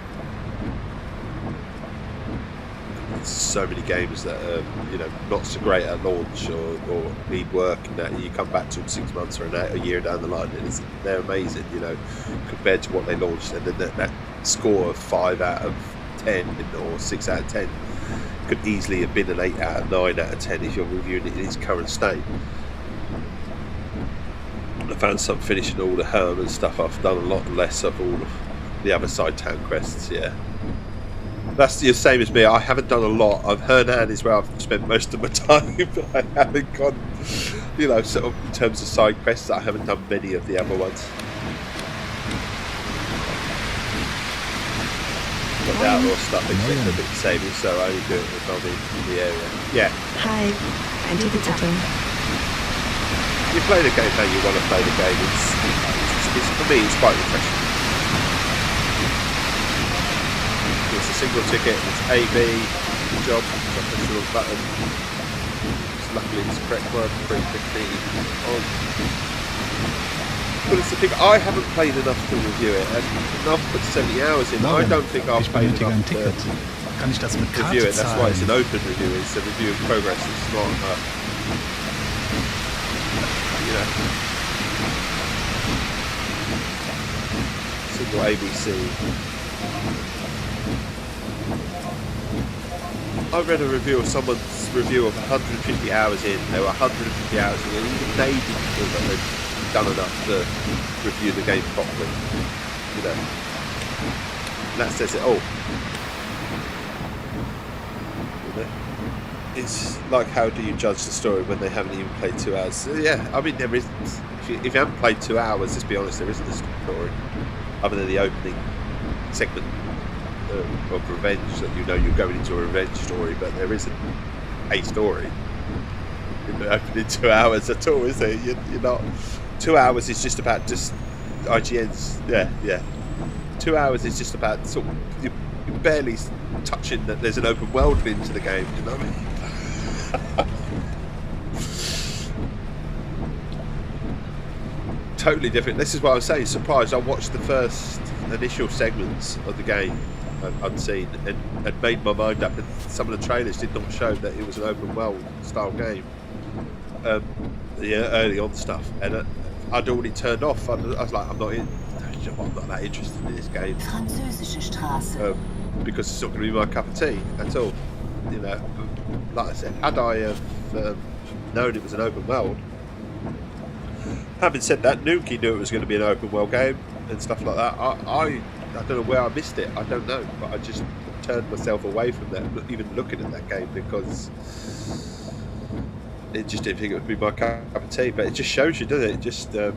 so many games that are, you know, not so great at launch or need work, and that you come back to them 6 months or a year down the line and they're amazing, you know, compared to what they launched, and then that score of 5 out of 10 or 6 out of 10 could easily have been an 8 out of 9 out of 10 if you're reviewing it in its current state. I found some finishing all the Herm and stuff. I've done a lot less of all of the other side town quests, yeah. That's the same as me. I haven't done a lot. Hernan is where I've spent most of my time, but I haven't gone, you know, sort of in terms of side quests, I haven't done many of the other ones. But the outlaw stuff is a bit samey, so I only do it if I'm in the area. Yeah. Hi, ein Ticket bitte. You play the game how you want to play the game. It's for me, it's quite refreshing. It's a single ticket. It's A, B, good job. So I push the wrong button. Luckily, it's the correct one. 350 on. But it's the thing. I haven't played enough to review it, and I've put 70 hours in. I don't think I've played enough to review it. That's why it's an open review. It's a review of progress. It's not. You know, single ABC. I read a review of someone's review of 150 hours in. They were 150 hours in, and even they didn't feel that they'd done enough to review the game properly. You know, and that says it all. You know? It's like, how do you judge the story when they haven't even played 2 hours? So, yeah, I mean, there isn't. If you haven't played 2 hours, let's be honest, there isn't a story other than the opening segment of revenge, that you know you're going into a revenge story, but there isn't a story in the opening 2 hours at all, is there? You're not. 2 hours is just about just IGN's. Yeah. 2 hours is just about sort of you're barely touching that there's an open world into the game. You know what I mean? Totally different. This is what I was saying. Surprised. I watched the first initial segments of the game I'd seen and made my mind up. And some of the trailers did not show that it was an open world style game. Early on stuff, and I'd already turned off. I was like, I'm not that interested in this game. Because it's not going to be my cup of tea at all. You know, like I said, had I have known it was an open world. Having said that, Nuki knew it was going to be an open world game and stuff like that. I don't know where I missed it. I don't know, but I just turned myself away from that, even looking at that game, because it just didn't think it would be my cup of tea. But it just shows you, doesn't it? It just don't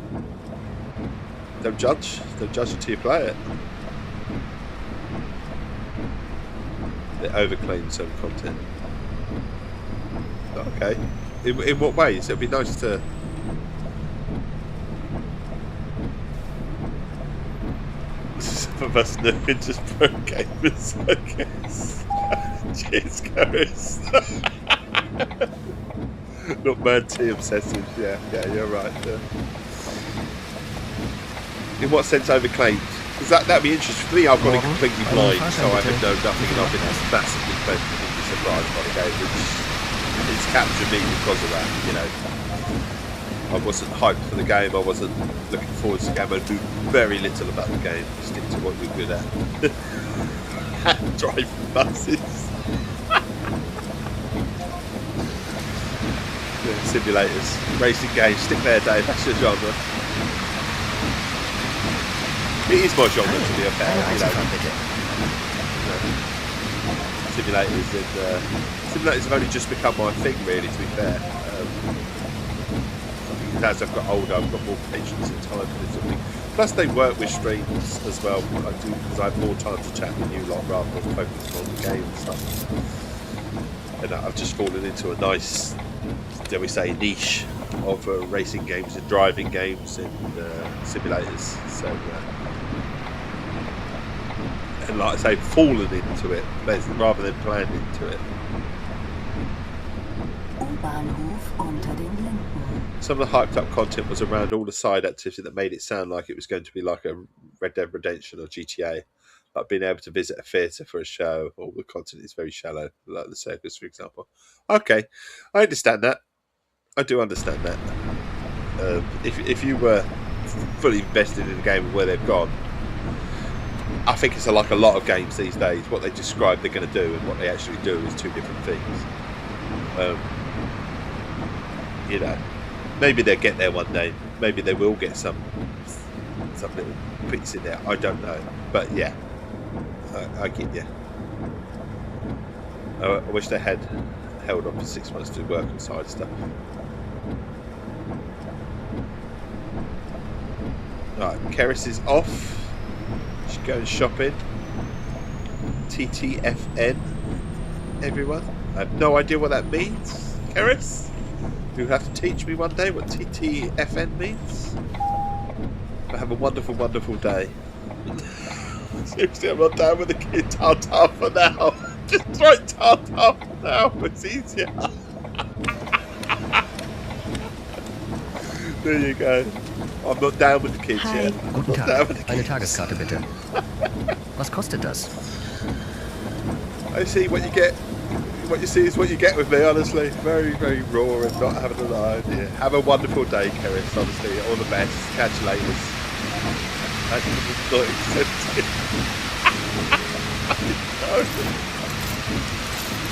judge until you play it. It overclaims some content. Okay, in what ways? It'd be nice to. Some of us know just pro gamers, I guess. Cheers, Gareth. Not mad tea obsessive. Yeah, you're right. In what sense overclaimed? Because that'd be interesting. For me, I've gone in completely blind, so I Fahrschein have known nothing, and I've been massively pleasantly surprised by the game, which it's captured me because of that. You know, I wasn't hyped for the game. I wasn't looking forward to the game. I knew very little about the game. Stick to what you're good at. Driving buses. Yeah, simulators, racing games. Stick there, Dave. That's your genre. It is my genre, to be fair. Eine You know, Einzelfahrt bitte. simulators have only just become my thing, really. To be fair, I think as I've got older, I've got more patience and time for this sort of thing. Plus, they work with streams as well. I do because I have more time to chat with you lot rather than focusing on the game and stuff. And I've just fallen into a nice, dare we say, niche of racing games and driving games and simulators. So. And like I say, fallen into it rather than planned into it. Some of the hyped up content was around all the side activity that made it sound like it was going to be like a Red Dead Redemption or GTA, like being able to visit a theatre for a show. All the content is very shallow, like the circus, for example. Okay, I understand that. I do understand that. If you were fully invested in the game and where they've gone, I think it's like a lot of games these days. What they describe they're going to do and what they actually do is two different things. You know, maybe they'll get there one day. Maybe they will get some little bits in there. I don't know, but yeah, I get you. I wish they had held on for 6 months to work on side stuff. Right, Keris is off. She's going shopping. TTFN, everyone. I have no idea what that means. Keris, you'll have to teach me one day what TTFN means. But have a wonderful, wonderful day. Seriously, I'm not down with the kid tartar for now. Just try tartar for now. It's easier. There you go. I'm not down with the kids yet. Guten Tag. Eine Tageskarte bitte. Was kostet das? I see what you get. What you see is what you get with me, honestly. Very, very raw and not having an idea. Have a wonderful day, Keris, honestly. All the best. Catch you later. That's not expensive.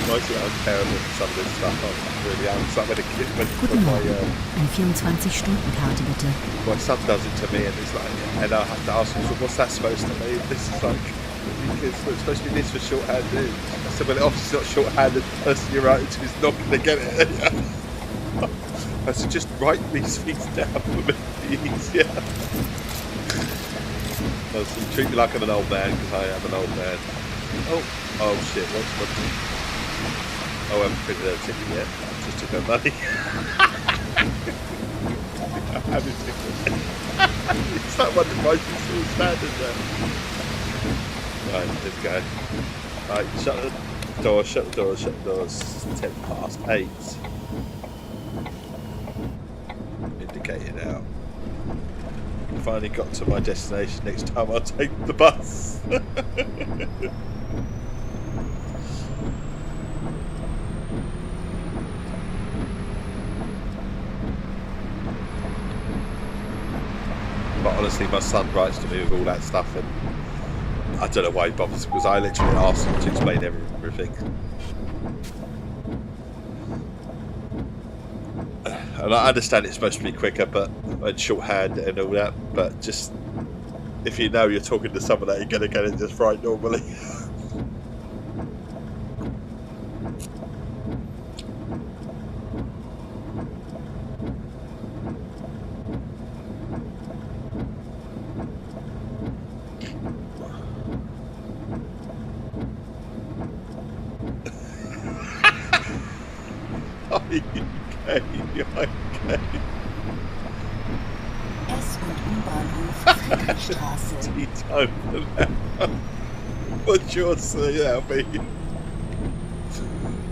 Mostly I'm terrible at some of this stuff. I really am. It's like when a kid, Guten Morgen. Eine 24-Stunden-Karte bitte. My son does it to me, and it's like, and I have to ask him, so what's that supposed to mean? This is like, because it's supposed to be this for shorthanded. I said, well, it obviously not shorthanded. The person you're writing to is not going to get it. I said, just write these things down for me, please. Yeah. So treat me like I'm an old man, because I am an old man. Oh shit! What? Oh, I haven't printed out a ticket yet. I just took her money. I haven't ticket. It's that one that might be still standing there. Right, let's go. Right, shut the door, shut the door, shut the doors. 8:10. Indicated out. Finally got to my destination. Next time I'll take the bus. But honestly, my son writes to me with all that stuff, and I don't know why he bothers, because I literally asked him to explain everything. And I understand it's supposed to be quicker, and shorthand and all that, but just if you know you're talking to someone that you're going to get it just right normally. What's yours say that'll be?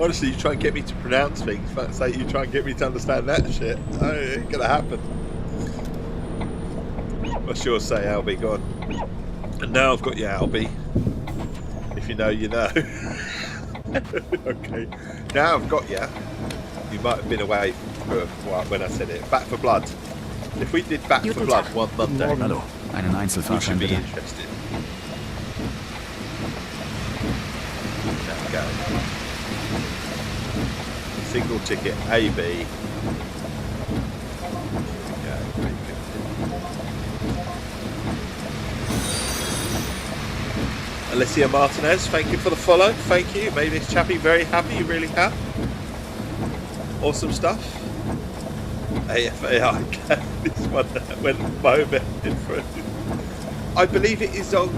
Honestly, you try and get me to pronounce things, but say you try and get me to understand that shit. It ain't gonna happen. What's yours say, Albie? Go on. And now I've got you, Albie. If you know, you know. Okay. Now I've got you. You might have been away for when I said it. Back for Blood. If we did Back for Blood one Monday, Hallo, einen you should Einzelfahrschein be bitte. interested. There we go. Single ticket AB. Yeah, pretty good. Alicia Martinez, thank you for the follow. Thank you. Made this chappie very happy. You really have. Awesome stuff. AFAI. This one went moment in front. I believe it is on.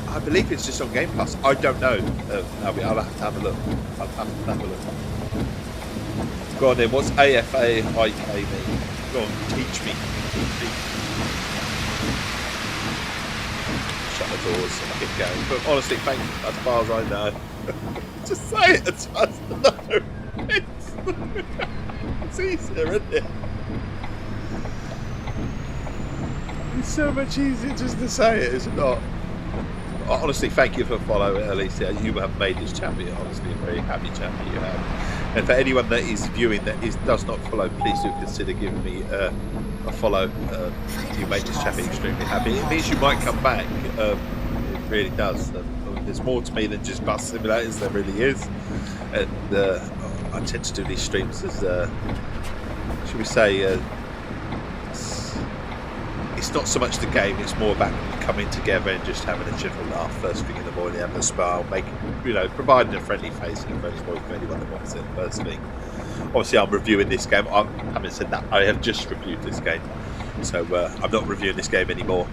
I believe it's just on Game Pass. I don't know. I'll have to have a look. I'll have to have a look. Go on then. What's AFAIK mean? Go on, teach me. Shut the doors and keep going. But honestly, thank you. As far as I know, just say it as far as I know. It's easier, isn't it? It's so much easier just to say it, is it not? Honestly, thank you for following, Alicia. You have made this champion, honestly, a very happy champion you have. And for anyone that is viewing that does not follow, please do consider giving me a follow. You make this champion extremely happy. It means you might come back. It really does. There's more to me than just bus simulators. There really is. And I tend to do these streams as, should we say, it's not so much the game, it's more about coming together and just having a general laugh first thing in the morning, having a smile, making, providing a friendly face and a friendly voice for anyone that wants it first thing. Obviously, I'm reviewing this game. I haven't said that. I have just reviewed this game. So I'm not reviewing this game anymore.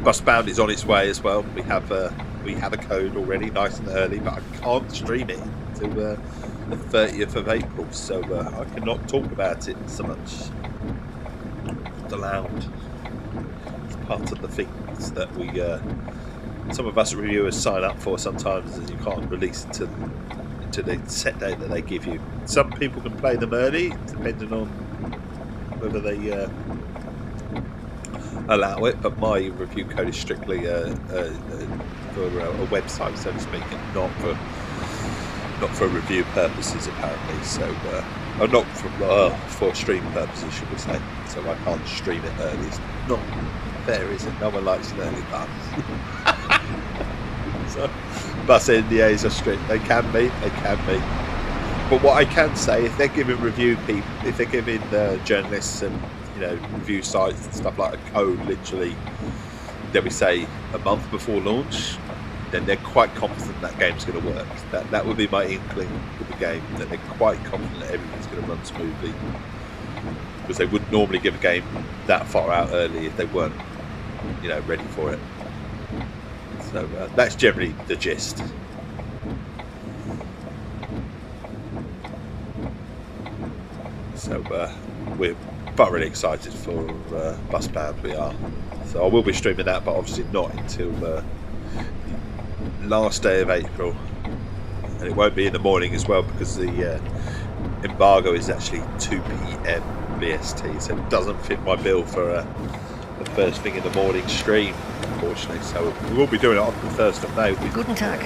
Busbound is on its way as well. We have a code already, nice and early, but I can't stream it until the 30th of April. So I cannot talk about it so much. Not allowed. Part of the things that we some of us reviewers sign up for sometimes, and you can't release to the set date that they give you. Some people can play them early depending on whether they allow it, but my review code is strictly for a website, so to speak, and not for review purposes apparently. So not for stream purposes, should we say. So I can't stream it early. It's not fair, is it? No one likes an early bus. So bus NDAs are strict. They can be. But what I can say, if they're giving review people, if they're giving journalists and review sites and stuff like a code, literally, dare we say, a month before launch, then they're quite confident that game's going to work. That would be my inkling with the game, that they're quite confident that everything's going to run smoothly. Because they wouldn't normally give a game that far out early if they weren't, ready for it. So that's generally the gist. So we're thoroughly excited for Busbound. We are. So I will be streaming that, but obviously not until last day of April, and it won't be in the morning as well because the embargo is actually 2 p.m. BST, so it doesn't fit my bill for a first thing in the morning stream, unfortunately. So we will be doing it on the 1st of May. Guten Tag.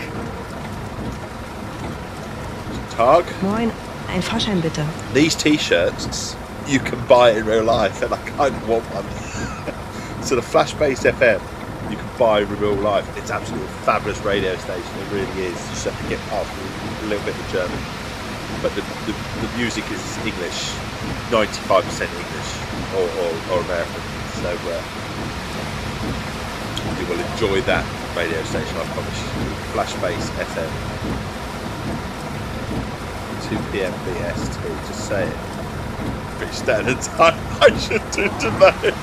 Tag. Moin, ein Fahrschein bitte. These t-shirts you can buy in real life, and I kind of want one. So the Flash-based FM you can buy in real life. It's absolutely a fabulous radio station. It really is. You just have to get past a little bit of German, but the music is English, 95% English or American. So you will enjoy that radio station, I promise you. Flash-based FM, 2 p.m. BST. Just say it. Pretty standard time. I should do today.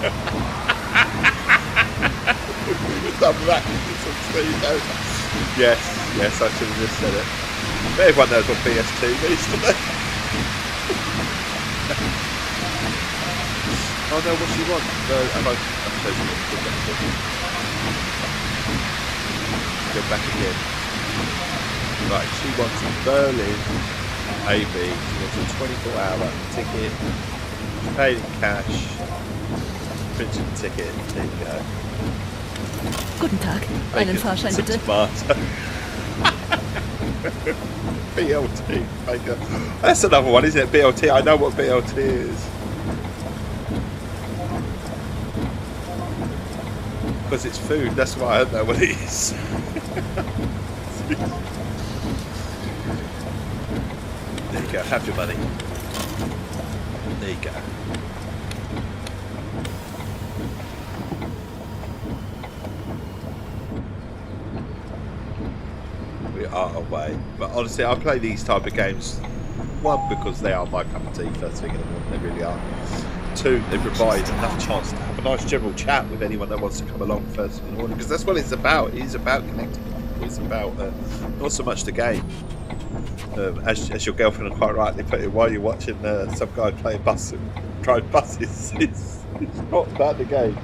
Done that. Yes, I should have just said it. But everyone knows what BST means today. Oh no, what do you want? I'm chosen it. Go back again. Right, she wants a Berlin AB. She wants a 24-hour ticket. She paid in cash. Printed the ticket. There you go. Guten Tag. Einen Fahrschein Some bitte. tomato. BLT. Baker. That's another one, isn't it? BLT. I know what BLT is. Because it's food. That's why I don't know what it is. There you go. Have your money. There you go. We are away. But honestly, I play these type of games, one, because they are my cup of tea, first thing in the morning, they really are. Two, they provide enough chance to have a nice general chat with anyone that wants to come along first in the morning, because that's what it's about. It is about connecting people. It's about not so much the game. As your girlfriend quite rightly put it, while you're watching some guy play bus and drive buses, it's not about the game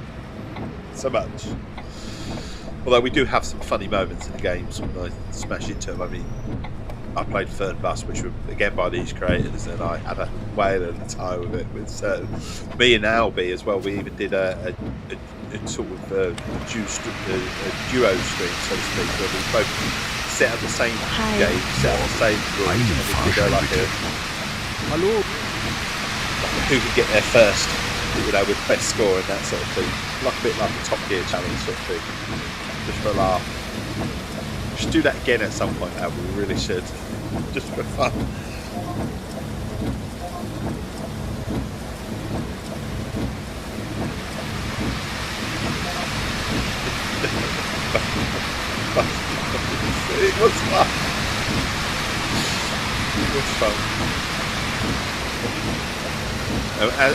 so much. Although we do have some funny moments in the games when I smash into them. I mean, I played Third Bus, which was again by these creators, and I had a whale of a time with it. With me and Albie as well, we even did a sort of a duo stream, so to speak, where we both set up the same game, set up the same rules, and we did like a hello, who could get there first, with best score and that sort of thing, like a bit like a Top Gear challenge sort of thing, just for a laugh. We should do that again at some point, Albie. We really should, just for fun. It was fun. It was fun.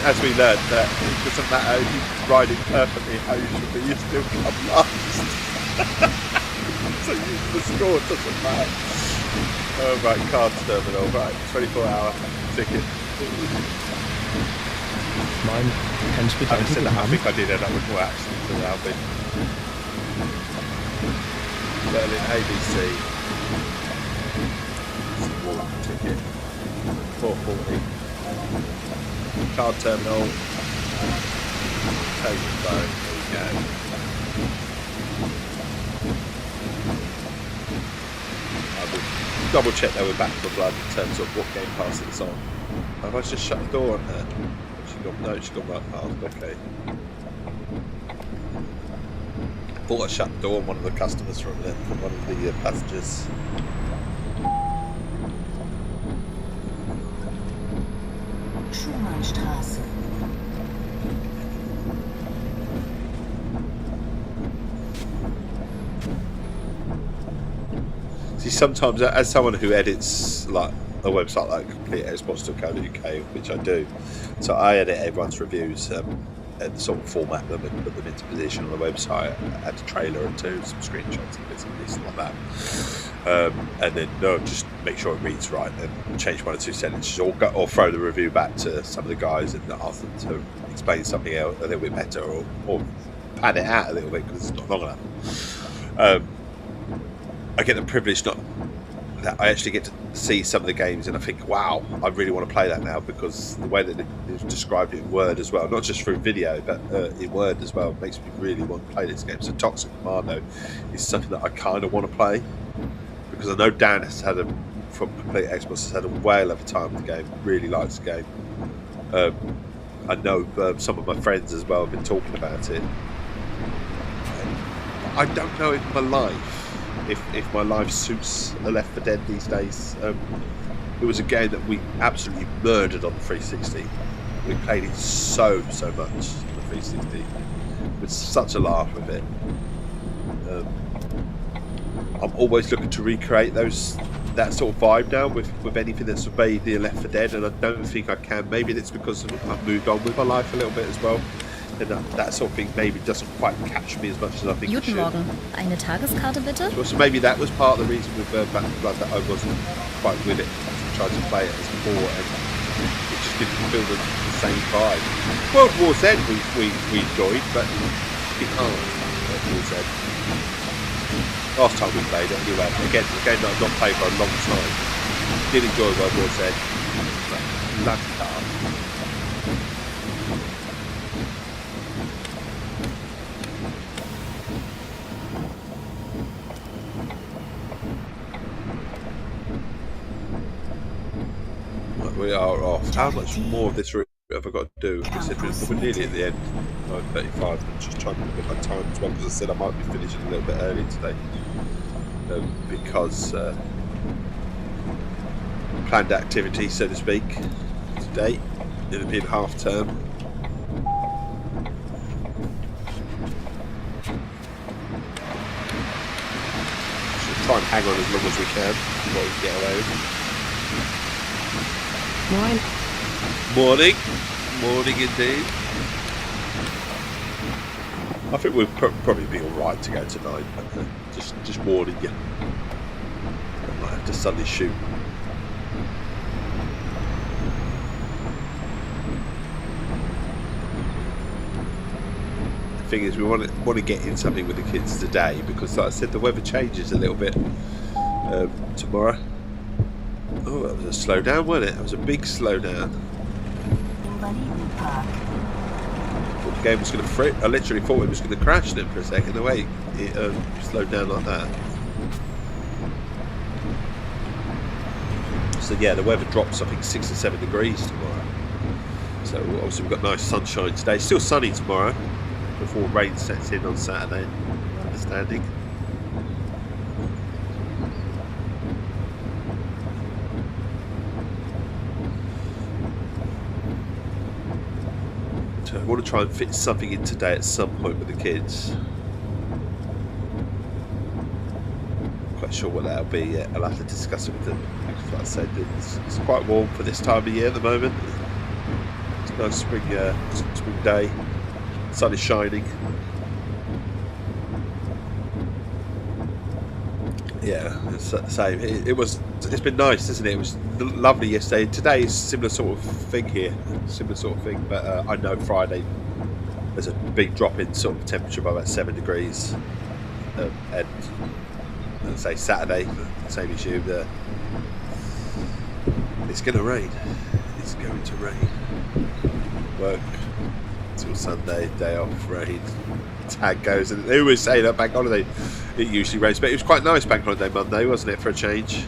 As we learned, that it doesn't matter if you're riding perfectly how you should be, you still come last. So the score doesn't matter. Oh, right, cards terminal, right, 24-hour ticket. Nein, kann ich bitte ein Ticket I haben? think I did end up with more accidents than Albie. Berlin ABC. Walk ticket. 440. Card terminal. Take the phone. There we go. I will double check that we're back to the blood in terms of what game pass it's on. Have I just shut the door on her? No, she's gone right past. Okay. I thought I shut the door on one of the customers from there, from one of the passengers. Schumannstraße. See, sometimes as someone who edits like a website like CompleteXbox.co.uk, which I do, so I edit everyone's reviews and sort of format them and put them into position on the website, add a trailer and some screenshots and bits and pieces like that, and then just make sure it reads right and change one or two sentences, or throw the review back to some of the guys and ask them to explain something else a little bit better, or pad it out a little bit because it's not long enough. I get the privilege that I actually get to see some of the games and I think, wow, I really want to play that now, because the way that it's described it in Word as well, not just through video, but in Word as well, makes me really want to play this game. So Toxic Commando is something that I kind of want to play, because I know Dan from Complete Xbox has had a whale of a time with the game, really likes the game. I know some of my friends as well have been talking about it. I don't know if my life suits a Left 4 Dead these days. It was a game that we absolutely murdered on the 360. We played it so much on the 360. With such a laugh with it. I'm always looking to recreate that sort of vibe now with anything that's made near Left 4 Dead, and I don't think I can. Maybe it's because I've moved on with my life a little bit as well. And that sort of thing maybe doesn't quite catch me as much as I think it should. Guten Morgen. Eine Tageskarte bitte? So maybe that was part of the reason with Back 4 Blood that I wasn't quite with it. I tried to play it as before and it just didn't feel the same vibe. World War Z we enjoyed, but it can't. World War Z. Last time we played it anyway. Again, a game that I've not played for a long time. Did enjoy World War Z. But bloody hard. we are off. How much more of this route have I got to do? I said we're nearly at the end. 9:35. I'm just trying to look at my time as well because I said I might be finishing a little bit early today because planned activity, so to speak, today. It'll be in half term. Should try and hang on as long as we can. What we can get away with. Moin. Morning indeed. I think we'll probably be alright to go tonight. Just warning you. I might have to suddenly shoot. The thing is, we want to get in something with the kids today because, like I said, the weather changes a little bit tomorrow. Oh, that was a slow down, wasn't it? That was a big slow down. I thought the game was going to frit. I literally thought it was going to crash then for a second. The way it slowed down like that. So yeah, the weather drops, I think, 6 or 7 degrees tomorrow. So obviously we've got nice sunshine today. Still sunny tomorrow before rain sets in on Saturday. Understanding. So I want to try and fit something in today at some point with the kids. Quite sure what that'll be yet. I'll have to discuss it with them. Like I said, it's quite warm for this time of year at the moment. It's a nice spring day. The sun is shining. Yeah, it's the same. It's been nice, isn't it? It was lovely yesterday. Today is similar sort of thing here, but I know Friday there's a big drop in sort of temperature by about 7 degrees, and let's say Saturday, same as you. It's going to rain. It's going to rain. Work till Sunday, day off, rain. Tag goes, and they always say that bank holiday it usually rains, but it was quite nice bank holiday Monday, wasn't it, for a change?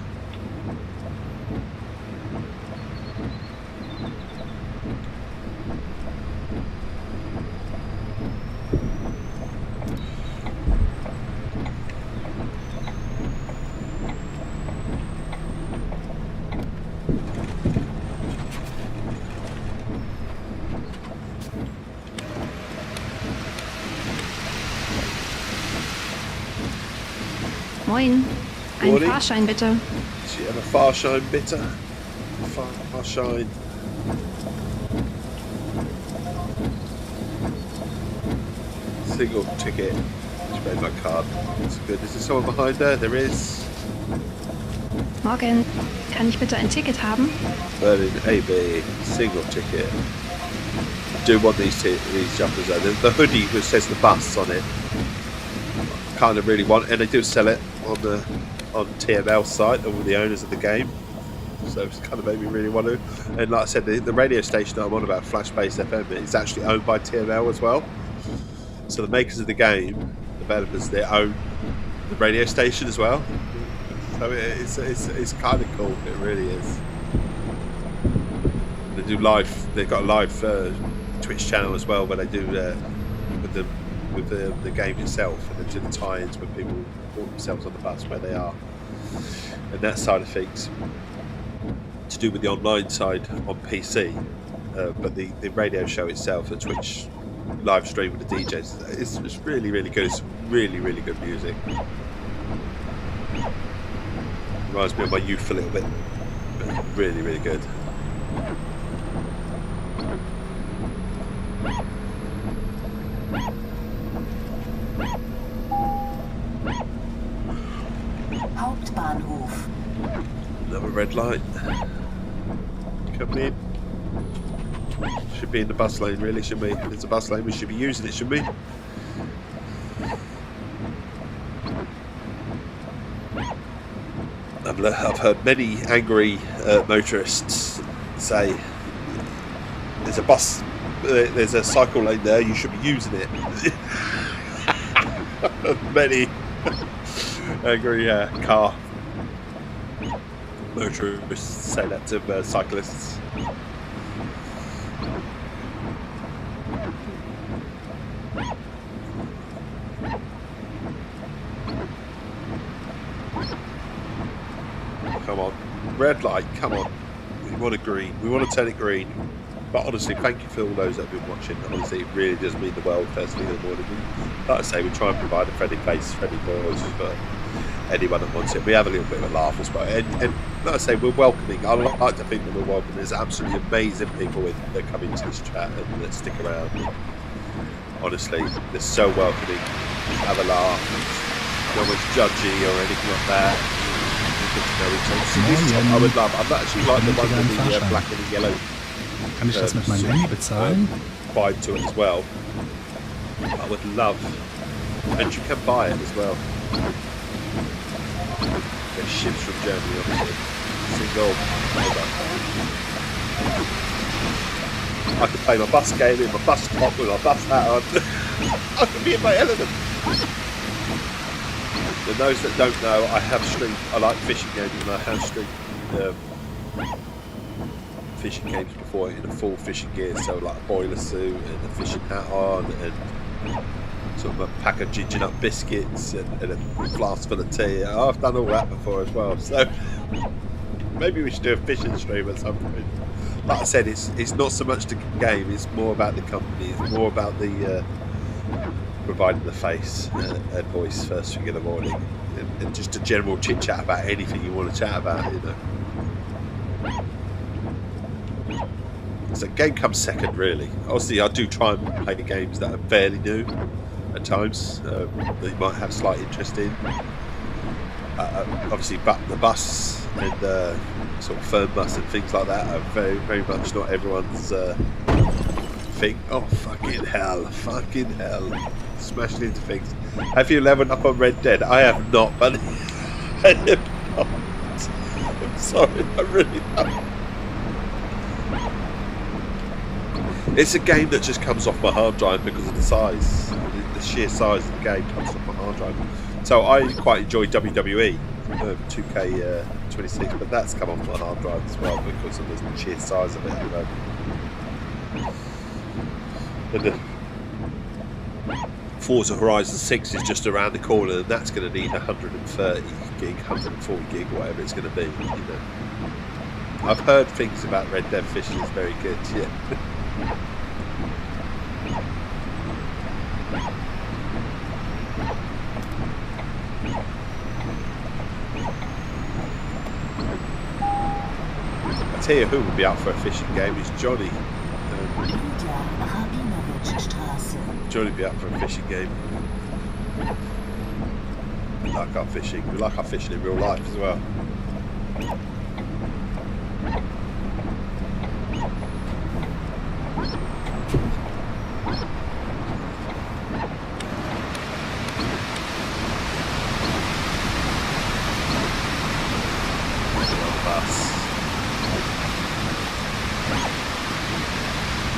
Moin. Ein Morning. Fahrschein bitte. Sie haben Fahrschein bitte. Fahrschein. Single ticket. Just made my card. That's good. Is there someone behind her? There is. Morgen. Kann ich bitte ein Ticket haben? Berlin AB. Single ticket. I do want these jumpers though. The hoodie which says the bus on it. Kind of really want, and they do sell it on TML site, all the owners of the game. So it's kind of made me really want to. And like I said, the radio station that I'm on about, Flash-based FM, is actually owned by TML as well. So the makers of the game, developers, they own the radio station as well. So it's kind of cool. It really is. They do live. They've got a live Twitch channel as well where they do with the game itself, and they do the tie-ins when people report themselves on the bus where they are, and that side of things to do with the online side on PC, but the radio show itself, the Twitch live stream with the DJs, it's really, really good. It's really, really good music. Reminds me of my youth a little bit. Really, really good. Hauptbahnhof. Another red light. Coming in. Should be in the bus lane, really, shouldn't we? If it's a bus lane, we should be using it, shouldn't we? I've heard many angry motorists say, "There's a bus, there's a cycle lane there. You should be using it." Many angry car motorists say that to cyclists. Come on. Red light, come on. We want a green. We want to turn it green. But honestly, thank you for all those that have been watching. Honestly, it really does mean the world first thing in the morning. Like I say, we try and provide a friendly face, friendly voice for anyone that wants it. We have a little bit of a laugh as well. And like I say, we're welcoming. I like to think that we're welcoming. There's absolutely amazing people that come into this chat and that stick around. Honestly, they're so welcoming. Have a laugh. No one's judgy or anything like that. So this is what I would love. I'd actually like the one with the black and the yellow. Kann ich das mit meinem Handy bezahlen? Vibe to it as well. I would love, and you can buy it as well. There's ships from Germany, obviously. Single. I could play my bus game in my bus top with my bus hat on. I could be in my element. For those that don't know, I like fishing games, and I have streamed fishing games before in a full fishing gear, so like a boiler suit and a fishing hat on, and sort of a pack of ginger nut biscuits and a flask full of tea. I've done all that before as well, so maybe we should do a fishing stream at some point. Like I said, it's not so much the game, it's more about the company, it's more about the providing the face and voice first thing in the morning, and just a general chit chat about anything you want to chat about, you know. So game comes second, really. Obviously, I do try and play games that are fairly new at times, that you might have slight interest in. Obviously, but the bus and sort of firm bus and things like that are very, very much not everyone's thing. Oh, fucking hell. Smashed into things. Have you leveled up on Red Dead? I have not, but I have not. I'm sorry, I really don't. It's a game that just comes off my hard drive because of the size. The sheer size of the game comes off my hard drive. So I quite enjoy WWE 2K26, but that's come off my hard drive as well because of the sheer size of it. You know. And the Forza Horizon 6 is just around the corner, and that's going to need 130 gig, 140 gig, whatever it's going to be. You know. I've heard things about Red Dead Fishing is very good. Yeah. I tell you who would be out for a fishing game is Johnny. Johnny would be out for a fishing game. We like our fishing. We like our fishing in real life as well.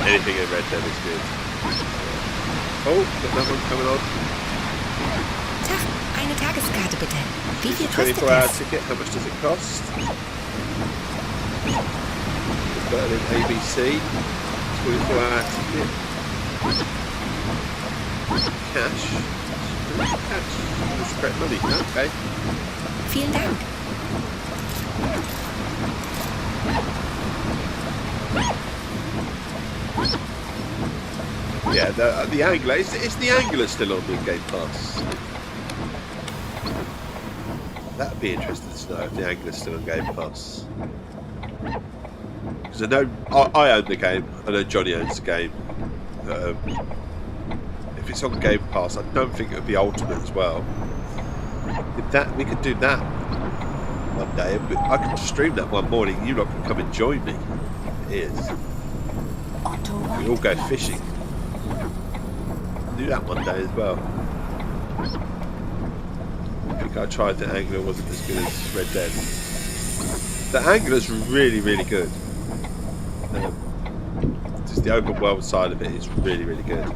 Anything in Red Dead is good. Oh, there's another one coming on. Tag, eine Tageskarte bitte. Wie viel kostet 24-hour das? ticket, how much does it cost? We've got it in ABC. 24-hour ticket. Cash. Cash. That's correct money. Okay. Vielen Dank. Yeah, the Angler. Is the Angler still on the Game Pass? That'd be interesting to know if the Angler's still on Game Pass. Because I know I own the game. I know Johnny owns the game. If it's on Game Pass, I don't think it would be Ultimate as well. We could do that one day. I could stream that one morning. You lot can come and join me. It is. We all go fishing. Do that one day as well. I think I tried the Angler, wasn't as good as Red Dead. The Angler's really, really good. Just the open world side of it is really, really good.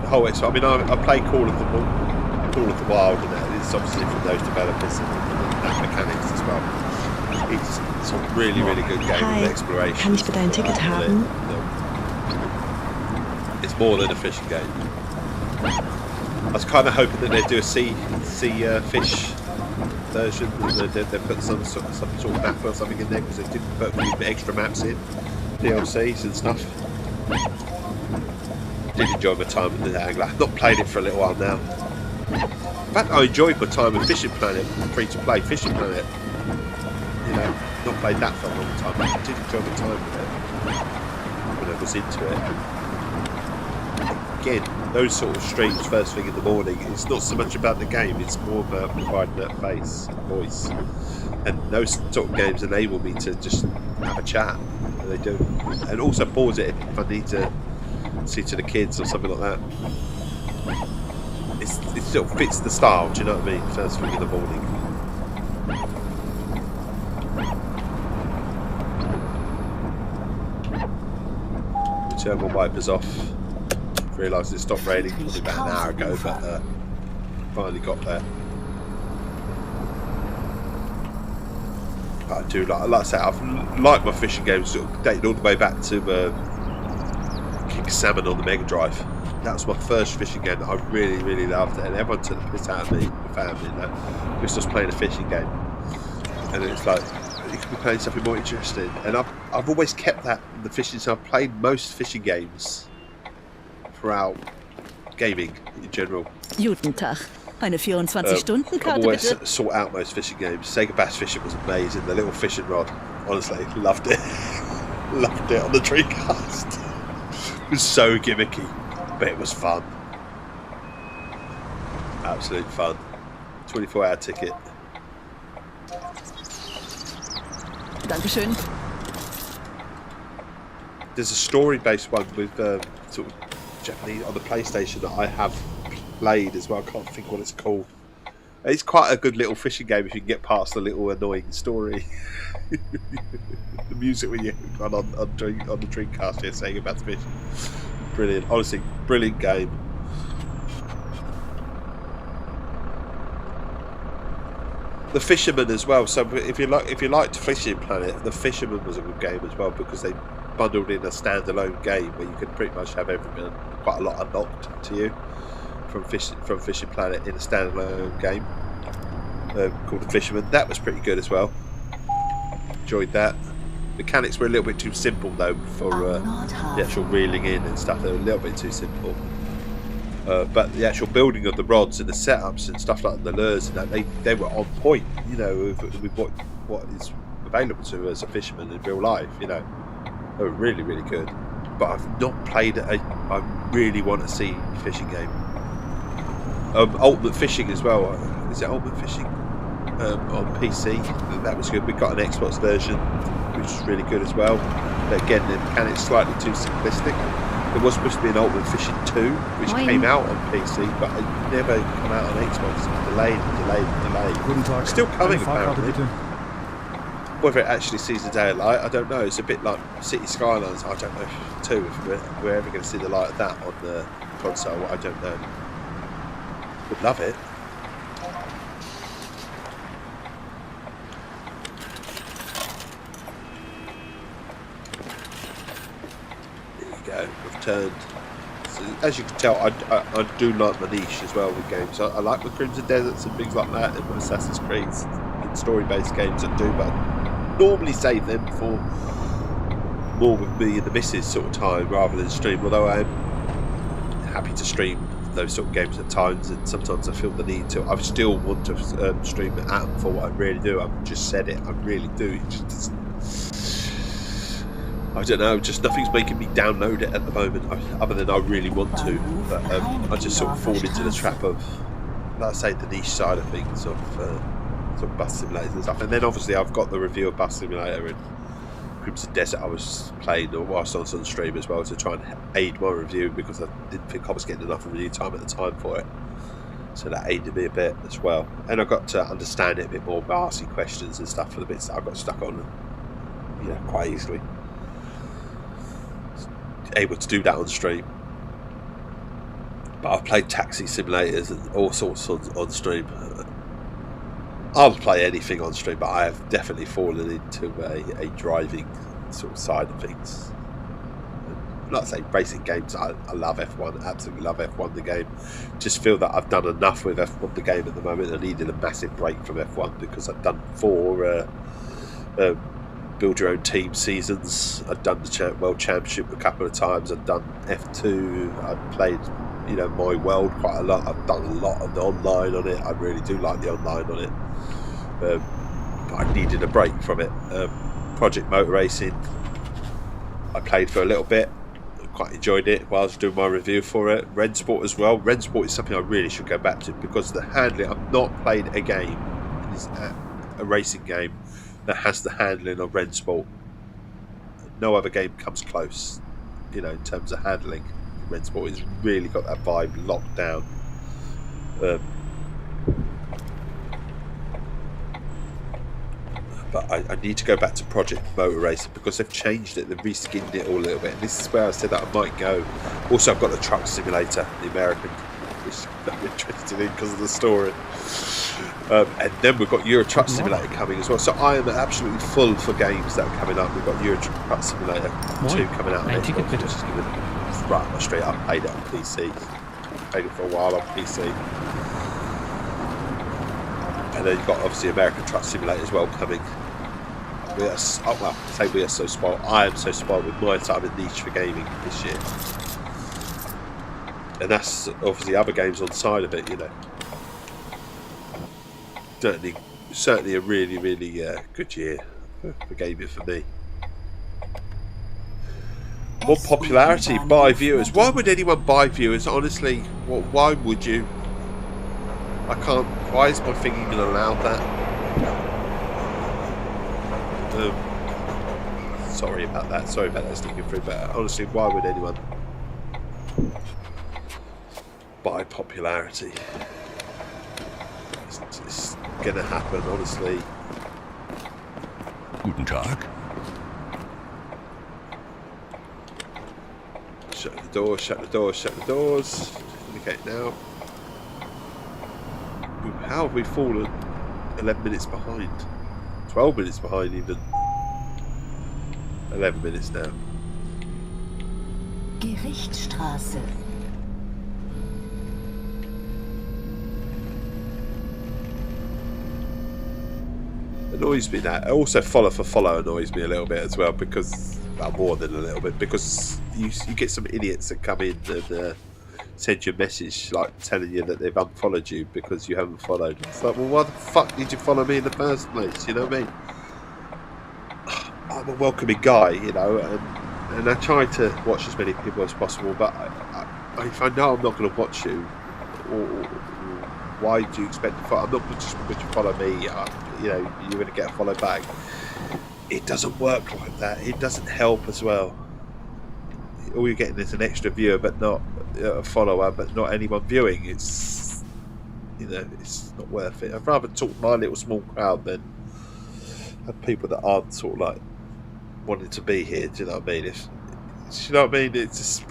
The whole way, so I mean, I play Call of the Wild and that. it's obviously from those developers and that mechanics as well. It's a really, really good game with exploration. Kann ich bitte ein Ticket haben? It's more than a fishing game. I was kind of hoping that they'd do a sea fish version. They put some sort of map or something in there because they did put a few extra maps in, DLCs and stuff. Did enjoy my time with the angler. I've not played it for a little while now. In fact, I enjoyed my time with Fishing Planet, free-to-play Fishing Planet. You know, not played that for a long time, but I did enjoy my time with it when I was into it. Again, those sort of streams first thing in the morning, it's not so much about the game, it's more about providing that face and voice. And those sort of games enable me to just have a chat, and they do. And also pause it if I need to see to the kids or something like that. It sort of fits the style, do you know what I mean? First thing in the morning. The thermal wipers off. Realised it stopped raining probably about an hour ago, but finally got there. But I do like I say, I've liked my fishing games sort of dating all the way back to King Salmon on the Mega Drive. That was my first fishing game that I really, really loved, and everyone took the piss out of me, the family, you know, just us playing a fishing game. And it's like, you could be playing something more interesting. And I've always kept that in the fishing, so I've played most fishing games throughout gaming in general. Guten Tag. Eine I've 24-Stunden-Karte, always bitte. sought out most fishing games. Sega Bass Fishing was amazing. The little fishing rod, honestly, loved it. Loved it on the Dreamcast. It was so gimmicky, but it was fun. Absolute fun. 24-hour ticket. Dankeschön. There's a story-based one with sort of Japanese on the PlayStation that I have played as well. I can't think what it's called. It's quite a good little fishing game if you can get past the little annoying story. The music when you on the Dreamcast, you're saying about the fish. Brilliant, honestly, brilliant game. The Fisherman as well. So if you liked Fishing Planet, the Fisherman was a good game as well because they bundled in a standalone game where you could pretty much have everything, quite a lot unlocked to you from Fishing Planet in a standalone game called The Fisherman. That was pretty good as well. Enjoyed that. Mechanics were a little bit too simple though for the actual reeling in and stuff. They were a little bit too simple. But the actual building of the rods and the setups and stuff like the lures and that, they were on point, you know, with what is available to us as a fisherman in real life, you know. They were really, really good. But I've not played I really want to see a fishing game. Ultimate Fishing as well. Is it Ultimate Fishing? On PC. That was good. We got an Xbox version, which was really good as well. But again, the mechanics slightly too simplistic. There was supposed to be an Ultimate Fishing 2, which came out on PC, but it never came out on Xbox. Delayed. Still coming apparently. Whether it actually sees the day of light, I don't know. It's a bit like City Skylines. I don't know too if we're ever going to see the light of that on the console. I don't know. Would love it. There you go. We've turned. So, as you can tell, I do like my niche as well with games. I like the Crimson Deserts and things like that, and Assassin's Creed and story-based games that do, but I normally save them for more with me and the missus sort of time rather than stream. Although I'm happy to stream those sort of games at times, and sometimes I feel the need to. I still want to stream at them for what I really do. I've just said it. I really do. It just, I don't know. Just nothing's making me download it at the moment, other than I really want to. But I just sort of fall into the trap of, like I say, the niche side of things of sort of bus simulators and stuff. And then obviously I've got the review of Bus Simulator and Crimson Desert I was playing whilst I was on stream as well to try and aid my review, because I didn't think I was getting enough review time at the time for it. So that aided me a bit as well. And I got to understand it a bit more by asking questions and stuff for the bits that I got stuck on, you know, quite easily. Able to do that on stream. But I've played taxi simulators and all sorts on stream. I'll play anything on stream, but I have definitely fallen into a driving sort of side of things. Like I say, racing games, I love F1, absolutely love F1 the game. Just feel that I've done enough with F1 the game at the moment. I needed a massive break from F1 because I've done 4 build your own team seasons. I've done the World Championship a couple of times. I've done F2. I've played, you know, My World quite a lot. I've done a lot of the online on it. I really do like the online on it. But I needed a break from it. Project Motor Racing, I played for a little bit. Quite enjoyed it while I was doing my review for it. Rennsport as well. Rennsport is something I really should go back to because the handling, I've not played a game, a racing game that has the handling of Rennsport. No other game comes close, you know, in terms of handling. Rennsport has really got that vibe locked down. But I need to go back to Project Motor Racing because they've changed it, they've reskinned it all a little bit. And this is where I said that I might go. Also, I've got the Truck Simulator, the American, which I'm interested in because of the story. And then we've got Euro Truck Simulator coming as well. So I am absolutely full for games that are coming up. We've got Euro Truck Simulator 2 coming out. Right, straight up, played it on PC. Played it for a while on PC. And then you've got obviously American Truck Simulator as well coming. We are, we are so spoiled. I am so spoiled with my type of niche for gaming this year. And that's obviously other games on the side of it, you know. Certainly a really, really good year for gaming for me. More popularity, buy viewers. Why would anyone buy viewers? Honestly, why would you? I can't. Why is my thing even allowed that? Sorry about that. Sorry about that sneaking through. But honestly, why would anyone buy popularity? It's gonna happen, honestly. Guten Tag. Shut the doors, shut the doors, shut the doors. Okay, now. How have we fallen 11 minutes behind? 12 minutes behind even. 11 minutes now. Gerichtsstraße. Annoys me that. Also follow for follow annoys me a little bit as well because, well, more than a little bit, because you get some idiots that come in and send you a message like telling you that they've unfollowed you because you haven't followed. It's like, well, why the fuck did you follow me in the first place? You know what I mean? I'm a welcoming guy, you know, and I try to watch as many people as possible, but if I know I'm not going to watch you, or why do you expect to follow? I'm not just because you follow me, you know, you're going to get a follow back. It doesn't work like that. It doesn't help as well. All you're getting is an extra viewer, but not a follower, but not anyone viewing. It's, you know, it's not worth it. I'd rather talk to my little small crowd than have people that aren't sort of like wanting to be here. Do you know what I mean? Do you know what I mean? It's just,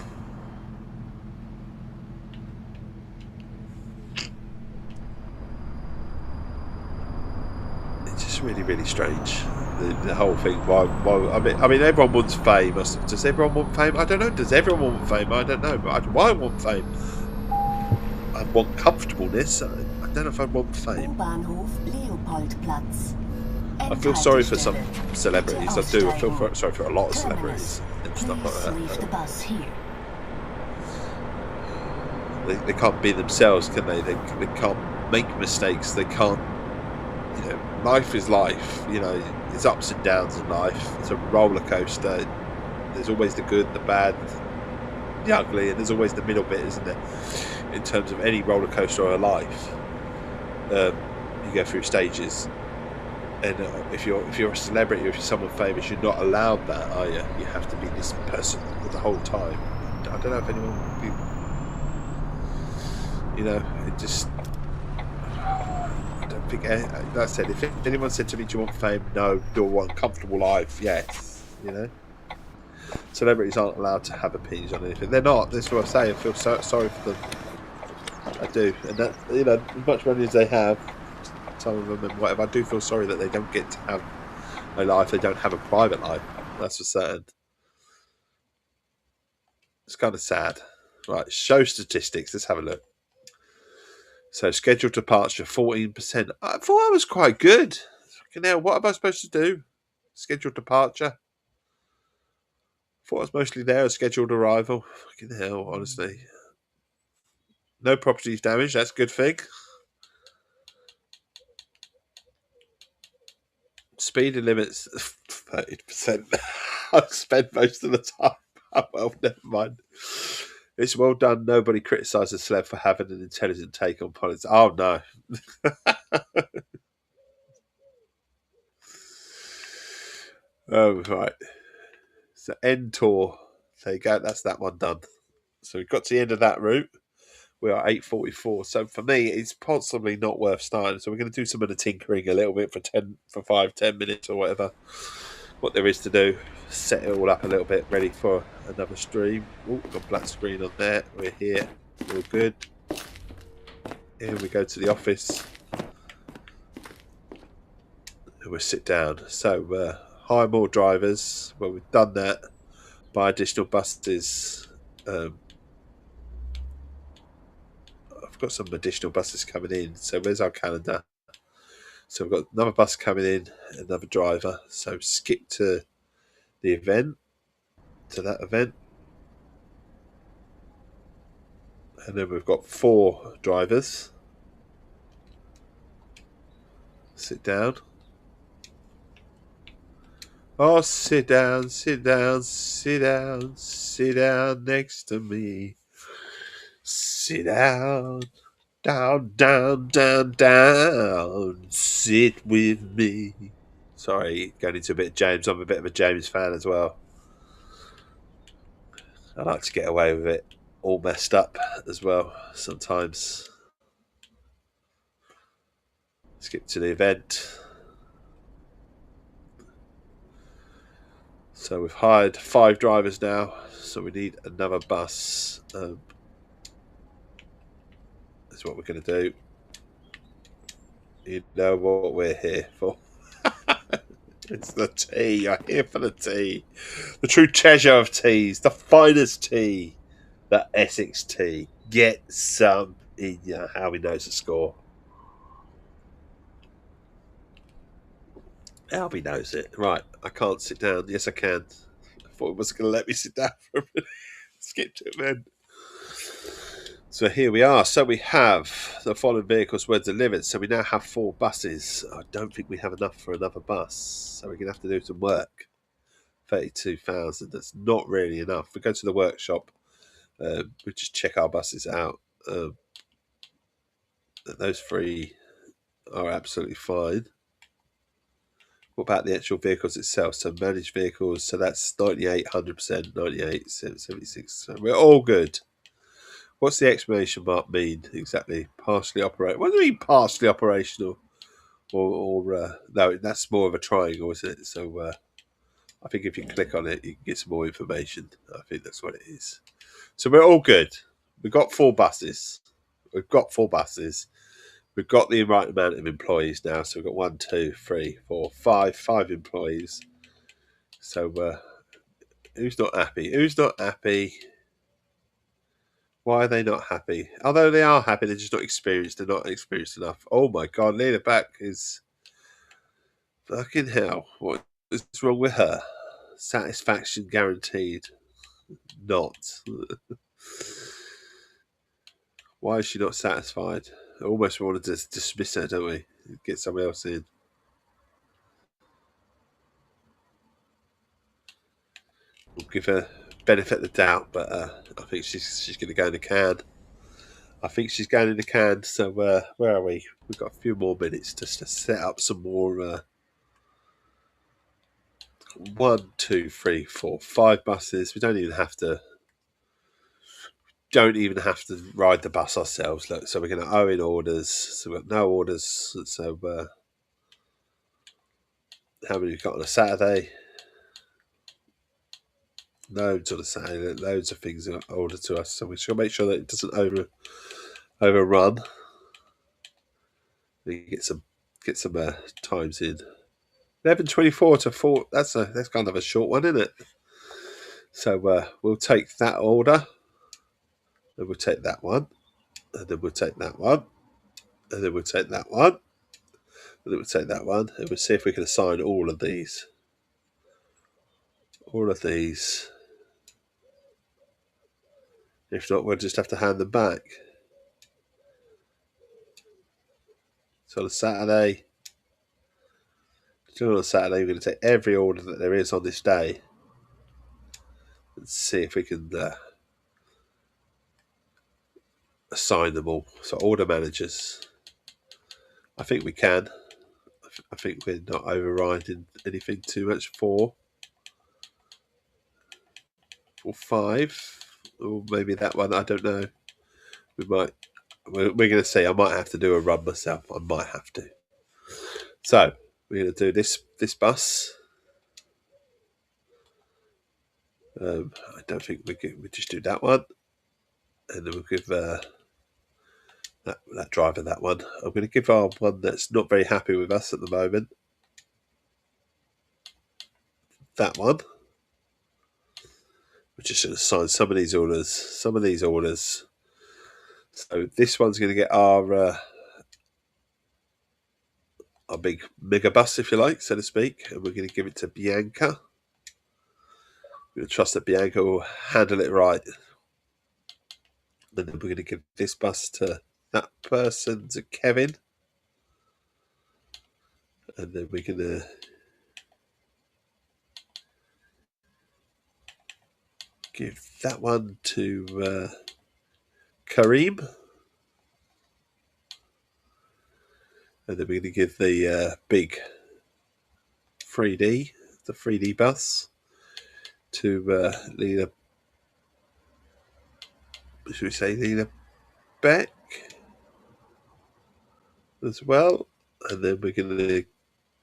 it's just really, really strange. The whole thing. Why? I mean, everyone wants fame. Does everyone want fame? I don't know. Does everyone want fame? I don't know. But why I want fame? I want comfortableness. I don't know if I want fame. I feel sorry for some celebrities. I do. I feel sorry for a lot of celebrities and stuff like that. They can't be themselves, can they? They can't make mistakes. They can't. You know, life is life. You know, it's ups and downs in life. It's a roller coaster. There's always the good, the bad, the ugly, and there's always the middle bit, isn't there? In terms of any roller coaster or a life, you go through stages. And if you're a celebrity, or if you're someone famous, you're not allowed that, are you? You have to be this person the whole time. I don't know if anyone would be, you know, it just. I don't think. Like I said, if anyone said to me, "Do you want fame?" No. Do I want a comfortable life? Yes. You know. Celebrities aren't allowed to have opinions on anything. They're not. That's what I say. I feel sorry for them. I do, and that, you know, as much money as they have, some of them and whatever. I do feel sorry that they don't get to have a life. They don't have a private life. That's for certain. It's kind of sad. Right, show statistics. Let's have a look. So scheduled departure 14%. I thought I was quite good. Fucking hell, what am I supposed to do? Scheduled departure. Thought I was mostly there. A scheduled arrival. Fucking hell, honestly. No properties damaged. That's a good thing. Speed limits 30%. I've spent most of the time. Oh, well, never mind. It's well done. Nobody criticises Sled for having an intelligent take on politics. Oh, no. Oh, right. So, end tour. There you go. That's that one done. So, we've got to the end of that route. We are 8:44. So, for me, it's possibly not worth starting. So, we're going to do some of the tinkering a little bit for 5-10 minutes or whatever. What there is to do. Set it all up a little bit, ready for another stream. Oh, got black screen on there. We're here. All good. Here we go to the office. And we'll sit down. So, hire more drivers. Well, we've done that. Buy additional buses. I've got some additional buses coming in. So, where's our calendar? So, we've got another bus coming in, another driver. So, skip to the event, to that event. And then we've got 4 drivers. Sit down. Oh, sit down, sit down, sit down, sit down next to me. Sit down, down, down, down, down. Sit with me. Sorry, going into a bit of James. I'm a bit of a James fan as well. I like to get away with it all messed up as well sometimes. Skip to the event. So we've hired 5 drivers now, so we need another bus. That's what we're going to do. You know what we're here for. It's the tea. I'm here for the tea. The true treasure of teas. The finest tea. The Essex Tea. Get some in your Howie knows the score. Albie knows it. Right, I can't sit down. Yes, I can. I thought it wasn't going to let me sit down for a minute. Skipped it, man. So here we are. So we have the following vehicles were delivered. So we now have 4 buses. I don't think we have enough for another bus. So we're going to have to do some work. 32,000. That's not really enough. We go to the workshop. We just check our buses out. Those 3 are absolutely fine. What about the actual vehicles itself? So managed vehicles. So that's 98, 100%, 98, 76. So we're all good. What's the exclamation mark mean exactly? Partially operational. What do you mean partially operational? Or no, that's more of a triangle, isn't it? So I think if you click on it, you can get some more information. I think that's what it is. So we're all good. We've got 4 buses. We've got 4 buses. We've got the right amount of employees now. So we've got 1, 2, 3, 4, 5 employees. So who's not happy? Who's not happy? Why are they not happy? Although they are happy, they're just not experienced. They're not experienced enough. Oh my God, Lena Back is fucking hell. What is wrong with her? Satisfaction guaranteed. Not. Why is she not satisfied? I almost wanted to dismiss her, don't we? Get someone else in. We'll give her benefit of the doubt, but I think she's going to go in the can. I think she's going in the can. So where are we? We've got a few more minutes just to set up some more. 1, 2, 3, 4, 5 buses. We don't even have to ride the bus ourselves. Look, so we're going to owe in orders. So we've got no orders. So how many we've got on a Saturday? Loads on a Saturday. Loads of things are ordered to us. So we should make sure that it doesn't overrun. We get some get some times in. 11:24 to 4. That's kind of a short one, isn't it? So we'll take that order, and we'll take that one, and then we'll take that one, and then we'll take that one, and then we'll take that one, and we'll see if we can assign all of these. All of these. If not, we'll just have to hand them back. So on Saturday, we're going to take every order that there is on this day and see if we can assign them all. So order managers. I think we can. I think we're not overriding anything too much. 4 or 5, or maybe that one. I don't know. We might. We're going to see. I might have to do a run myself. I might have to. So we're going to do this bus. I don't think we just do that one, and then we'll give that driver that one. I'm going to give our one that's not very happy with us at the moment that one. We're just going to assign some of these orders. So this one's going to get our big mega bus, if you like, so to speak, and we're going to give it to Bianca. We're going to trust that Bianca will handle it right. And then we're going to give this bus to that person, to Kevin. And then we're going to give that one to Kareem. And then we're going to give the big 3D, the 3D bus, to Lena. Should we say Lena Beck as well? And then we're going to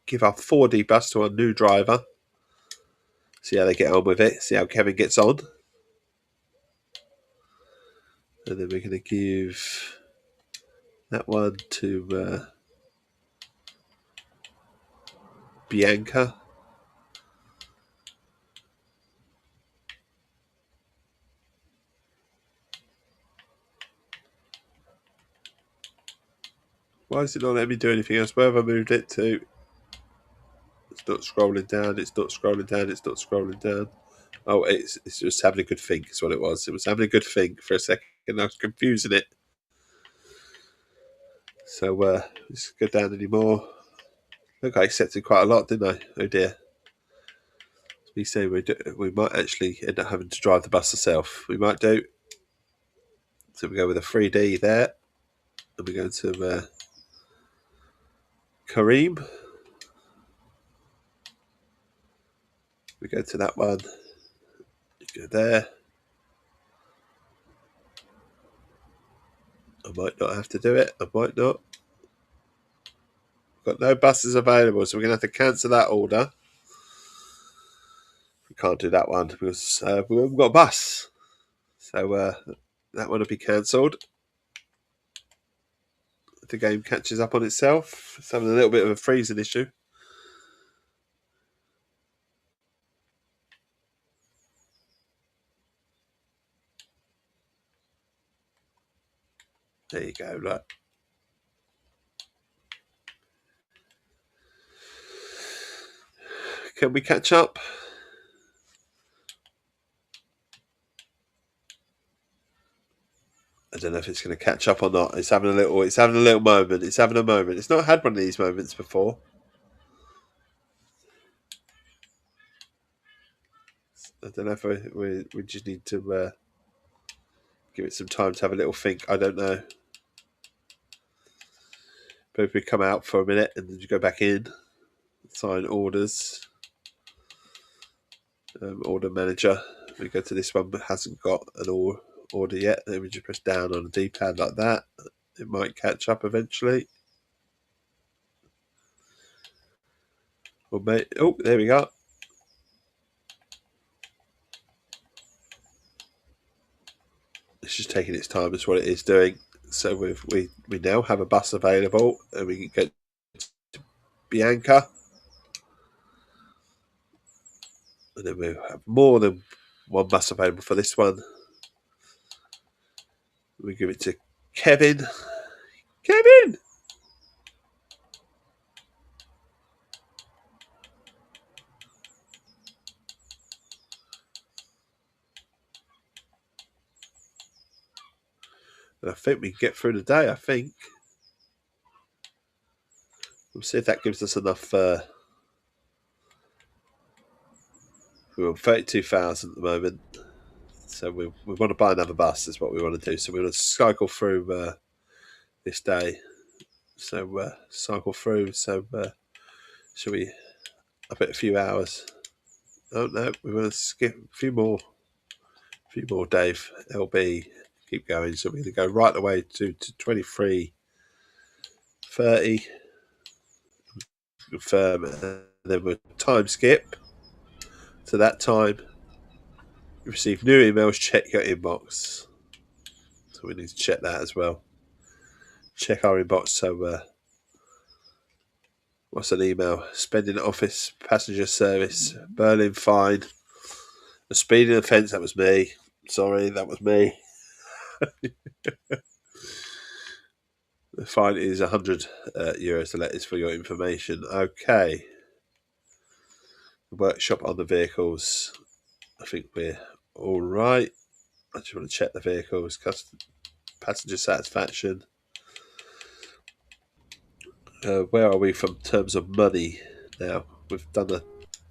give our 4D bus to our new driver. See how they get on with it. See how Kevin gets on. And then we're going to give that one to Bianca. Why is it not letting me do anything else? Where have I moved it to? It's not scrolling down. It's not scrolling down. It's not scrolling down. Oh, it's just having a good think is what it was. It was having a good think for a second. I was confusing it. So let's go down anymore. Look, I accepted quite a lot, didn't I? Oh dear. We say we might actually end up having to drive the bus ourselves. We might do. So we go with a 3D there. And we go to Kareem. We go to that one. You go there. I might not have to do it. I might not. We've got no buses available, so we're going to have to cancel that order. We can't do that one because we haven't got a bus. So that one will be cancelled. The game catches up on itself. It's having a little bit of a freezing issue. There you go, look. Can we catch up? I don't know if it's going to catch up or not. It's having a little moment. It's having a moment. It's not had one of these moments before. I don't know if we just need to give it some time to have a little think. I don't know. But if we come out for a minute and then you go back in, sign orders, order manager. We go to this one but hasn't got an order yet. Then we just press down on a D-pad like that. It might catch up eventually. Oh, there we go. It's just taking its time. That's what it is doing. So we now have a bus available, and we can go to Bianca. And then we have more than one bus available for this one. We give it to Kevin. Kevin! And I think we can get through the day, I think. We'll see if that gives us enough. We're on 32,000 at the moment. So we want to buy another bus, is what we want to do. So we want to cycle through this day. So cycle through. So shall we up it a few hours? Oh no, we want to skip a few more, Dave. LB, keep going. So we're going to go right the way to 23:30. Confirm, and then we'll time skip to that time. You receive new emails, check your inbox. So we need to check that as well. Check our inbox. So what's an email? Spending office, passenger service, Berlin fine. A speeding offence, that was me. Sorry, that was me. The fine is €100 the letters for your information. Okay. The workshop on the vehicles. I think we're all right. I just want to check the vehicles. Passenger satisfaction. Where are we from terms of money now? We've done a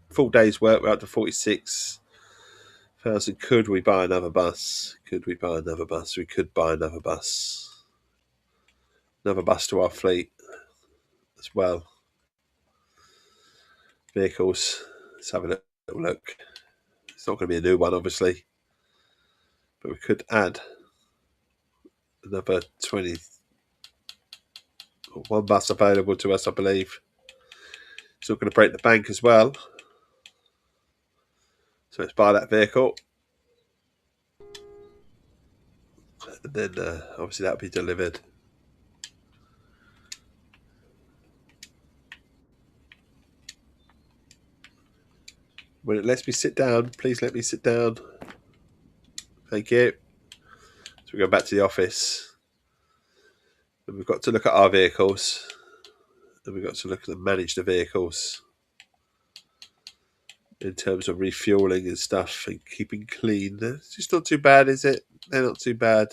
full day's work. We're up to 46,000. Could we buy another bus? Could we buy another bus? We could buy another bus. Another bus to our fleet as well. Vehicles. Let's have a little look. It's not going to be a new one, obviously. But we could add another 20. One bus available to us, I believe. It's not going to break the bank as well. So let's buy that vehicle. And then obviously that'll be delivered. When it lets me sit down, please let me sit down. Thank you. So we go back to the office. And we've got to look at our vehicles. And we've got to look at and manage the vehicles. In terms of refueling and stuff and keeping clean. It's just not too bad, is it? They're not too bad.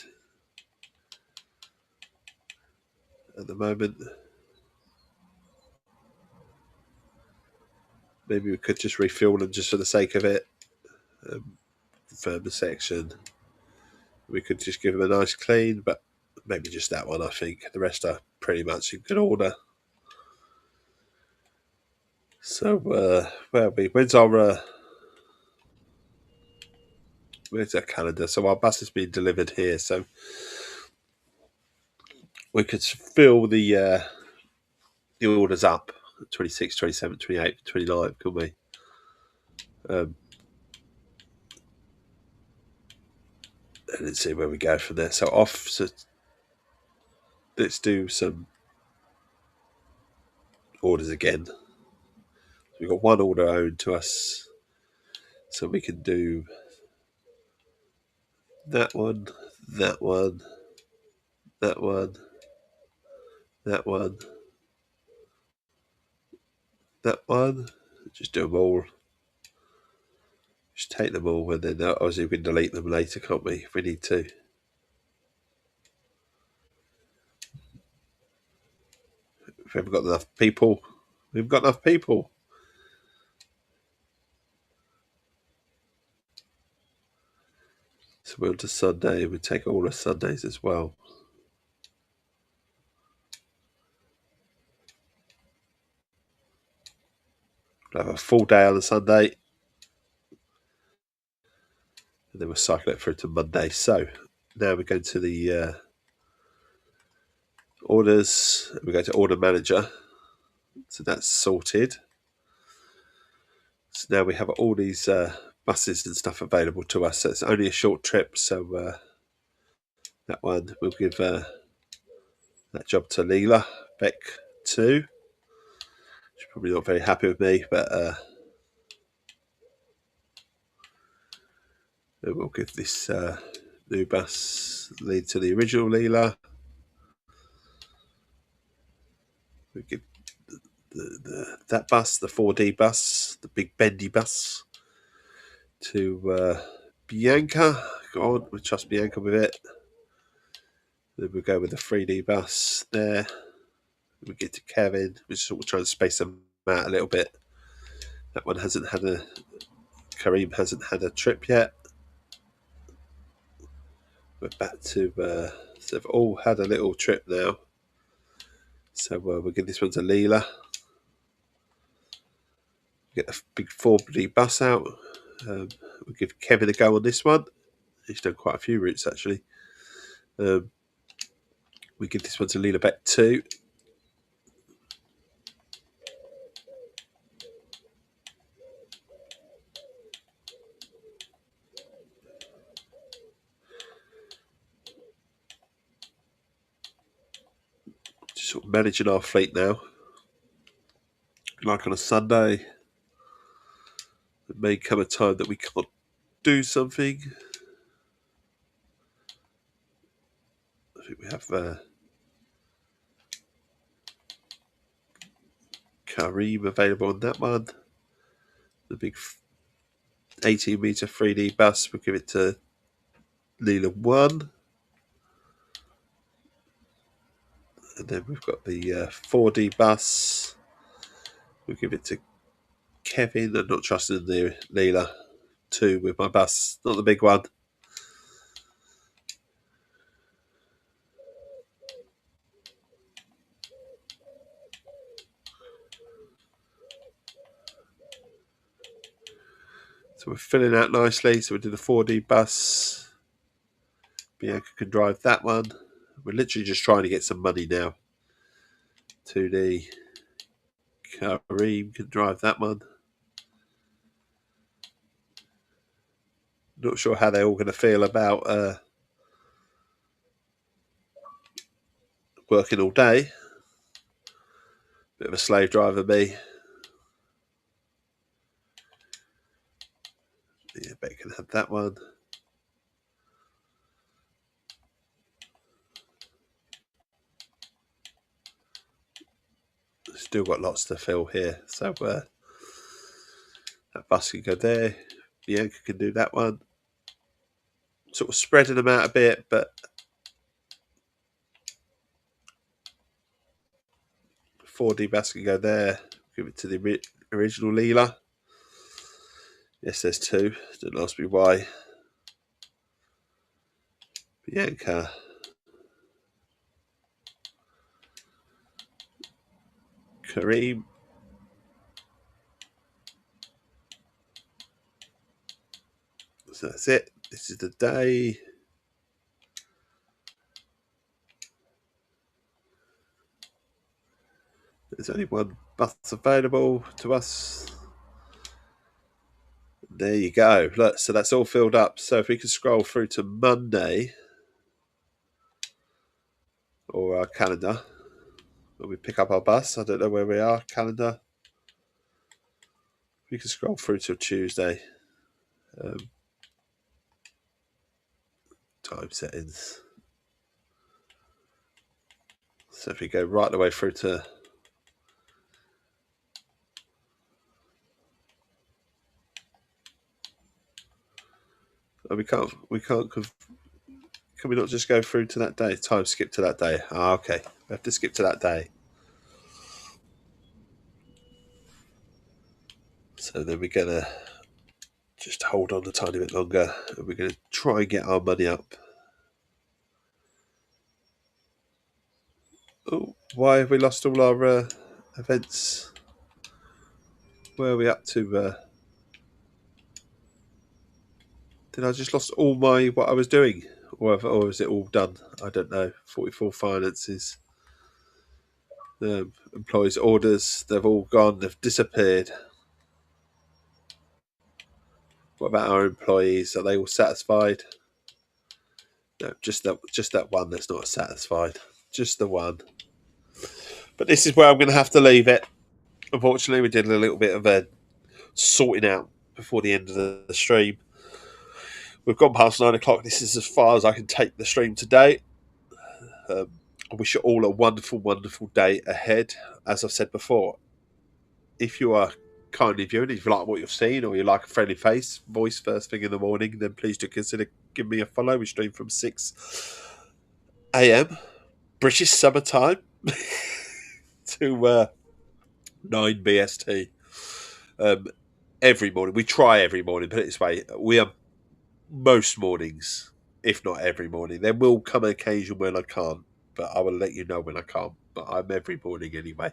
At the moment. Maybe we could just refuel them just for the sake of it. Confirm the section. We could just give them a nice clean, but maybe just that one, I think. The rest are pretty much in good order. So, where are we? Where's our calendar? So our bus is being delivered here, so we could fill the orders up 26, 27, 28, 29, couldn't we? And let's see where we go from there. So off. So let's do some orders again. We've got one order owed to us, so we can do that one, that one, that one, that one, that one. Just do them all. Just take them all, and then obviously we can delete them later, can't we, if we need to. If we haven't got enough people, we've got enough people. So we're on to Sunday. We take all the Sundays as well. We'll have a full day on a Sunday. And then we'll cycle it through to Monday. So now we're going to the orders. We go to order manager. So that's sorted. So now we have all these buses and stuff available to us. So it's only a short trip. So that one, we'll give that job to Leela. Beck 2. She's probably not very happy with me, but we'll give this new bus lead to the original Leela. We give that bus, the 4D bus, the big bendy bus, to Bianca. Go on, we trust Bianca with it. Then we go with the 3D bus there. We get to Kevin. We're sort of trying to space them out a little bit. That one hasn't had Kareem hasn't had a trip yet. We're back to, so they've all had a little trip now. So we'll give this one to Leela. Get a big 4D bus out. We'll give Kevin a go on this one. He's done quite a few routes actually. We give this one to Leela Beck 2. Just sort of managing our fleet now. Like on a Sunday, there may come a time that we can't do something. I think we have Kareem available on that one. The big 18-metre 3D bus, we'll give it to Leela 1. And then we've got the 4D bus. We'll give it to Kevin. I'm not trusting the Leela 2 with my bus, not the big one. So we're filling out nicely. So we do the 4D bus. Bianca can drive that one. We're literally just trying to get some money now. 2D. Kareem can drive that one. Not sure how they're all going to feel about working all day. Bit of a slave driver, me. Yeah, bet you can have that one. Still got lots to fill here. So that bus can go there. Bianca can do that one. Sort of spreading them out a bit, but 4D bus can go there. Give it to the original Leela. Yes, there's 2. Don't ask me why. Bianca. Kareem. So that's it. This is the day. There's only one bus available to us. There you go. Look, so that's all filled up. So if we can scroll through to Monday or our calendar, when we pick up our bus, I don't know where we are. Calendar. We can scroll through to Tuesday. Time settings. So if we go right the way through to we can't can we not just go through to that day? Time skip to that day. Okay. We have to skip to that day. So then we're gonna just hold on a tiny bit longer and we're gonna try and get our money up. Oh, why have we lost all our events? Where are we up to? Did I just lost all my what I was doing? Or is it all done? I don't know. 44 finances. The employees' orders, they've all gone, they've disappeared. What about our employees? Are they all satisfied? No, just that one that's not satisfied. Just the one. But this is where I'm going to have to leave it. unfortunately. We did a little bit of a sorting out before the end of the stream. We've gone past 9 o'clock. This is as far as I can take the stream today. I wish you all a wonderful, wonderful day ahead. As I've said before, if you are kindly viewing, if you like what you've seen or you like a friendly voice first thing in the morning, then please do consider giving me a follow. We stream from 6 a.m. British summertime to 9 BST every morning. We try every morning, put it this way. We are most mornings, if not every morning. There will come an occasion when I can't, but I will let you know when I can't. But I'm every morning anyway.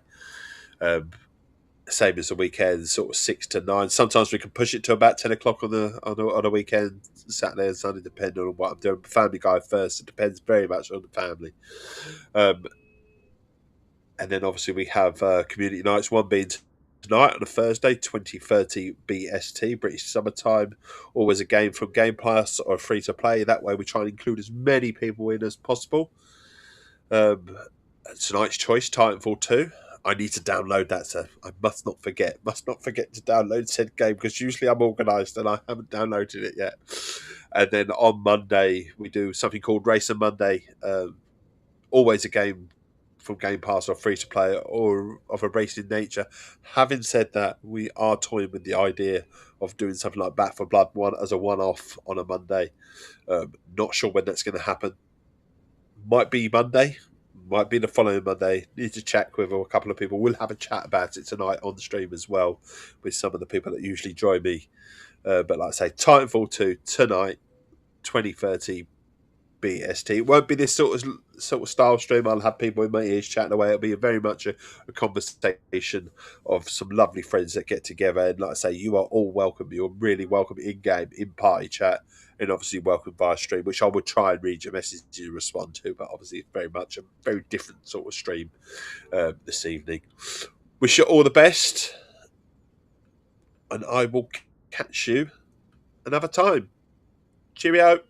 Same as the weekend, sort of 6 to 9. Sometimes we can push it to about 10 o'clock on a weekend, Saturday and Sunday, depending on what I'm doing. Family guy first. It depends very much on the family. And then obviously we have community nights. One being tonight on a Thursday, 20:30 BST, British summertime. Always a game from Game Pass or free to play. That way we try and include as many people in as possible. Tonight's choice, Titanfall 2. I need to download that, so I must not forget to download said game, because usually I'm organised and I haven't downloaded it yet. And then on Monday we do something called Racer Monday. Always a game from Game Pass or free to play or of a racing nature. Having said that, we are toying with the idea of doing something like Back for Blood one as a one-off on a Monday. Not sure when that's going to happen. Might be Monday. Might be the following Monday. Need to chat with a couple of people. We'll have a chat about it tonight on the stream as well with some of the people that usually join me. But like I say, Titanfall 2 tonight, 20:30 BST. It won't be this sort of style stream. I'll have people in my ears chatting away. It'll be very much a conversation of some lovely friends that get together. And like I say, you are all welcome. You're really welcome in game, in party chat, and obviously welcome via stream, which I would try and read your messages and respond to. But obviously, it's very much a very different sort of stream this evening. Wish you all the best, and I will catch you another time. Cheerio.